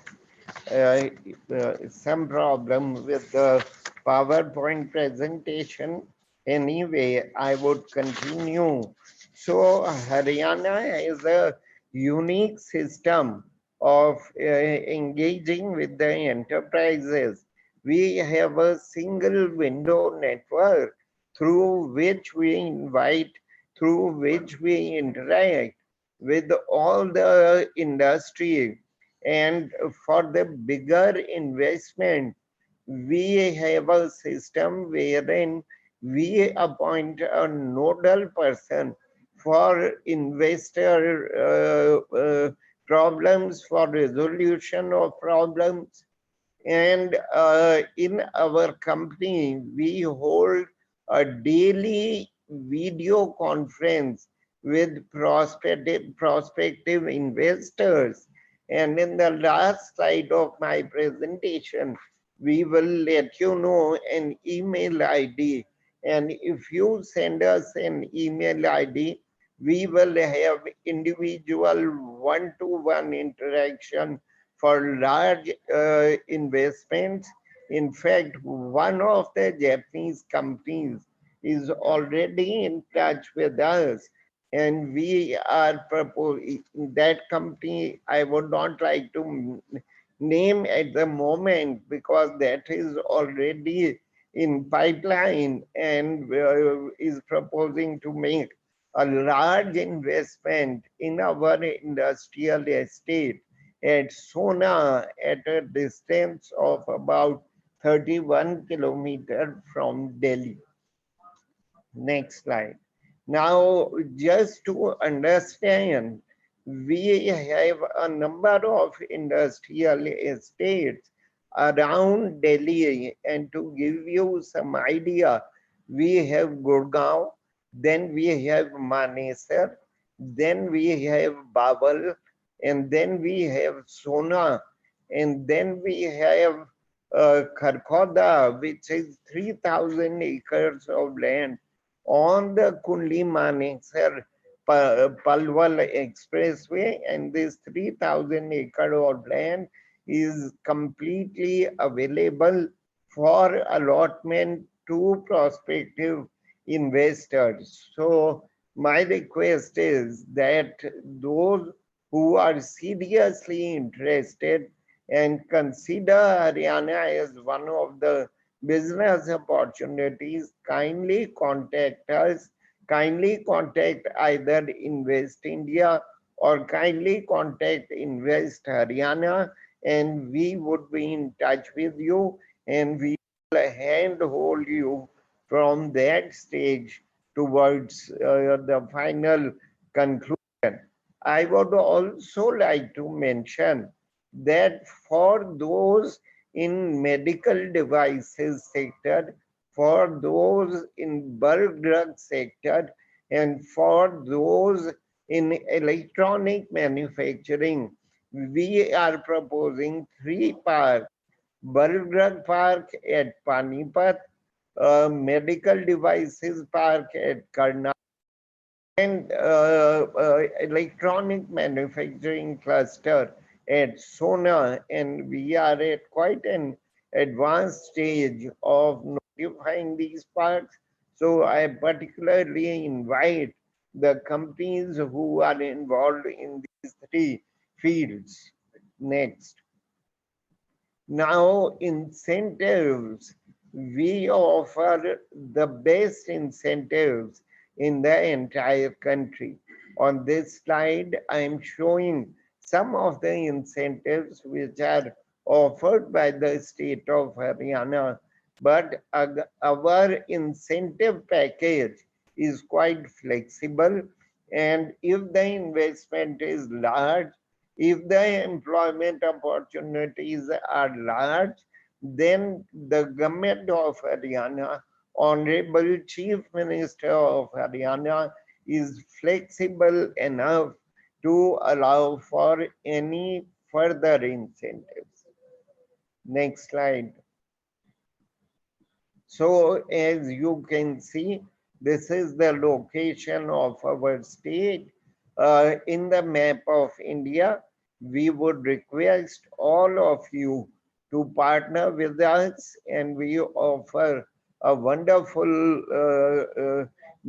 some problem with the PowerPoint presentation. Anyway, I would continue. So Haryana is a unique system of engaging with the enterprises. We have a single window network through which we invite, through which we interact with all the industry. And for the bigger investment, we have a system wherein we appoint a nodal person for investor problems, for resolution of problems. And in our company, we hold a daily video conference with prospective investors. And in the last slide of my presentation, we will let you know an email ID. And if you send us an email ID, we will have individual one-to-one interaction for large investments. In fact, one of the Japanese companies is already in touch with us, and we are proposing that company. I would not like to name at the moment because that is already in pipeline and is proposing to make a large investment in our industrial estate at Sona at a distance of about 31 kilometers from Delhi. Next slide. Now, just to understand, we have a number of industrial estates around Delhi, and to give you some idea, we have Gurgaon, then we have Manesar, then we have Babal, and then we have Sona, and then we have Kharkhoda, which is 3,000 acres of land on the Kundli-Manesar Palwal Expressway, and this 3,000 acre of land is completely available for allotment to prospective investors. So my request is that those who are seriously interested and consider Haryana as one of the business opportunities, kindly contact us kindly contact either Invest India or kindly contact Invest Haryana, and we would be in touch with you, and we will handhold you from that stage towards the final conclusion. I would also like to mention that for those in medical devices sector, for those in bulk drug sector, and for those in electronic manufacturing, we are proposing 3 parks: bulk drug park at Panipat, medical devices park at Karnataka, and electronic manufacturing cluster at Sona, and we are at quite an advanced stage of notifying these parks. So I particularly invite the companies who are involved in these 3 fields. Next. Now, incentives. We offer the best incentives in the entire country. On this slide, I am showing some of the incentives which are offered by the state of Haryana, but our incentive package is quite flexible, and if the investment is large, if the employment opportunities are large, then the government of Haryana, Honorable Chief Minister of Haryana, is flexible enough to allow for any further incentives. Next slide. So as you can see, this is the location of our state. In the map of India, we would request all of you to partner with us, and we offer a wonderful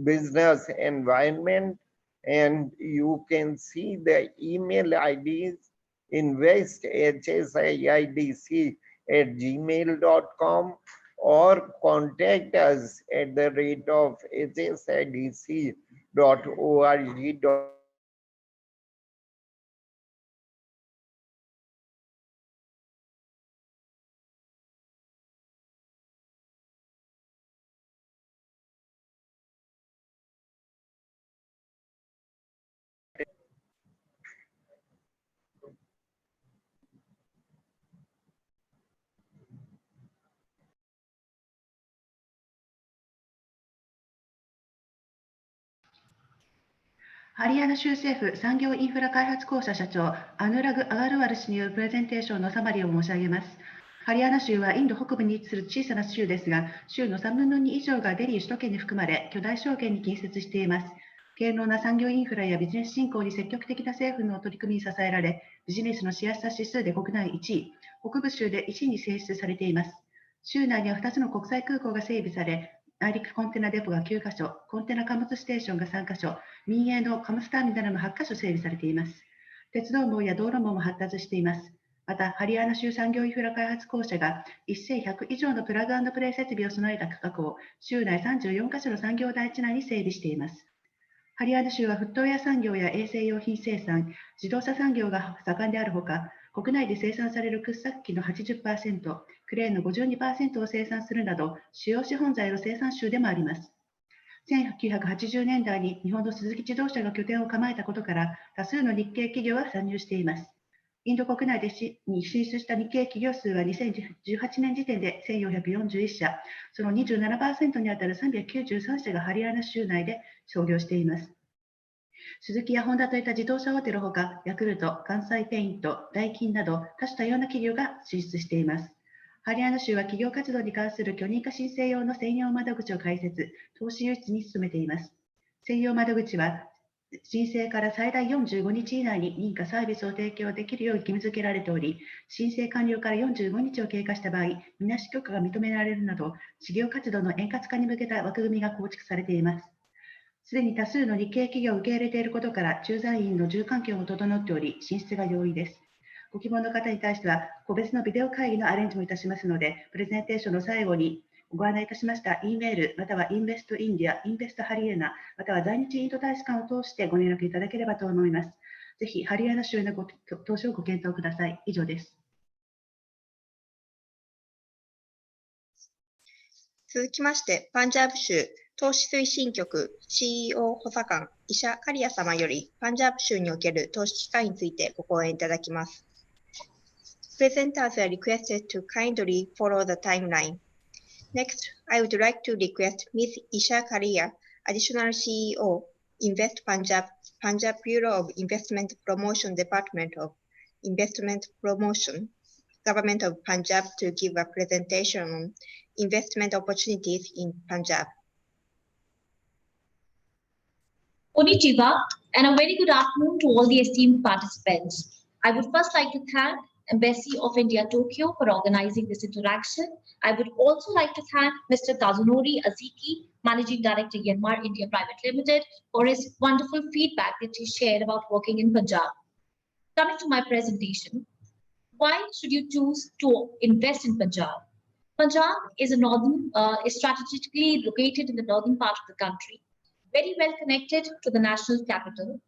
business environment. And you can see the email IDs: investhsidc@gmail.com, or contact us at the rate of hsidc.org.ハリヤナ州政府産業インフラ開発公社社長アヌラグ・アガルワル氏によるプレゼンテーションのサマリーを申し上げます。ハリヤナ州はインド北部に位置する小さな州ですが、州の3分の2以上がデリー首都圏に含まれ、巨大商圏に近接しています。堅牢な産業インフラやビジネス振興に積極的な政府の取り組みに支えられ、ビジネスのしやすさ指数で国内1位、北部州で1位に選出されています。州内には2つの国際空港が整備され、内陸コンテナデポが9カ所、コンテナ貨物ステーションが3カ所、民営の貨物ターミナルの8カ所整備されています。鉄道網や道路網も発達しています。また、ハリヤーナ州産業インフラ開発公社が1100以上のプラグ&プレイ設備を備えた区画を州内34カ所の産業台地内に整備しています。ハリヤーナ州はフットウェア産業や衛生用品生産、自動車産業が盛んであるほか、国内で生産される掘削機の 80%、クレーンの 52% を生産するなど、主要資本財の生産州でもあります。1980年代に日本のスズキ自動車が拠点を構えたことから、多数の日系企業が参入しています。インド国内に進出した日系企業数は2018年時点で1441社、その 27% にあたる393社がハリヤーナ州内で創業しています。スズキやホンダといった自動車大手のほか、ヤクルト、関西ペイント、ダイキンなど多種多様な企業が進出しています。ハリヤーナ州は企業活動に関する許認可申請用の専用窓口を開設、投資誘致に努めています。専用窓口は申請から最大45日以内に認可サービスを提供できるよう義務付けられており、申請完了から45日を経過した場合、みなし許可が認められるなど、事業活動の円滑化に向けた枠組みが構築されています。すでに多数の日系企業を受け入れていることから、駐在員の住環境も整っており、進出が容易です。ご希望の方に対しては、個別のビデオ会議のアレンジもいたしますので、プレゼンテーションの最後にご案内いたしました E メール、またはインベストインディア、インベストハリエナ、または在日インド大使館を通してご連絡いただければと思います。ぜひ、ハリヤナ州への投資をご検討ください。以上です。続きまして、パンジャブ州投資推進局 CEO 補佐官、イシャ・カリア様より、パンジャブ州における投資機会についてご講演いただきます。Presenters are requested to kindly follow the timeline. Next, I would like to request Ms. Isha Karia, Additional CEO, Invest Punjab, Punjab Bureau of Investment Promotion Department of Investment Promotion, Government of Punjab, to give a presentation on investment opportunities in Punjab. Konnichiwa, and a very good afternoon to all the esteemed participants. I would first like to thank Embassy of India, Tokyo for organizing this interaction. I would also like to thank Mr. Tazunori Aziki, Managing Director, Yanmar India Private Limited, for his wonderful feedback that he shared about working in Punjab. Coming to my presentation, why should you choose to invest in Punjab? Punjab is is strategically located in the northern part of the country, very well connected to the national capital.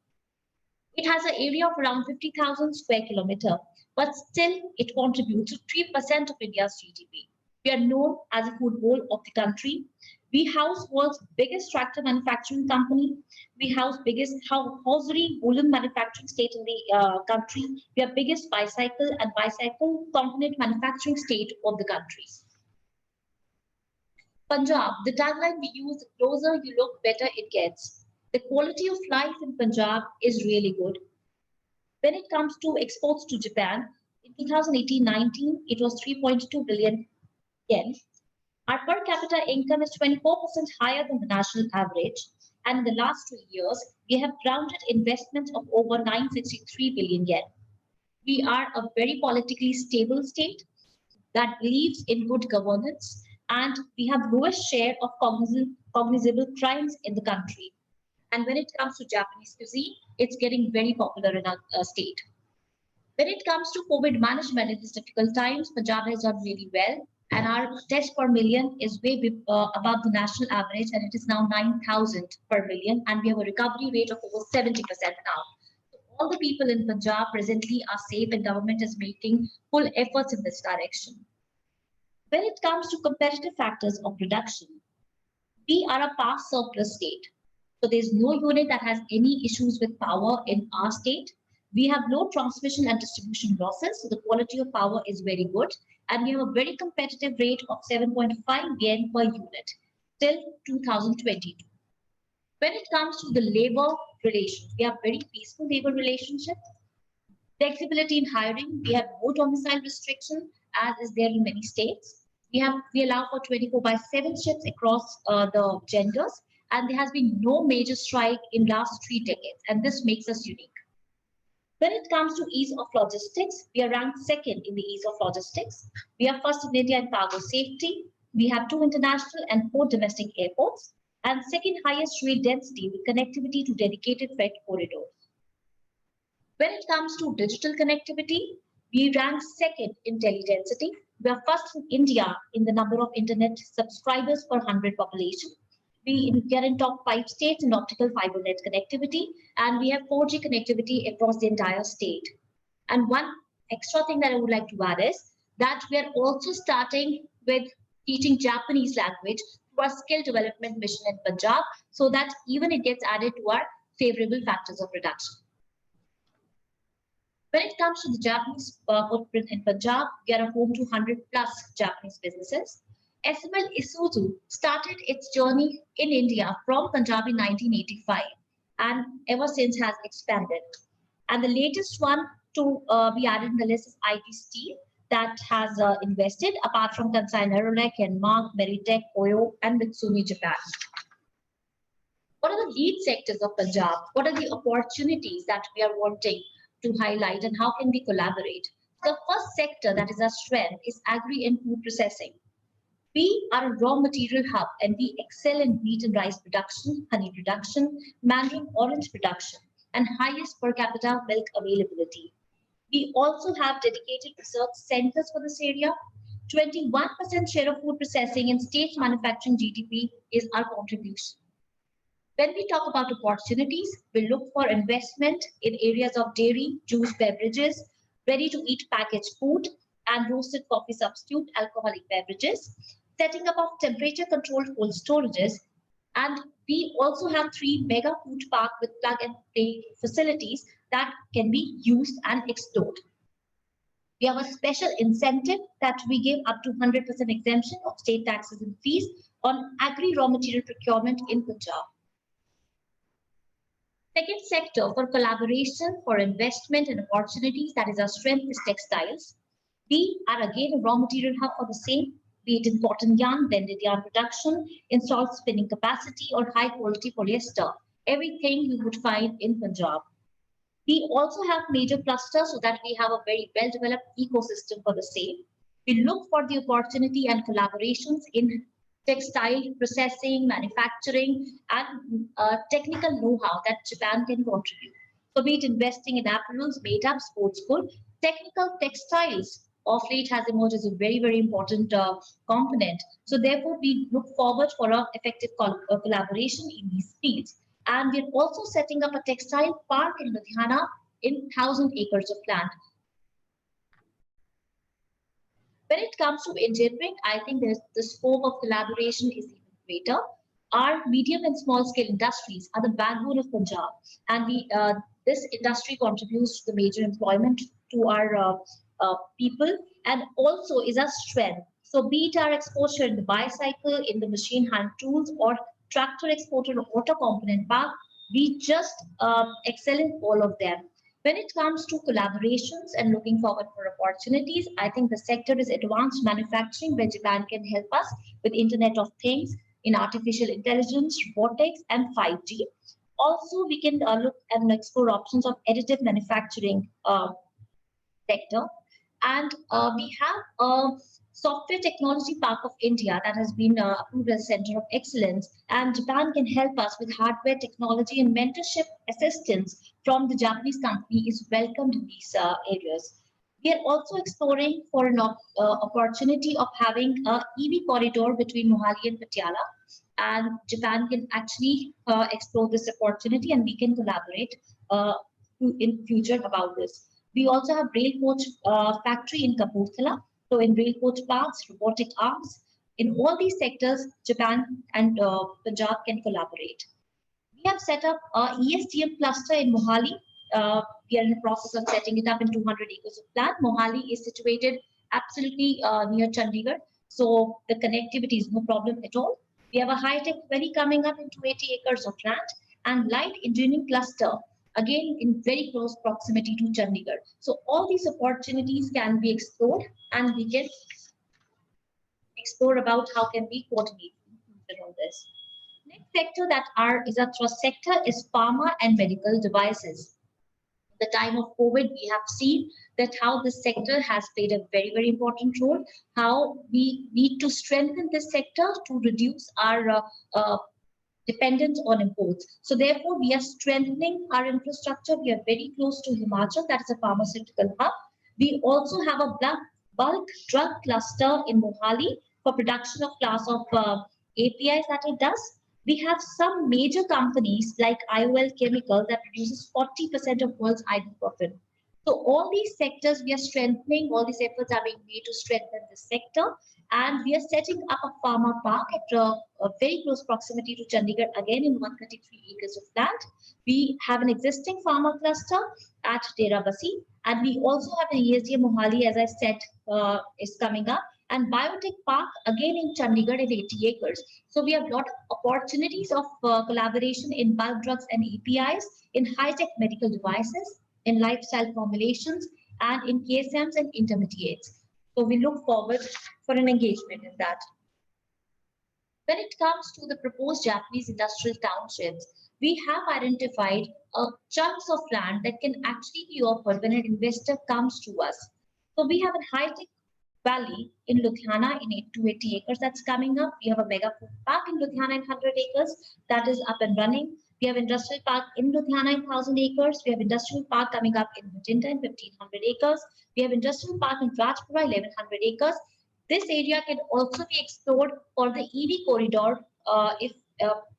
It has an area of around 50,000 square kilometers, but still it contributes to 3% of India's GDP. We are known as a food bowl of the country. We house world's biggest tractor manufacturing company. We house biggest hosiery woolen manufacturing state in the country. We are biggest bicycle and bicycle component manufacturing state of the country. Punjab, the tagline we use, the closer you look, better it gets. The quality of life in Punjab is really good. When it comes to exports to Japan, in 2018-19, it was 3.2 billion yen. Our per capita income is 24% higher than the national average. And in the last 2 years, we have grounded investments of over 963 billion yen. We are a very politically stable state that believes in good governance, and we have lowest share of cognizable crimes in the country. And when it comes to Japanese cuisine, it's getting very popular in our state. When it comes to COVID management in these difficult times, Punjab has done really well. And our tests per million is way above the national average, and it is now 9,000 per million. And we have a recovery rate of over 70% now. So all the people in Punjab presently are safe, and government is making full efforts in this direction. When it comes to competitive factors of production, we are a power surplus state. So there's no unit that has any issues with power in our state. We have low transmission and distribution losses, so the quality of power is very good. And we have a very competitive rate of 7.5 yen per unit till 2022. When it comes to the labor relations, we have very peaceful labor relationship. Flexibility in hiring, we have no domicile restriction as is there in many states. We allow for 24/7 shifts across the genders, and there has been no major strike in last 3 decades, and this makes us unique. When it comes to ease of logistics, we are ranked second in the ease of logistics. We are first in India in cargo safety. We have 2 international and 4 domestic airports, and second highest rail density with connectivity to dedicated freight corridors. When it comes to digital connectivity, we rank second in tele-density. We are first in India in the number of internet subscribers per 100 population. We are in top 5 states in optical fiber net connectivity, and we have 4G connectivity across the entire state. And one extra thing that I would like to add is that we are also starting with teaching Japanese language through our skill development mission in Punjab, so that even it gets added to our favorable factors of reduction. When it comes to the Japanese footprint in Punjab, we are a home to 100+ Japanese businesses. SML Isuzu started its journey in India from Punjab in 1985, and ever since has expanded. And the latest one to be added in the list is IT Steel that has invested, apart from Kansai Nerolec, Kenmark, Meritech, Oyo, and Mitsumi Japan. What are the lead sectors of Punjab? What are the opportunities that we are wanting to highlight, and how can we collaborate? The first sector that is our strength is agri and food processing. We are a raw material hub, and we excel in wheat and rice production, honey production, mandarin orange production, and highest per capita milk availability. We also have dedicated research centers for this area. 21% share of food processing in state manufacturing GDP is our contribution. When we talk about opportunities, we look for investment in areas of dairy, juice, beverages, ready-to-eat packaged food, and roasted coffee substitute alcoholic beverages, setting up of temperature-controlled cold storages, and we also have 3 mega food park with plug-and-play facilities that can be used and explored. We have a special incentive that we give up to 100% exemption of state taxes and fees on agri raw material procurement in Punjab. Second sector for collaboration, for investment and opportunities, that is our strength, is textiles. We are again a raw material hub for the same, be it in cotton yarn, blended yarn production, installed spinning capacity, or high quality polyester. Everything you would find in Punjab. We also have major clusters so that we have a very well-developed ecosystem for the same. We look for the opportunity and collaborations in textile processing, manufacturing, and technical know-how that Japan can contribute. So be it investing in apparels, made-up, sports goods, technical textiles of late has emerged as a very, very important component. So therefore, we look forward for an effective collaboration in these fields. And we're also setting up a textile park in Ludhiana in 1,000 acres of land. When it comes to engineering, I think the scope of collaboration is even greater. Our medium and small scale industries are the backbone of Punjab, and this industry contributes to the major employment to our people, and also is a strength. So be it our exposure in the bicycle, in the machine hand tools, or tractor exporter or auto component park, we just excel in all of them. When it comes to collaborations and looking forward for opportunities, I think the sector is advanced manufacturing, where Japan can help us with Internet of Things, in artificial intelligence, robotics, and 5G. Also, we can look and explore options of additive manufacturing sector. And we have a Software Technology Park of India that has been approved as a Center of Excellence, and Japan can help us with hardware technology and mentorship assistance from the Japanese company is welcomed in these areas. We are also exploring for an opportunity of having an EV corridor between Mohali and Patiala, and Japan can actually explore this opportunity, and we can collaborate in future about this. We also have rail coach factory in Kapurthala. So in rail coach parks, robotic arms, in all these sectors, Japan and Punjab can collaborate. We have set up a ESDM cluster in Mohali. We are in the process of setting it up in 200 acres of land. Mohali is situated absolutely near Chandigarh, so the connectivity is no problem at all. We have a high-tech ferry coming up in 280 acres of land, and light engineering cluster, again in very close proximity to Chandigarh. So all these opportunities can be explored, and we can explore about how can we coordinate on this. Next sector that is our trust sector is pharma and medical devices. At the time of COVID, we have seen that how this sector has played a very, very important role, how we need to strengthen this sector to reduce our dependent on imports. So therefore, we are strengthening our infrastructure. We are very close to Himachal, that is a pharmaceutical hub. We also have a bulk drug cluster in Mohali for production of class of APIs that it does. We have some major companies like IOL Chemical that produces 40% of world's ibuprofen. So all these sectors we are strengthening, all these efforts are being made to strengthen this sector. And we are setting up a pharma park at a very close proximity to Chandigarh, again in 133 acres of land. We have an existing pharma cluster at Dera Basi, and we also have an ESDM Mohali, as I said, is coming up, and biotech park again in Chandigarh at 80 acres. So we have a lot of opportunities of collaboration in bulk drugs and APIs, in high-tech medical devices, in lifestyle formulations, and in KSMs and intermediates. So we look forward for an engagement in that. When it comes to the proposed Japanese industrial townships, we have identified chunks of land that can actually be offered when an investor comes to us. So we have a high-tech valley in Ludhiana in 280 acres that's coming up. We have a mega food park in Ludhiana in 100 acres that is up and running. We have industrial park in Ludhiana in 1,000 acres. We have industrial park coming up in Bhatinda in 1,500 acres. We have industrial park in Rajpura, 1,100 acres. This area can also be explored for the EV corridor if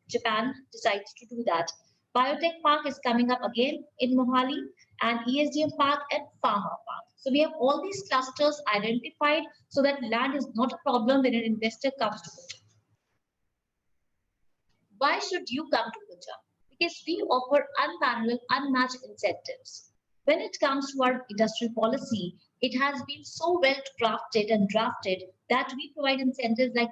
Japan decides to do that. Biotech Park is coming up again in Mohali, and ESDM Park and Pharma Park. So we have all these clusters identified so that land is not a problem when an investor comes to Punjab. Why should you come to Punjab? Because we offer unparalleled, unmatched incentives. When it comes to our industrial policy, it has been so well crafted and drafted that we provide incentives like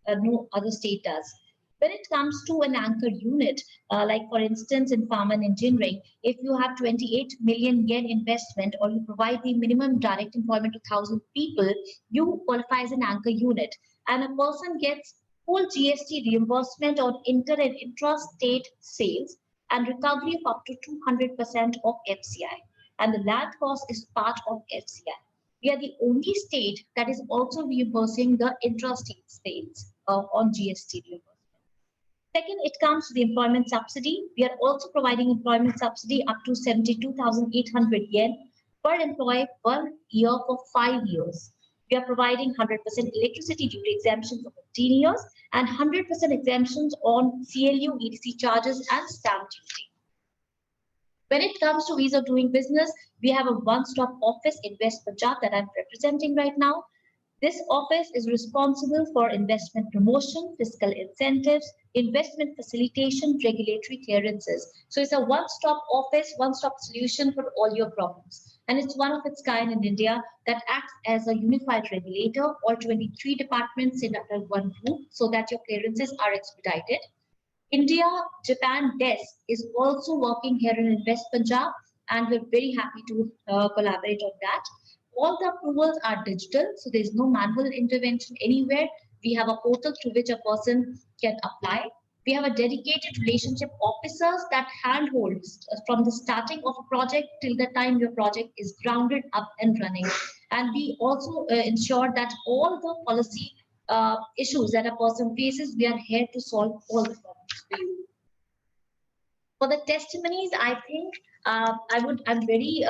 no other state does. When it comes to an anchor unit, like for instance in pharma and engineering, if you have 28 million yen investment or you provide the minimum direct employment to 1,000 people, you qualify as an anchor unit, and a person gets full GST reimbursement on inter and intra-state sales and recovery of up to 200% of FCI. And the land cost is part of FCI. We are the only state that is also reimbursing the intra-state sales on GST reimbursement. Second, it comes to the employment subsidy. We are also providing employment subsidy up to 72,800 yen per employee per year for 5 years. We are providing 100% electricity duty exemption for 15 years and 100% exemptions on CLU, EDC charges and stamp duty. When it comes to ease of doing business, we have a one-stop office in West Punjab that I'm representing right now. This office is responsible for investment promotion, fiscal incentives, investment facilitation, regulatory clearances. So it's a one-stop office, one-stop solution for all your problems. And it's one of its kind in India that acts as a unified regulator. All 23 departments sit under one roof so that your clearances are expedited. India-Japan desk is also working here in West Punjab, and we're very happy to collaborate on that. All the approvals are digital, so there's no manual intervention anywhere. We have a portal through which a person can apply. We have a dedicated relationship officers that handholds from the starting of a project till the time your project is grounded up and running. And we also ensure that all the policy issues that a person faces, we are here to solve all the problems for you. For the testimonies, I think I'm very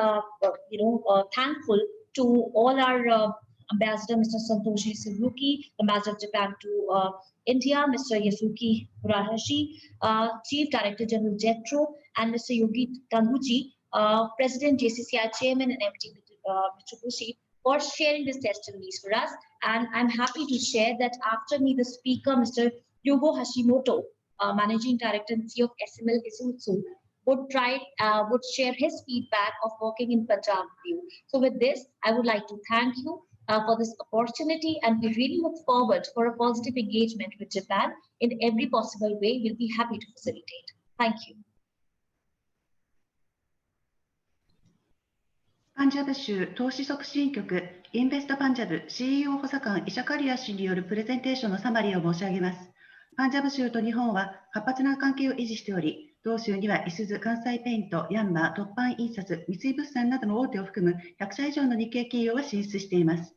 thankful to all our Ambassador Mr. Santoshi Suzuki, Ambassador of Japan to India, Mr. Yasuki Murahashi, Chief Director General Jetro, and Mr. Yogi Tanguchi, President JCCI Chairman and MD Mitsubishi, for sharing these testimonies for us. And I'm happy to share that after me, the speaker, Mr. Yugo Hashimoto, Managing Director and CEO of SML Isuzu, would share his feedback of working in Punjab with you. So with this, I would like to thank you for this opportunity, and we really look forward for a positive engagement with Japan in every possible way. We'll be happy to facilitate. Thank you. パンジャブ州投資促進局インベストパンジャブ CEO 補佐官イシャカリア氏によるプレゼンテーションのサマリーを申し上げます。パンジャブ州と日本は活発な関係を維持しており、同州にはイスズ、関西ペイント、ヤンマー、凸版印刷、三井物産などの大手を含む100社以上の日系企業が進出しています。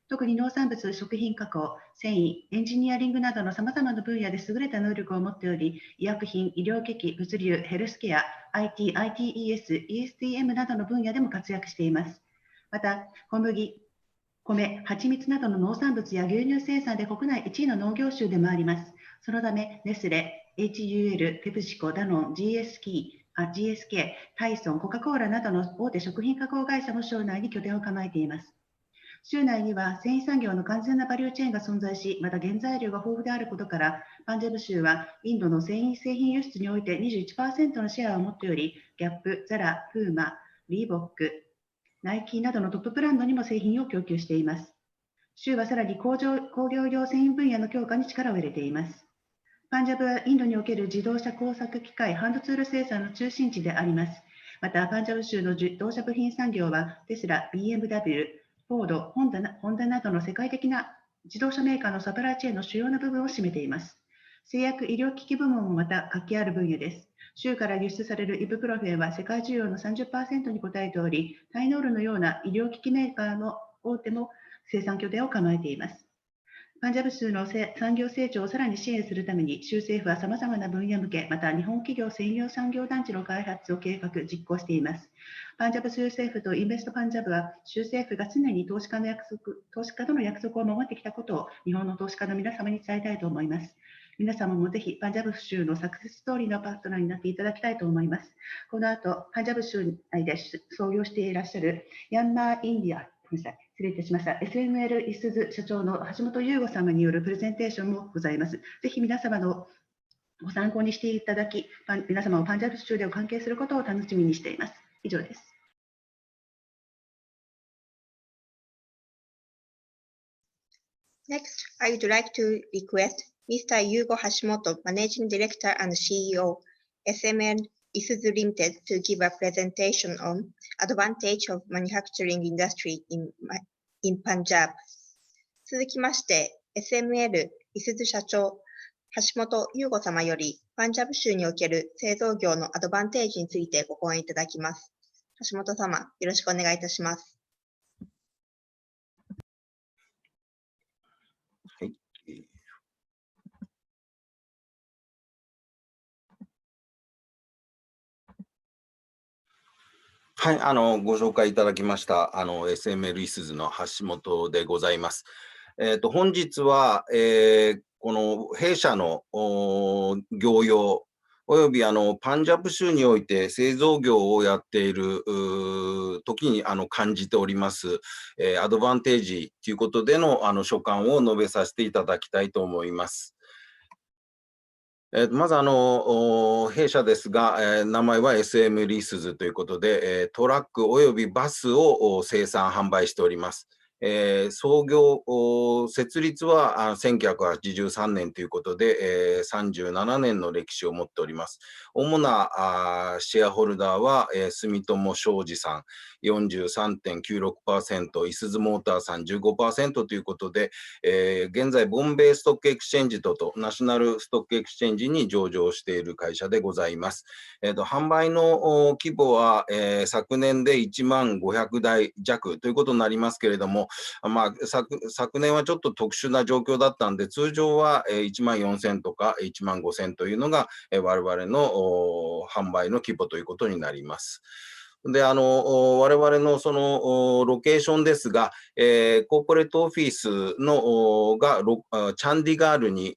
特に農産物、食品加工、繊維、エンジニアリングなどのさまざまな分野で優れた能力を持っており、医薬品、医療機器、物流、ヘルスケア、IT、ITES、ESDM などの分野でも活躍しています。また、小麦、米、蜂蜜などの農産物や牛乳生産で国内1位の農業州でもあります。そのため、ネスレ、HUL、ペプシコ、ダノン、GSK、タイソン、コカ・コーラなどの大手食品加工会社も省内に拠点を構えています。州内には繊維産業の完全なバリューチェーンが存在し、また原材料が豊富であることから、パンジャブ州はインドの繊維製品輸出において 21% のシェアを持っており、ギャップ、ザラ、プーマ、リーボック、ナイキなどのトップブランドにも製品を供給しています。州はさらに工業用繊維分野の強化に力を入れています。パンジャブはインドにおける自動車工作機械、ハンドツール生産の中心地であります。また、パンジャブ州の自動車部品産業は、テスラ、BMW、フォード、ホンダなどの世界的な自動車メーカーのサプライチェーンの主要な部分を占めています。製薬医療機器部門もまた活気ある分野です。州から輸出されるイブプロフェンは世界需要の 30% に応えており、タイノールのような医療機器メーカーの大手も生産拠点を構えています。パンジャブ州の産業成長をさらに支援するために、州政府はさまざまな分野向け、また日本企業専業産業団地の開発を計画、実行しています。パンジャブ州政府とインベストパンジャブは、州政府が常に投資家との約束を守ってきたことを日本の投資家の皆様に伝えたいと思います。皆様もぜひパンジャブ州のサクセスストーリーのパートナーになっていただきたいと思います。この後、パンジャブ州内で創業していらっしゃるヤンマーインディア、失礼いたしました。SML イスズ社長の橋本優吾様によるプレゼンテーションもございます。ぜひ皆様のご参考にしていただき、皆様をパンジャブ州で関係することを楽しみにしています。以上です。Next, I would like to request Mr. Yugo Hashimoto, Managing Director and CEO, SML Isuzu Limited, to give a presentation on advantage of manufacturing industry in Punjab. 続きまして、SML イスズ社長、橋本優吾様より、パンジャブ州における製造業のアドバンテージについてご講演いただきます。橋本様、よろしくお願いいたします。はい、ご紹介いただきました、SML イスズの橋本でございます。本日は、この弊社の業用、およびパンジャブ州において製造業をやっている時に感じております、アドバンテージということでの所感を述べさせていただきたいと思います。まず弊社ですが、名前は SM リースズということで、トラックおよびバスを生産販売しております。創業、設立は1983年ということで、37年の歴史を持っております。主なシェアホルダーは、住友商事さん 43.96%、イスズモーターさん 15% ということで、現在、ボンベイストックエクスチェンジとナショナルストックエクスチェンジに上場している会社でございます。販売の規模は、昨年で1万500台弱ということになりますけれども、昨年はちょっと特殊な状況だったんで、通常は1万4000とか1万5000というのが我々の販売の規模ということになります。で、我々のそのロケーションですが、コーポレートオフィスのがチャンディガールに、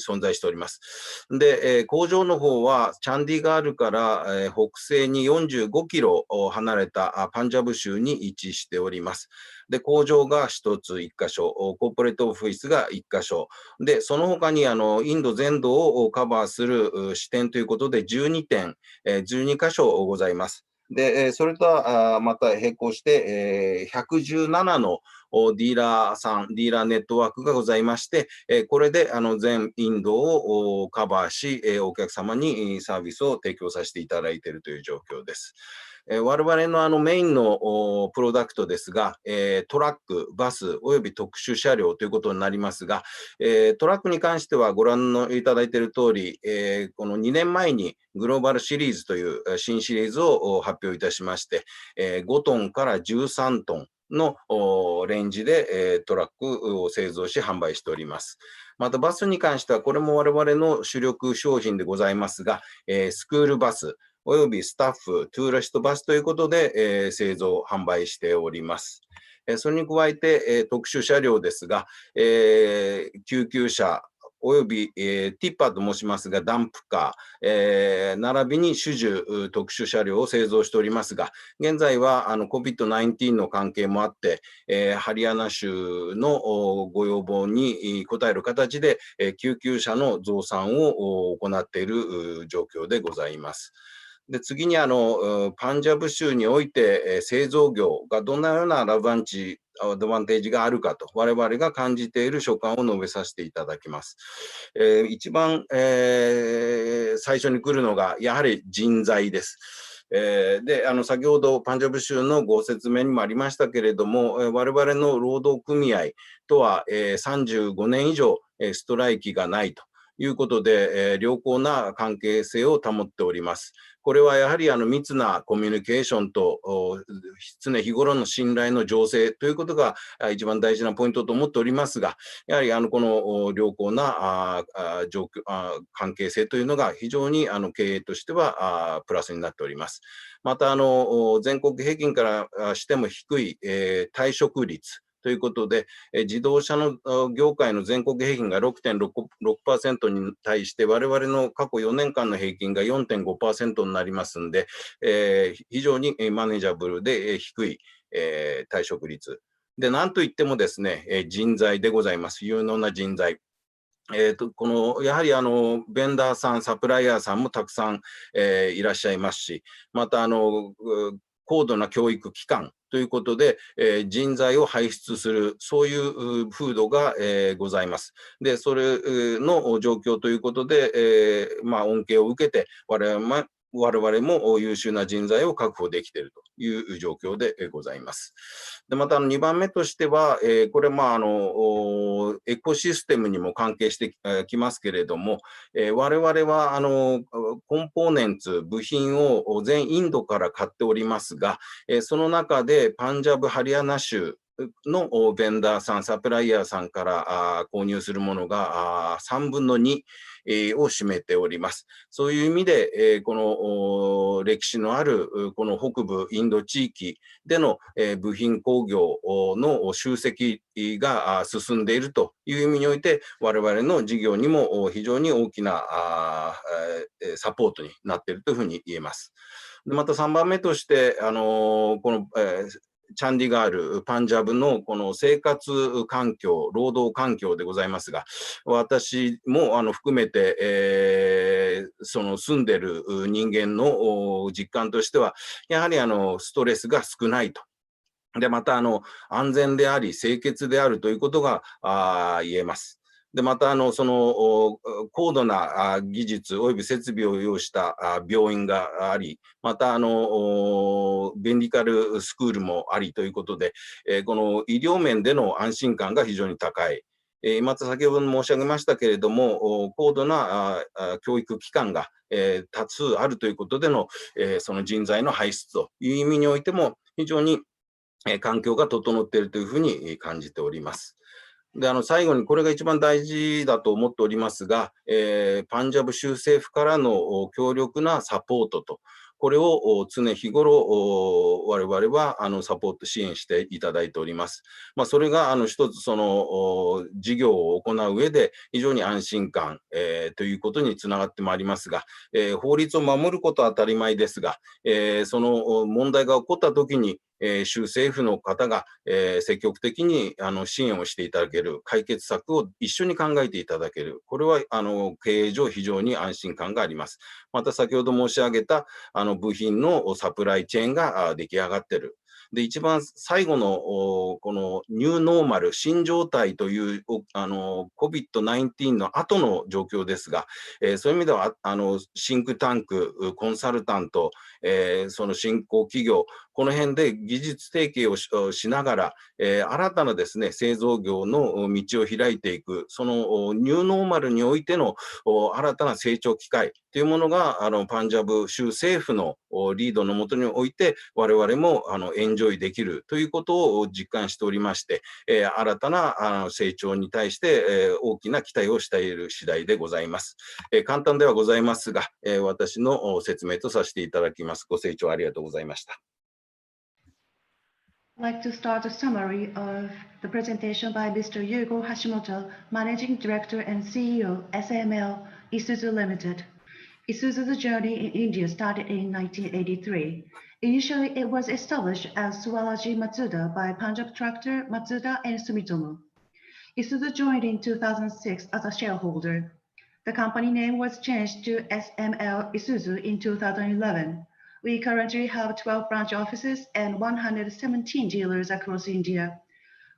存在しております。で、工場の方はチャンディガールから、北西に45キロ離れたパンジャブ州に位置しております。で、工場が1つ1箇所、コーポレートオフィスが1箇所、で、その他にインド全土をカバーする支店ということで12店、12箇所ございます。で、それとはまた並行して、117のディーラーネットワークがございまして、これで全インドをカバーし、お客様にサービスを提供させていただいているという状況です。我々のメインのプロダクトですが、トラック、バスおよび特殊車両ということになりますが、トラックに関してはご覧いただいている通り、この2年前にグローバルシリーズという新シリーズを発表いたしまして、5トンから13トンのレンジでトラックを製造し販売しております。またバスに関してはこれも我々の主力商品でございますが、スクールバスおよびスタッフ、トゥーラストバスということで、製造、販売しております。それに加えて、特殊車両ですが、救急車および、ティッパーと申しますが、ダンプカー、並びに主従特殊車両を製造しておりますが、現在はCOVID-19 の関係もあって、ハリアナ州のご要望に応える形で、救急車の増産を行っている状況でございます。で次にパンジャブ州において製造業がどんなようなアドバンテージがあるかと我々が感じている所感を述べさせていただきます。一番、最初に来るのがやはり人材です。で先ほどパンジャブ州のご説明にもありましたけれども、我々の労働組合とは、35年以上ストライキがないということで、良好な関係性を保っております。これはやはり密なコミュニケーションと常日頃の信頼の醸成ということが一番大事なポイントと思っておりますが、やはりこの良好な関係性というのが非常に経営としてはプラスになっております。また全国平均からしても低い退職率ということで、自動車の業界の全国平均が 6.6% に対して、我々の過去4年間の平均が 4.5% になりますので、非常にマネージャブルで低い退職率。で、なんといってもですね、人材でございます。有能な人材。やはりベンダーさん、サプライヤーさんもたくさん、いらっしゃいますし、また高度な教育機関ということで、人材を輩出する、そういう風土が、ございます。で、それの状況ということで、恩恵を受けて、我々も優秀な人材を確保できているという状況でございます。で、また2番目としては、これエコシステムにも関係してきますけれども、我々はコンポーネンツ、部品を全インドから買っておりますが、その中でパンジャブ、ハリヤナ州のベンダーさん、サプライヤーさんから購入するものが3分の2を占めております。そういう意味で、この歴史のあるこの北部インド地域での部品工業の集積が進んでいるという意味において、我々の事業にも非常に大きなサポートになっているというふうに言えます。また3番目として、このチャンディガール、パンジャブのこの生活環境、労働環境でございますが、私も含めて、その住んでる人間の実感としては、やはりストレスが少ないと。で、また安全であり、清潔であるということが言えます。で、また、その、高度な技術及び設備を要した病院があり、また、メディカルスクールもありということで、この医療面での安心感が非常に高い。また先ほど申し上げましたけれども、高度な教育機関が多数あるということでの、その人材の輩出という意味においても、非常に環境が整っているというふうに感じております。で、最後にこれが一番大事だと思っておりますが、パンジャブ州政府からの強力なサポートと、これを常日頃我々はサポート支援していただいております。それが一つその事業を行う上で非常に安心感、ということにつながってまいりますが、法律を守ることは当たり前ですが、その問題が起こったときに州政府の方が積極的に支援をしていただける、解決策を一緒に考えていただける、これは経営上非常に安心感があります。また先ほど申し上げた部品のサプライチェーンが出来上がっている。で、一番最後のこのニューノーマル、新状態というCOVID-19 の後の状況ですが、そういう意味ではシンクタンク、コンサルタント、その新興企業、この辺で技術提携を しながら、新たなですね、製造業の道を開いていく、そのニューノーマルにおいての新たな成長機会というものがパンジャブ州政府のリードのもとにおいて我々もエンジョイできるということを実感しておりまして、新たな成長に対して大きな期待をしている次第でございます。簡単ではございますが、私の説明とさせていただきます。ご清聴ありがとうございました。I'd like to start a summary of the presentation by Mr. Yugo Hashimoto, Managing Director and CEO, SML Isuzu Limited. Isuzu's journey in India started in 1983. Initially, it was established as Suwalaji Matsuda by Punjab Tractor, Matsuda, and Sumitomo. Isuzu joined in 2006 as a shareholder. The company name was changed to SML Isuzu in 2011. We currently have 12 branch offices and 117 dealers across India.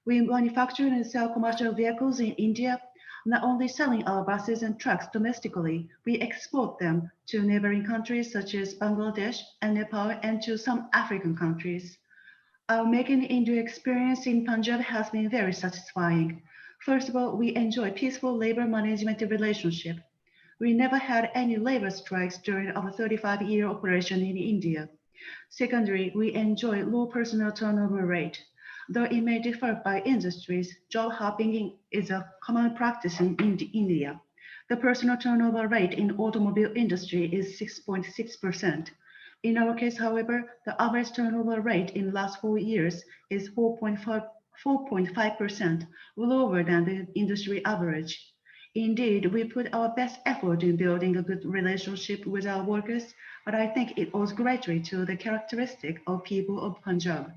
We manufacture and sell commercial vehicles in India, not only selling our buses and trucks domestically, we export them to neighboring countries such as Bangladesh and Nepal and to some African countries. Our Make in India experience in Punjab has been very satisfying. First of all, we enjoy peaceful labor management relationship. We never had any labor strikes during our 35-year operation in India. Secondly, we enjoy low personal turnover rate. Though it may differ by industries, job hopping is a common practice in India. The personal turnover rate in automobile industry is 6.6%. In our case, however, the average turnover rate in last 4 years is 4.5%, lower than the industry average. Indeed, we put our best effort in building a good relationship with our workers, but I think it owes greatly to the characteristic of people of Punjab.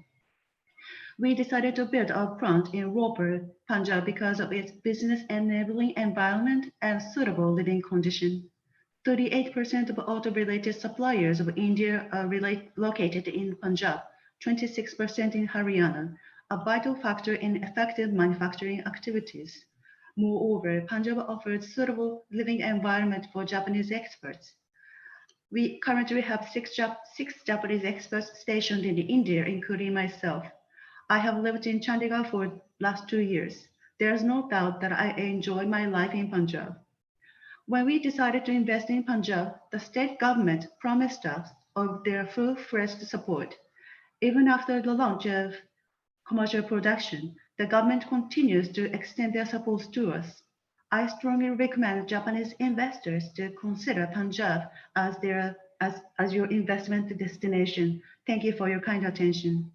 We decided to build our plant in Ropar, Punjab because of its business enabling environment and suitable living condition. 38% of auto-related suppliers of India are located in Punjab, 26% in Haryana, a vital factor in effective manufacturing activities. Moreover, Punjab offers suitable living environment for Japanese experts. We currently have six Japanese experts stationed in India, including myself. I have lived in Chandigarh for the last 2 years. There is no doubt that I enjoy my life in Punjab. When we decided to invest in Punjab, the state government promised us of their full-fledged support. Even after the launch of commercial production, the government continues to extend their support to us. I strongly recommend Japanese investors to consider Punjab as your investment destination. Thank you for your kind attention.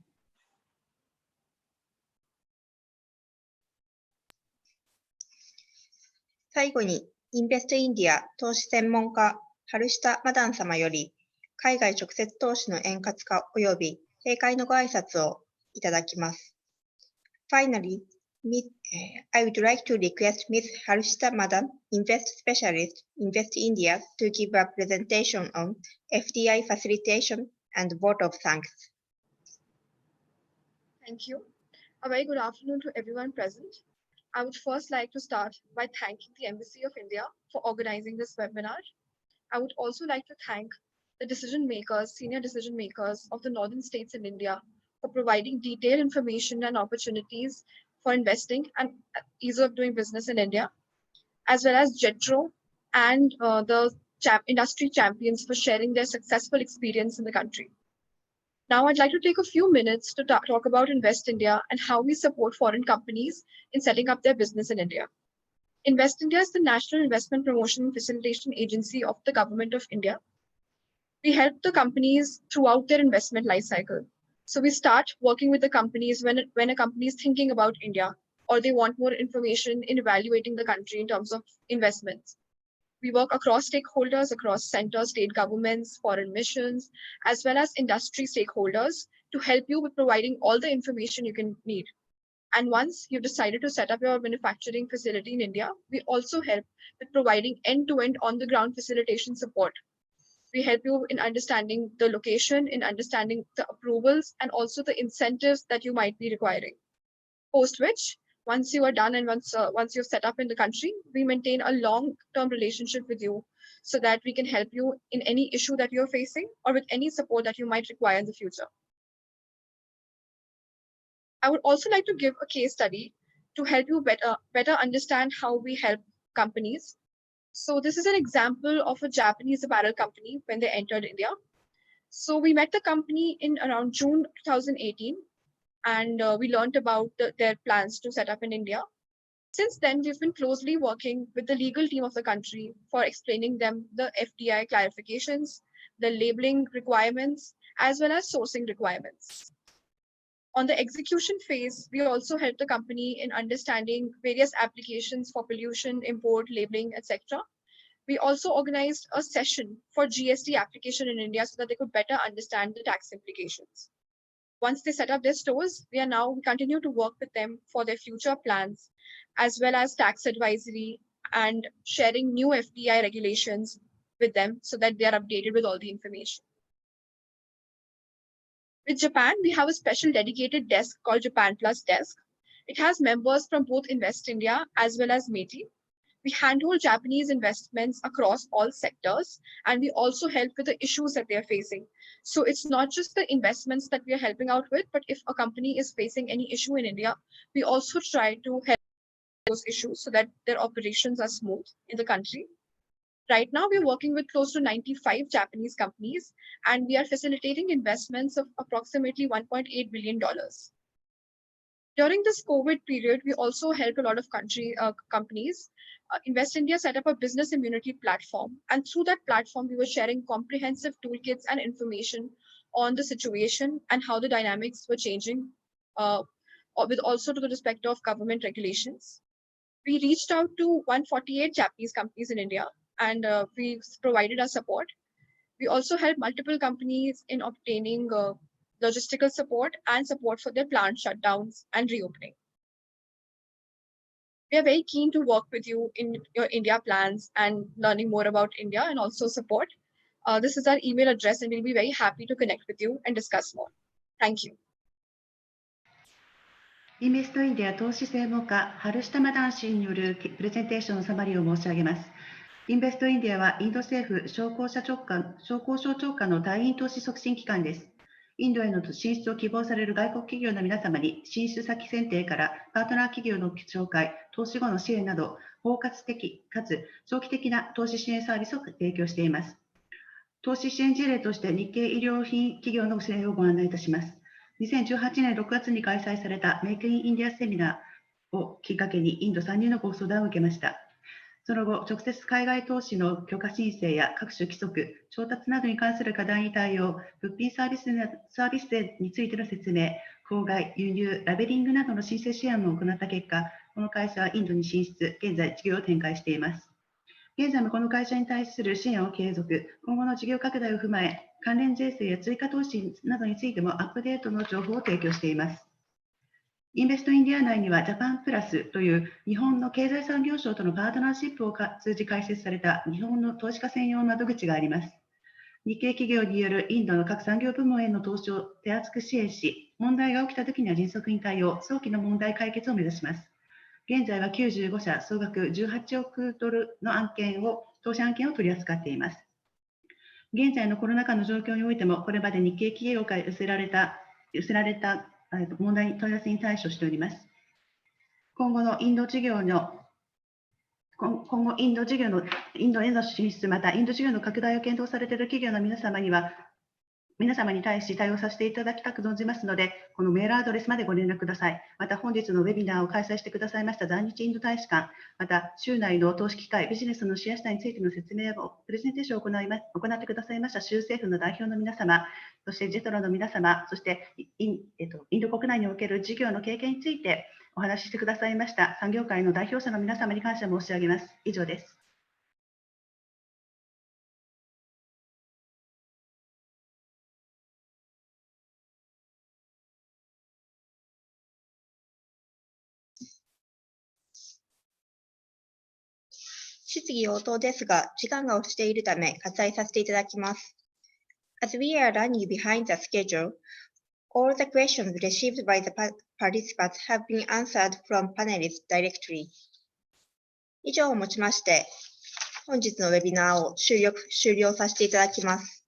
最後に、インベストインディア投資専門家、春下マダン様より、海外直接投資の円滑化及び閉会のご挨拶をいただきます。Finally, I would like to request Ms. Harushita Madam, Invest Specialist, Invest India, to give a presentation on FDI facilitation and vote of thanks. Thank you. A very good afternoon to everyone present. I would first like to start by thanking the Embassy of India for organizing this webinar. I would also like to thank the senior decision makers of the northern states in India for providing detailed information and opportunities for investing and ease of doing business in India, as well as JETRO and the industry champions for sharing their successful experience in the country. Now, I'd like to take a few minutes to talk about Invest India and how we support foreign companies in setting up their business in India. Invest India is the National Investment Promotion and Facilitation Agency of the Government of India. We help the companies throughout their investment life cycle. So we start working with the companies when a company is thinking about India or they want more information in evaluating the country in terms of investments. We work across stakeholders, across center, state governments, foreign missions, as well as industry stakeholders to help you with providing all the information you can need. And once you've decided to set up your manufacturing facility in India, we also help with providing end-to-end on-the-ground facilitation support. We help you in understanding the location, in understanding the approvals, and also the incentives that you might be requiring. Post which, once you are done and once you've set up in the country, we maintain a long-term relationship with you so that we can help you in any issue that you're facing or with any support that you might require in the future. I would also like to give a case study to help you better understand how we help companies. So this is an example of a Japanese apparel company when they entered India. So we met the company in around June 2018, and we learned about their plans to set up in India. Since then, we've been closely working with the legal team of the country for explaining them the FDI clarifications, the labeling requirements, as well as sourcing requirements. On the execution phase, we also help the company in understanding various applications for pollution, import, labeling, etc. We also organized a session for GST application in India so that they could better understand the tax implications. Once they set up their stores, we continue to work with them for their future plans, as well as tax advisory and sharing new FDI regulations with them so that they are updated with all the information. With Japan, we have a special dedicated desk called Japan Plus Desk. It has members from both Invest India as well as METI. We handle Japanese investments across all sectors, and we also help with the issues that they are facing. So it's not just the investments that we are helping out with, but if a company is facing any issue in India, we also try to help those issues so that their operations are smooth in the country. Right now, we're working with close to 95 Japanese companies, and we are facilitating investments of approximately $1.8 billion. During this COVID period, we also helped a lot of companies. Invest India set up a business immunity platform, and through that platform, we were sharing comprehensive toolkits and information on the situation and how the dynamics were changing, with also to the respect of government regulations. We reached out to 148 Japanese companies in India, and we provided our support. We also helped multiple companies in obtaining logistical support and support for their plant shutdowns and reopening. We are very keen to work with you in your India plans and learning more about India and also support. This is our email address, and we'll be very happy to connect with you and discuss more. Thank you. インベストインディア投資専門家、春下間男子によるプレゼンテーションのサマリーを申し上げます。インベストインディアはインド政府商工省長官の対イン投資促進機関です。インドへの進出を希望される外国企業の皆様に進出先選定からパートナー企業の紹介、投資後の支援など包括的かつ長期的な投資支援サービスを提供しています。投資支援事例として日系医療品企業の支援をご案内いたします。2018年6月に開催されたメイクインインディアセミナーをきっかけにインド参入のご相談を受けました。その後、直接海外投資の許可申請や各種規則、調達などに関する課題に対応、物品サービス税についての説明、公害、輸入、ラベリングなどの申請支援を行った結果、この会社はインドに進出、現在事業を展開しています。現在もこの会社に対する支援を継続、今後の事業拡大を踏まえ、関連税制や追加投資などについてもアップデートの情報を提供しています。インベストインディア内にはジャパンプラスという日本の経済産業省とのパートナーシップを通じ開設された日本の投資家専用窓口があります。日系企業によるインドの各産業部門への投資を手厚く支援し、問題が起きたときには迅速に対応、早期の問題解決を目指します。現在は95社、総額18億ドルの投資案件を取り扱っています。現在のコロナ禍の状況においても、これまで日系企業から寄せられた問題に問い合わせに対処しております。今後インドへの進出、またインド事業の拡大を検討されている企業の皆様に対し対応させていただきたく存じますので、このメールアドレスまでご連絡ください。また本日のウェビナーを開催してくださいました在日インド大使館、また州内の投資機会、ビジネスのシェア主体についての説明をプレゼンテーションを行ってくださいました州政府の代表の皆様、そしてジェトロの皆様、そしてインド国内における事業の経験についてお話ししてくださいました産業界の代表者の皆様に感謝申し上げます。以上です。質疑応答ですが、時間が押しているため割愛させていただきます。As we are running behind the schedule, all the questions received by the participants have been answered from panelists directly. 以上をもちまして、本日のウェビナーを終了させていただきます。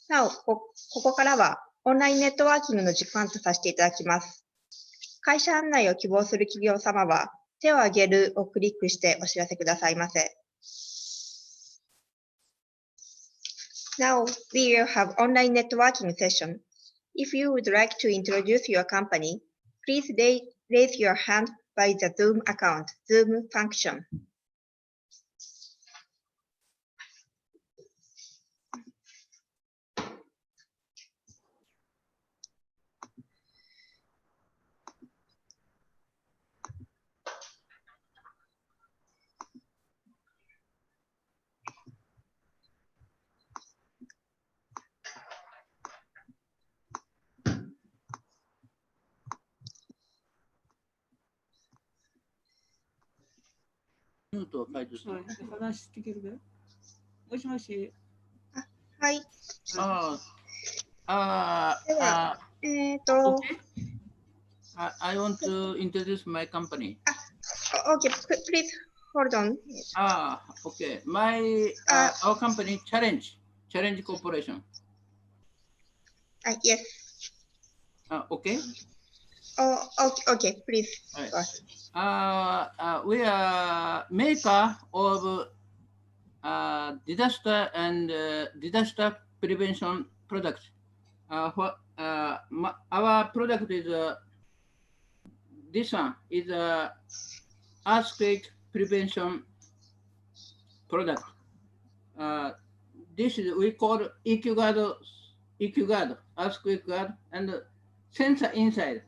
なお、ここからはオンラインネットワーキングの時間とさせていただきます。会社案内を希望する企業様は、手を挙げるをクリックしてお知らせくださいませ。Now we will have online networking session. If you would like to introduce your company, please raise your hand by the Zoom account, Zoom function. I want to introduce my company. Okay, please hold on. Okay. Our company, Challenge Corporation. Yes. Okay. Okay, please. We are maker of disaster and disaster prevention products. Our product is this one is a earthquake prevention product. This is we call EQ guard, earthquake guard, and sensor inside,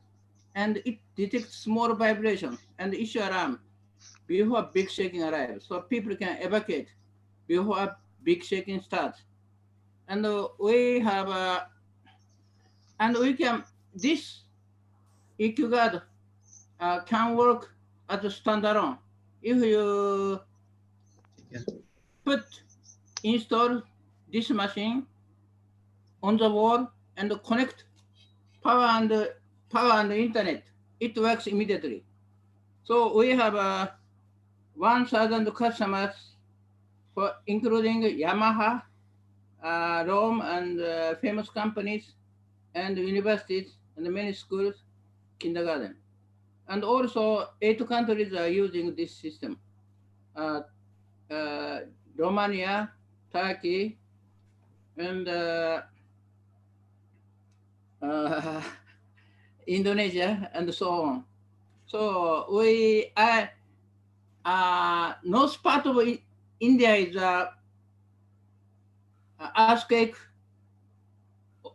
and it detects small vibration and issue alarm before big shaking arrives, so people can evacuate before big shaking starts. And we have and we can this EQ guard can work as a standalone if you install this machine on the wall and connect power and internet. It works immediately. So we have 1,000 customers, for including Yamaha, Rome, and famous companies, and universities, and many schools, kindergarten. And also 8 countries are using this system. Romania, Turkey, and Indonesia, and so on. So we north part of India is earthquake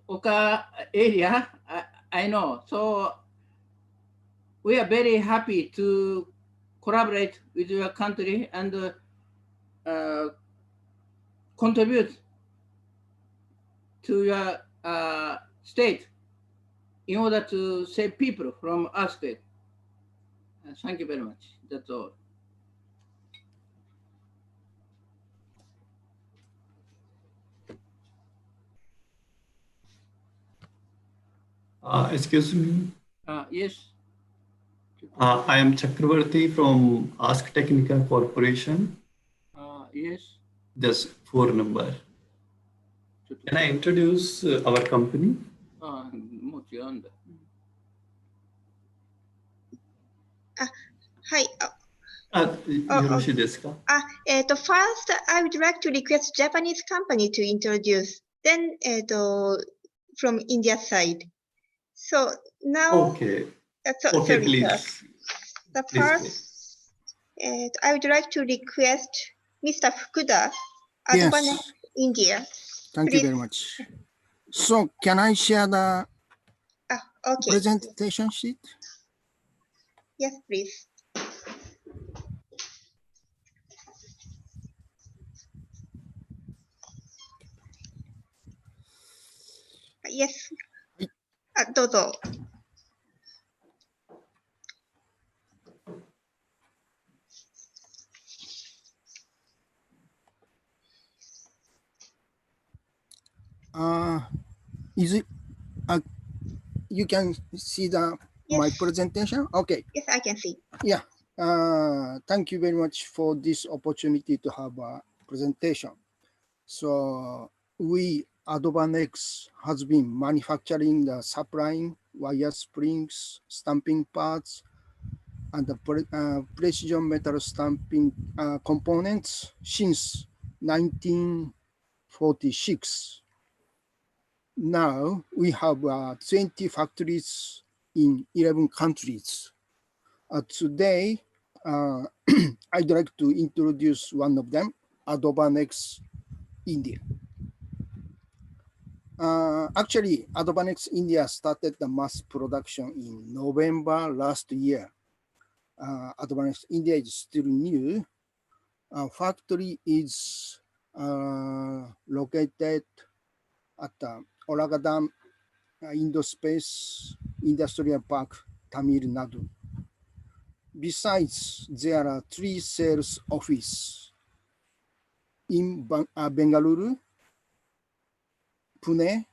Oka area. I know. So we are very happy to collaborate with your country and contribute to your state in order to save people from earthquake. Thank you very much. That's all. Excuse me. Yes. I am Chakravarti from Ask Technica Corporation. Yes. Just 4 number. Can I introduce our company? もう違うんだ。はい。よろしいですか? First, I would like to request Japanese company to introduce, then from India side. So now, okay, sorry, please. Sir. The first, I would like to request Mr. Fukuda, Advanced India. Thank you very much. So can I share the presentation sheet? Yes, please. Yes. どうぞ。Is it? You can see my presentation? Okay. Yes, I can see. Yeah. Thank you very much for this opportunity to have a presentation. So we, Advanex, has been manufacturing the supplying wire springs, stamping parts, and the precision metal stamping components since 1946. Now we have 20 factories in 11 countries. Today, I'd like to introduce one of them, Advanex India. Actually, Advanex India started the mass production in November last year. Advanex India is still new. Factory is located at Oragadam Indo-Space Industrial Park, Tamil Nadu. Besides, there are 3 sales offices in Bengaluru, Pune,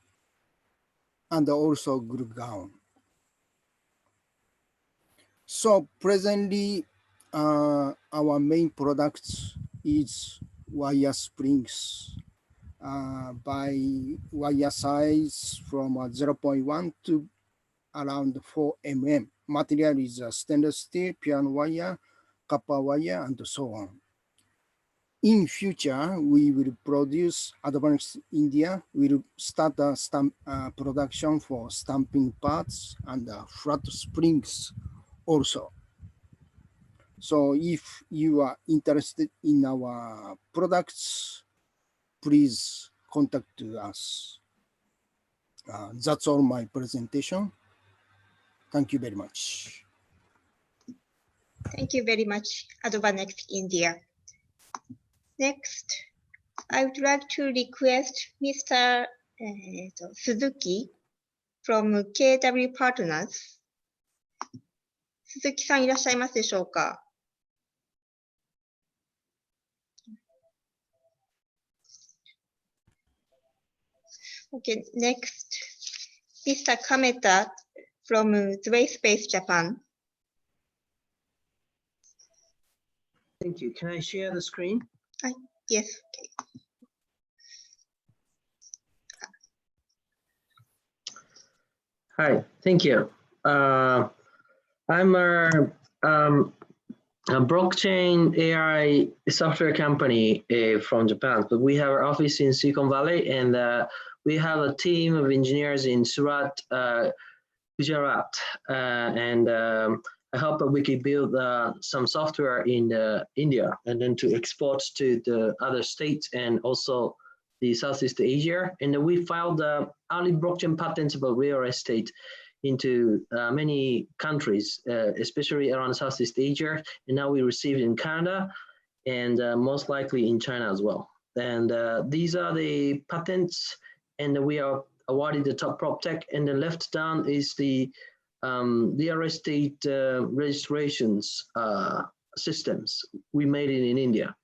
and also Gurgaon. So presently, our main products is wire springs by wire size from 0.1 to around 4 mm. Material is stainless steel, piano wire, copper wire, and so on. in future, we will produce advanced India. We will start a stamp production for stamping parts and flat springs also. So if you are interested in our products, please contact us. That's all my presentation. Thank you very much. Thank you very much, Advanext India. Next, I would like to request Mr. Suzuki from KW Partners. 鈴木さんいらっしゃいますでしょうか? Okay, next, Mr. Kameta from Space Japan. Thank you. Can I share the screen? Yes. Okay. Hi, thank you. I'm a blockchain AI software company from Japan, but we have our office in Silicon Valley, and we have a team of engineers in Surat, Gujarat, and I hope that we can build some software in India and then to export to the other states and also the Southeast Asia. And we filed early blockchain patents about real estate into many countries, especially around Southeast Asia. And now we received in Canada and most likely in China as well. And these are the patents, and we are awarded the top prop tech. And the left down is the real estate registrations systems. We made it in India.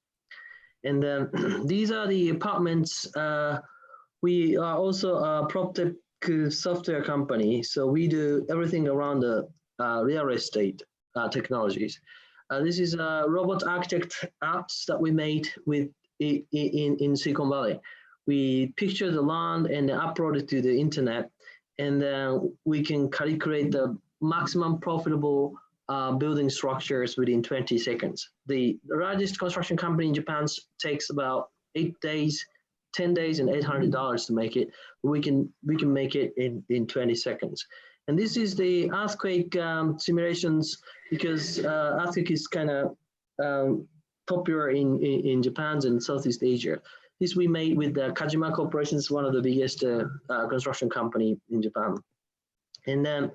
And then these are the apartments. We are also a prop tech software company, so we do everything around the real estate technologies. This is a robot architect apps that we made with in Silicon Valley. We picture the land and upload it to the internet, and then we can calculate the maximum profitable building structures within 20 seconds. The largest construction company in Japan takes about 8 days, 10 days, and $800 to make it. We can make it in 20 seconds. And this is the earthquake simulations, because earthquake is kind of popular in Japan and Southeast Asia. This we made with the Kajima Corporation, one of the biggest construction company in Japan. And then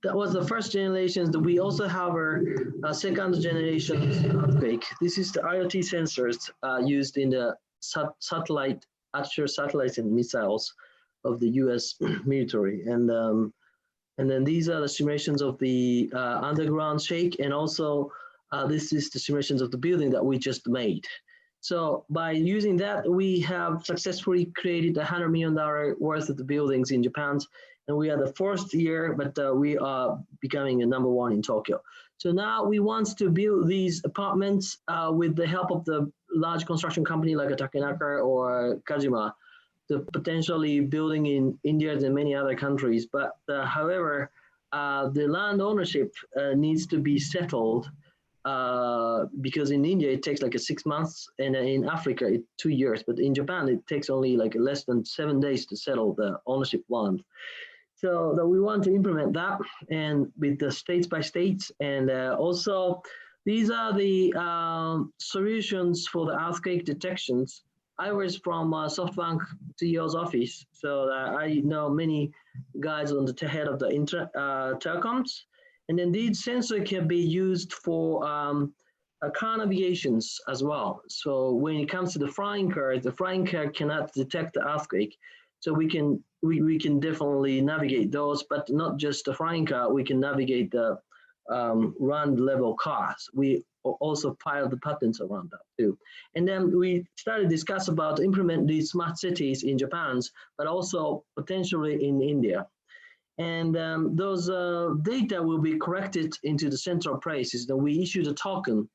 that was the first generation. That we also have our second generation earthquake. This is the IoT sensors used in the satellite, actual satellites and missiles of the US military. And then these are the simulations of the underground shake. And also this is the simulations of the building that we just made. So by using that, we have successfully created $100 million worth of the buildings in Japan. And we are the first year, but we are becoming a #1 in Tokyo. So now we want to build these apartments with the help of the large construction company like a Takenaka or Kajima, to potentially building in India and many other countries. But however, the land ownership needs to be settled because in India it takes like 6 months, and in Africa it's 2 years. But in Japan it takes only like less than 7 days to settle the ownership land. So that we want to implement that, and with the states by states, and also these are the solutions for the earthquake detections. I was from SoftBank CEO's office, so I know many guys on the head of the telecoms. And then these sensors can be used for car navigations as well. So when it comes to the flying car cannot detect the earthquake. So we can definitely navigate those, but not just the flying car. We can navigate the ground level cars. We also filed the patents around that too. And then we started to discuss about implement these smart cities in Japan, but also potentially in India. And those data will be corrected into the central places. Then we issue the token.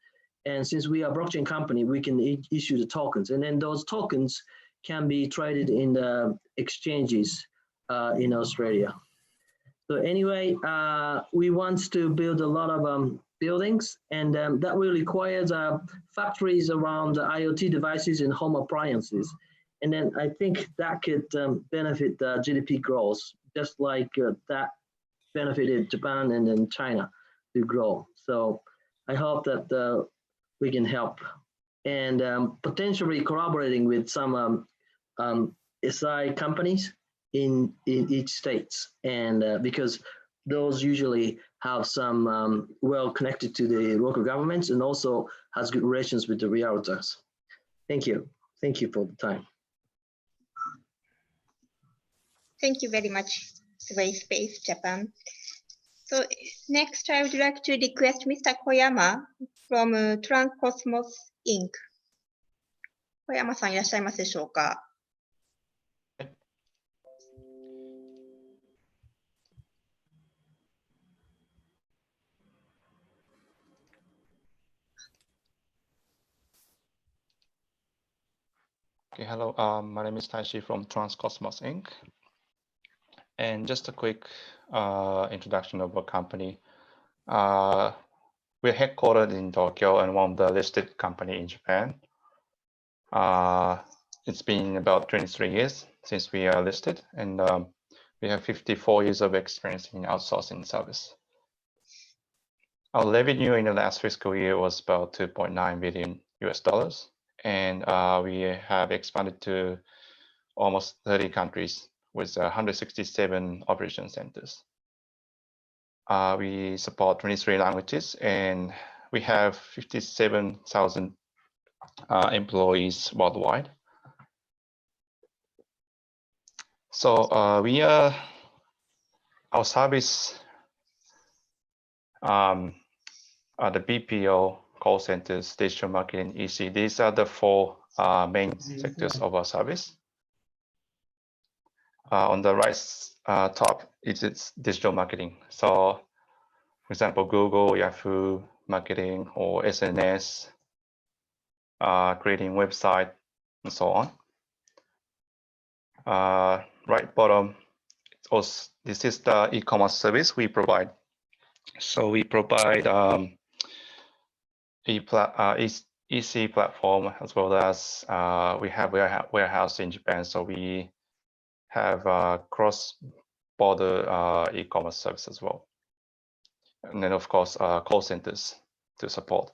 And since we are a blockchain company, we can issue the tokens. And then those tokens can be traded in the exchanges in Australia. So anyway, we want to build a lot of buildings, and that will require factories around the IoT devices and home appliances. And then I think that could benefit the GDP growth, just like that benefited Japan and then China to grow. So I hope that we can help, and potentially collaborating with some SI companies in each state, and because those usually have some well connected to the local governments and also has good relations with the realtors. Thank you. Thank you for the time. Thank you very much, Survey Space Japan. So next, I would like to request Mr. Koyama from Transcosmos Inc. 小山さんいらっしゃいますでしょうか。Okay, hello. My name is Taishi from Transcosmos Inc. And just a quick introduction of our company. We're headquartered in Tokyo and one of the listed company in Japan. It's been about 23 years since we are listed, and we have 54 years of experience in outsourcing service. Our revenue in the last fiscal year was about $2.9 billion US. And we have expanded to almost 30 countries with 167 operation centers. We support 23 languages, and we have 57,000 employees worldwide. So our service are the BPO, call centers, digital marketing, EC. These are the four main sectors of our service. On the right top is digital marketing. So, for example, Google, Yahoo marketing, or SNS, creating website, and so on. Right bottom, this is the e-commerce service we provide. So we provide EC platform, as well as we have warehouse in Japan, so we have cross-border e-commerce service as well. And then, of course, call centers to support.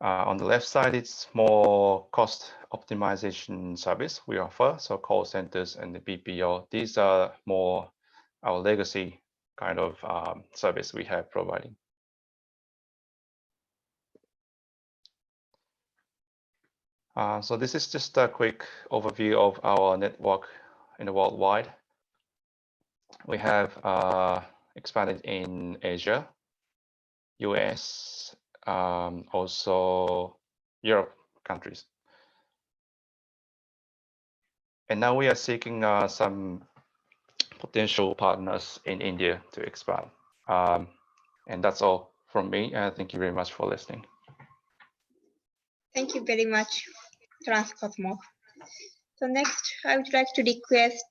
On the left side, it's more cost optimization service we offer. So call centers and the BPO, these are more our legacy kind of service we have providing. So this is just a quick overview of our network in the worldwide. We have expanded in Asia, US, also Europe countries. And now we are seeking some potential partners in India to expand. And that's all from me. Thank you very much for listening. Thank you very much, Transcosmos. So next, I would like to request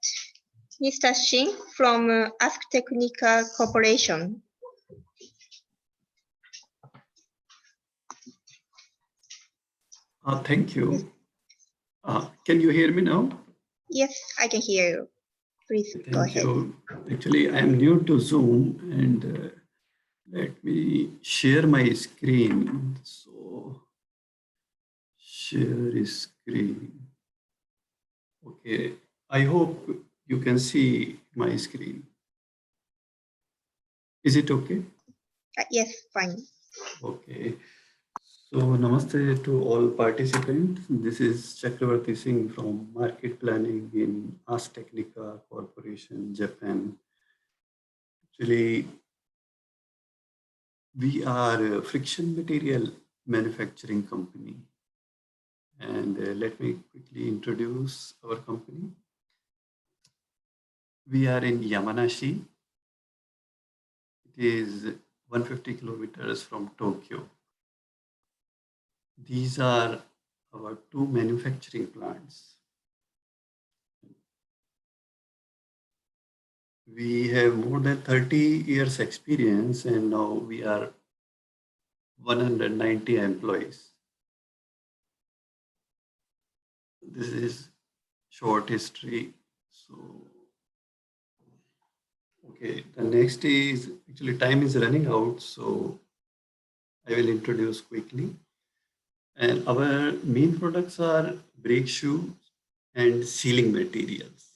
Mr. Shin from Ask Technica Corporation. Thank you. Can you hear me now? Yes, I can hear you. Please go ahead. You. Actually, I am new to Zoom, and let me share my screen. So, share screen. Okay, I hope you can see my screen. Is it okay? Yes, fine. Okay. So, namaste to all participants. This is Chakravarti Singh from Market Planning in Ask Technica Corporation, Japan. Actually, we are a friction material manufacturing company. And let me quickly introduce our company. We are in Yamanashi. It is 150 kilometers from Tokyo. These are our two manufacturing plants. We have more than 30 years experience, and now we are 190 employees. This is short history. So, okay, the next is, actually time is running out, so I will introduce quickly. And our main products are brake shoes and sealing materials.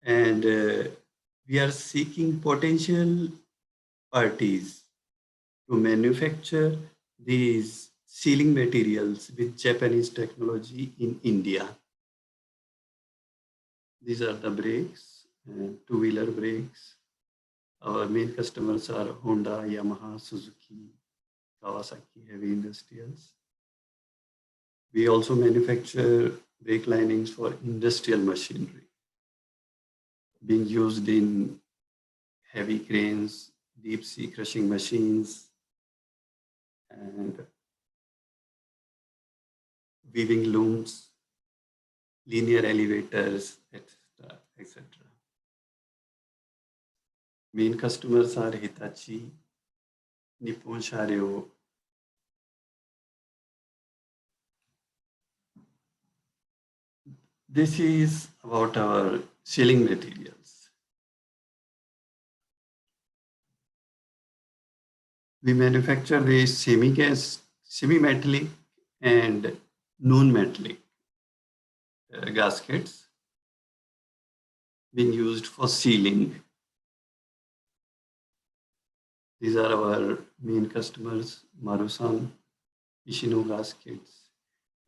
And we are seeking potential parties to manufacture these sealing materials with Japanese technology in India. These are the brakes, two-wheeler brakes. Our main customers are Honda, Yamaha, Suzuki, Kawasaki Heavy Industrials. We also manufacture brake linings for industrial machinery being used in heavy cranes, deep sea crushing machines, and weaving looms, linear elevators, etc., etc. Main customers are Hitachi, Nippon Sharyo. This is about our sealing materials. We manufacture the semi-metallic and non-metallic gaskets being used for sealing. These are our main customers, Marusan, Ishino gaskets.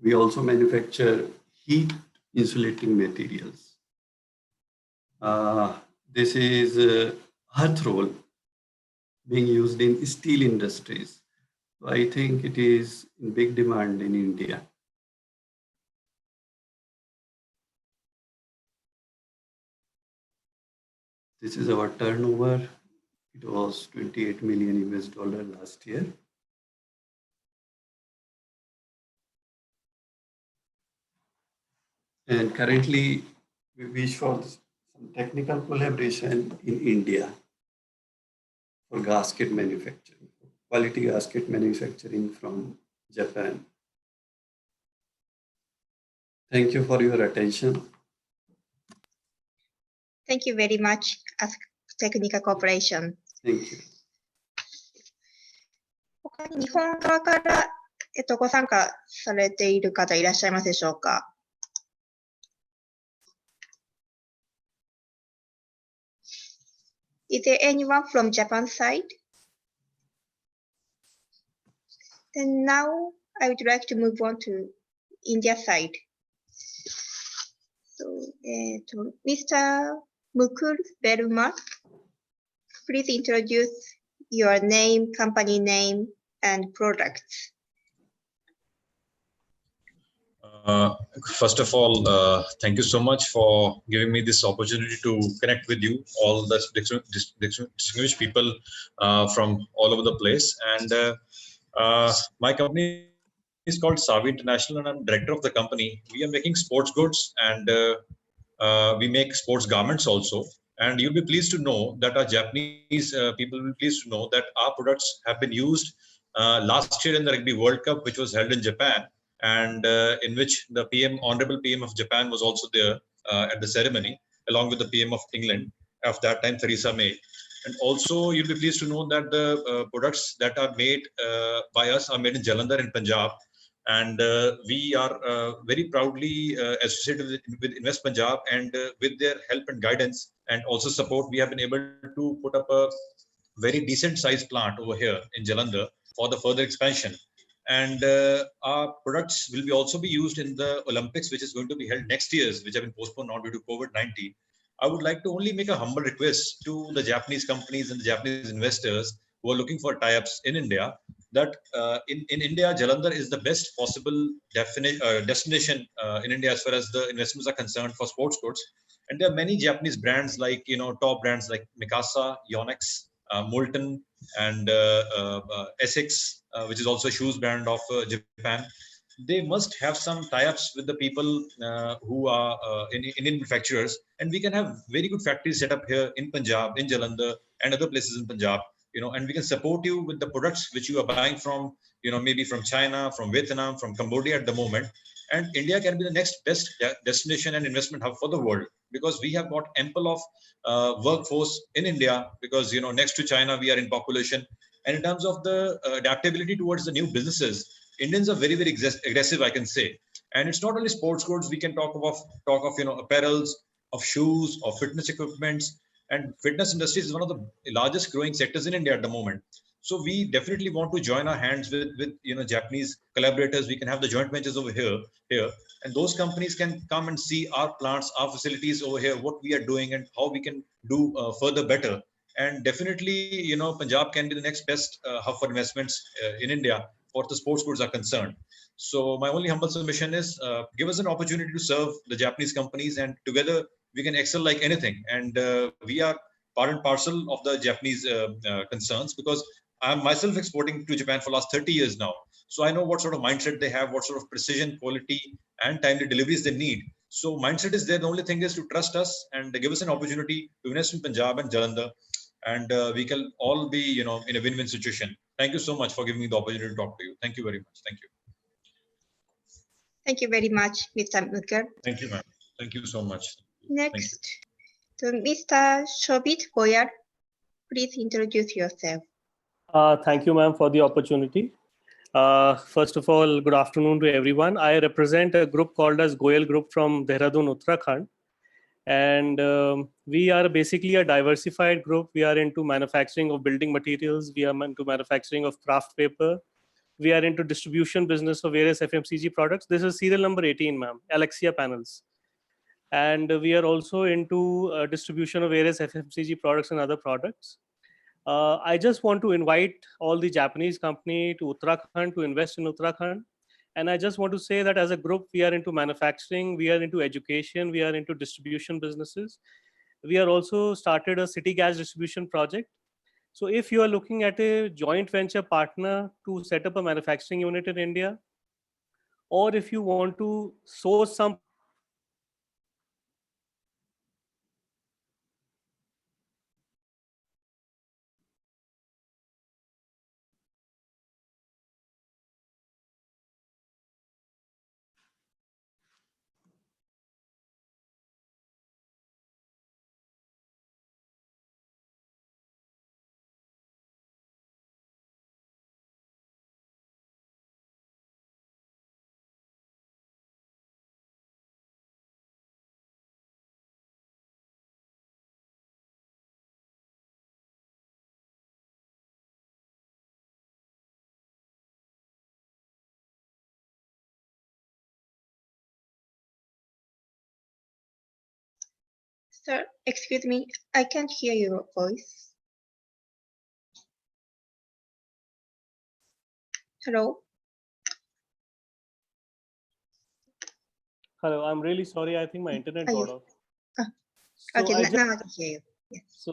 We also manufacture heat insulating materials. This is hearth roll being used in steel industries. So I think it is in big demand in India. This is our turnover. It was 28 million US dollar last year. And currently, we wish for some technical collaboration in India for gasket manufacturing, quality gasket manufacturing from Japan. Thank you for your attention. Thank you very much, Ask Technical Corporation. Thank you. 他に日本側から、ご参加されている方いらっしゃいますでしょうか。Is there anyone from Japan side? Then now I would like to move on to India side. So, Mr. Mukul Verma, please introduce your name, company name, and products. First of all, thank you so much for giving me this opportunity to connect with you, all the distinguished people from all over the place. And my company is called Savi International, and I'm director of the company. We are making sports goods, and we make sports garments also. And you'll be pleased to know that our Japanese people will be pleased to know that our products have been used last year in the Rugby World Cup, which was held in Japan, and in which the Honorable PM of Japan was also there at the ceremony, along with the PM of England of that time, Theresa May. And also, you'll be pleased to know that the products that are made by us are made in Jalandhar in Punjab. And we are very proudly associated with Invest Punjab, and with their help and guidance and also support, we have been able to put up a very decent sized plant over here in Jalandhar for the further expansion. And our products will also be used in the Olympics, which is going to be held next year, which have been postponed now due to COVID-19. I would like to only make a humble request to the Japanese companies and the Japanese investors who are looking for tie-ups in India, that in India, Jalandhar is the best possible destination in India as far as the investments are concerned for sports goods. And there are many Japanese brands like, top brands like Mikasa, Yonex, Molten, and Essex, which is also a shoes brand of Japan. They must have some tie-ups with the people who are Indian manufacturers, and we can have very good factories set up here in Punjab, in Jalandhar, and other places in Punjab. and we can support you with the products which you are buying from, maybe from China, from Vietnam, from Cambodia at the moment. And India can be the next best destination and investment hub for the world, because we have got ample of workforce in India, because, next to China, we are in population. And in terms of the adaptability towards the new businesses, Indians are very, very aggressive, I can say. And it's not only sports goods. We can talk of apparels, of shoes, of fitness equipments, and fitness industry is one of the largest growing sectors in India at the moment. So we definitely want to join our hands with Japanese collaborators. We can have the joint ventures over here, and those companies can come and see our plants, our facilities over here, what we are doing, and how we can do further better. And definitely, Punjab can be the next best hub for investments in India for the sports goods are concerned. So my only humble submission is give us an opportunity to serve the Japanese companies, and together we can excel like anything. And we are part and parcel of the Japanese concerns, because I'm myself exporting to Japan for the last 30 years now. So I know what sort of mindset they have, what sort of precision, quality, and timely deliveries they need. So mindset is there. The only thing is to trust us and give us an opportunity to invest in Punjab and Jalandhar. And we can all be, in a win-win situation. Thank you so much for giving me the opportunity to talk to you. Thank you very much. Thank you. Thank you very much, Mr. Mukher. Thank you, ma'am. Thank you so much. Next, to Mr. Shobit Goyal. Please introduce yourself. Thank you, ma'am, for the opportunity. First of all, good afternoon to everyone. I represent a group called as Goyal Group from Dehradun, Uttarakhand. And we are basically a diversified group. We are into manufacturing of building materials. We are into manufacturing of craft paper. We are into distribution business of various FMCG products. This is serial number 18, ma'am, Alexia panels. And we are also into distribution of various FMCG products and other products. I just want to invite all the Japanese company to Uttarakhand to invest in Uttarakhand. And I just want to say that as a group, we are into manufacturing, we are into education, we are into distribution businesses. We are also started a city gas distribution project. So if you are looking at a joint venture partner to set up a manufacturing unit in India, or if you want to source some Sir, excuse me, I can't hear your voice. Hello? Hello, I'm really sorry. I think my internet got off. Okay, I now I can hear you. Yes. So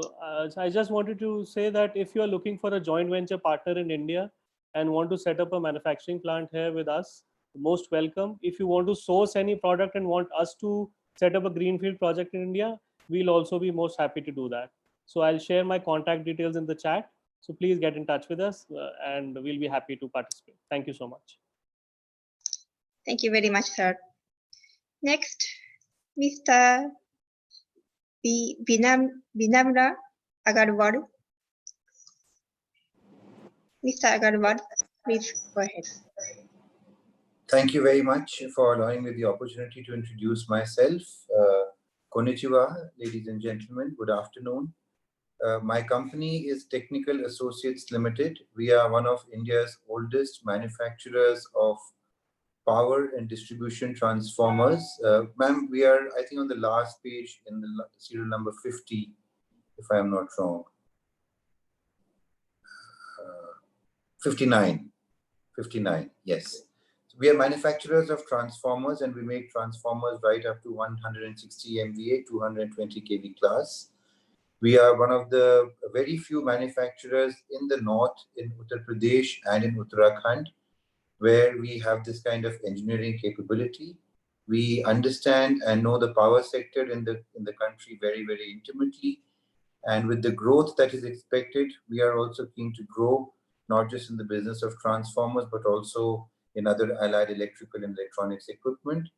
I just wanted to say that if you are looking for a joint venture partner in India and want to set up a manufacturing plant here with us, most welcome. If you want to source any product and want us to set up a greenfield project in India, we'll also be most happy to do that. So I'll share my contact details in the chat. So please get in touch with us and we'll be happy to participate. Thank you so much. Thank you very much, sir. Next, Mr. Vinamra Agarwal. Mr. Agarwal, please go ahead. Thank you very much for allowing me the opportunity to introduce myself. Konnichiwa, ladies and gentlemen, good afternoon. My company is Technical Associates Limited. We are one of India's oldest manufacturers of power and distribution transformers. Ma'am, we are, I think, on the last page in the serial number 50, if I am not wrong. 59, yes. So we are manufacturers of transformers, and we make transformers right up to 160 MVA, 220 kV class. We are one of the very few manufacturers in the north, in Uttar Pradesh and in Uttarakhand, where we have this kind of engineering capability. We understand and know the power sector in the country very, very intimately. And with the growth that is expected, we are also keen to grow, not just in the business of transformers, but also in other allied electrical and electronics equipment.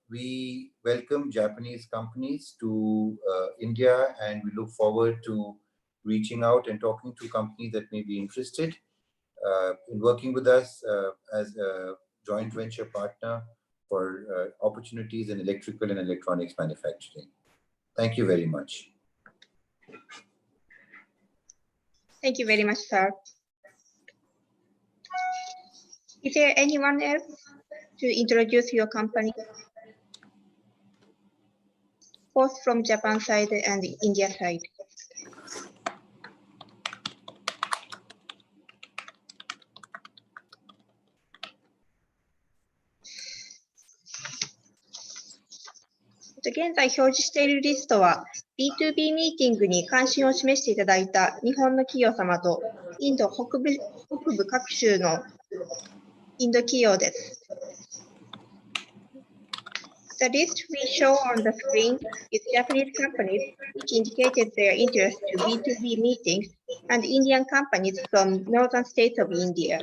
We welcome Japanese companies to India, and we look forward to reaching out and talking to companies that may be interested in working with us as a joint venture partner for opportunities in electrical and electronics manufacturing. Thank you very much. Thank you very much, sir. Is there anyone else to introduce your company? Both from Japan side and India side.現在表示しているリストは B2B ミーティングに関心を示していただいた日本の企業様とインド北部各州のインド企業です。The list we show on the screen is Japanese companies which indicated their interest to B2B meetings and Indian companies from northern states of India.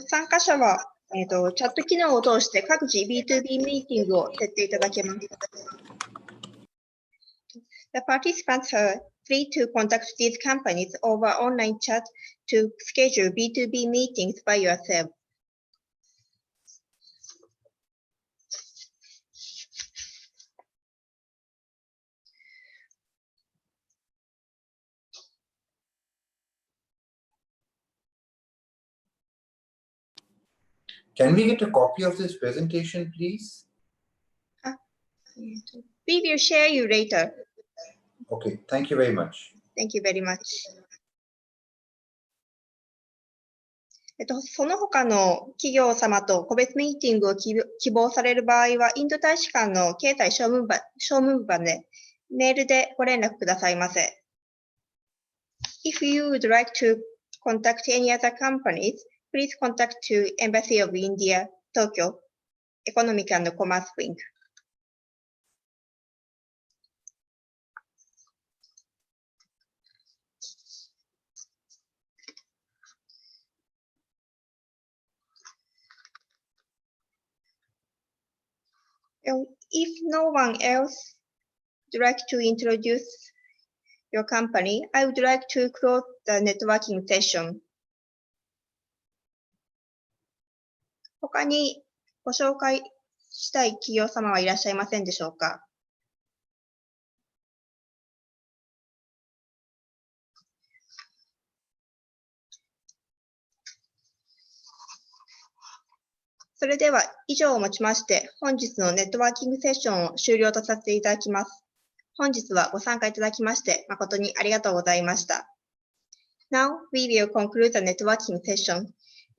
参加者は、チャット機能を通して各自 B2B ミーティングを設定いただけます。The participants are free to contact these companies over online chat to schedule B2B meetings by yourself. Can we get a copy of this presentation, please? We will share you later. Okay, thank you very much. Thank you very much. その他の企業様と個別ミーティングを希望される場合は、インド大使館の経済商務部番でメールでご連絡くださいませ。If you would like to contact any other companies, please contact to Embassy of India, Tokyo, Economic and Commerce Wing. If no one else would like to introduce your company, I would like to close the networking session. 他にご紹介したい企業様はいらっしゃいませんでしょうか。それでは以上をもちまして本日のネットワーキングセッションを終了とさせていただきます。本日はご参加いただきまして誠にありがとうございました。Now we will conclude the networking session.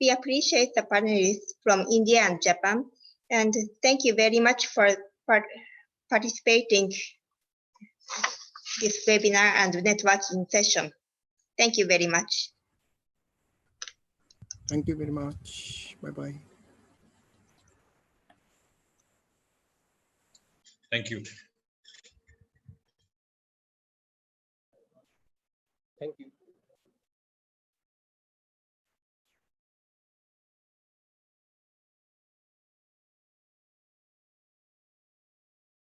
We appreciate the panelists from India and Japan, and thank you very much for participating this webinar and networking session. Thank you very much. Thank you very much. Bye-bye. Thank you. Thank you.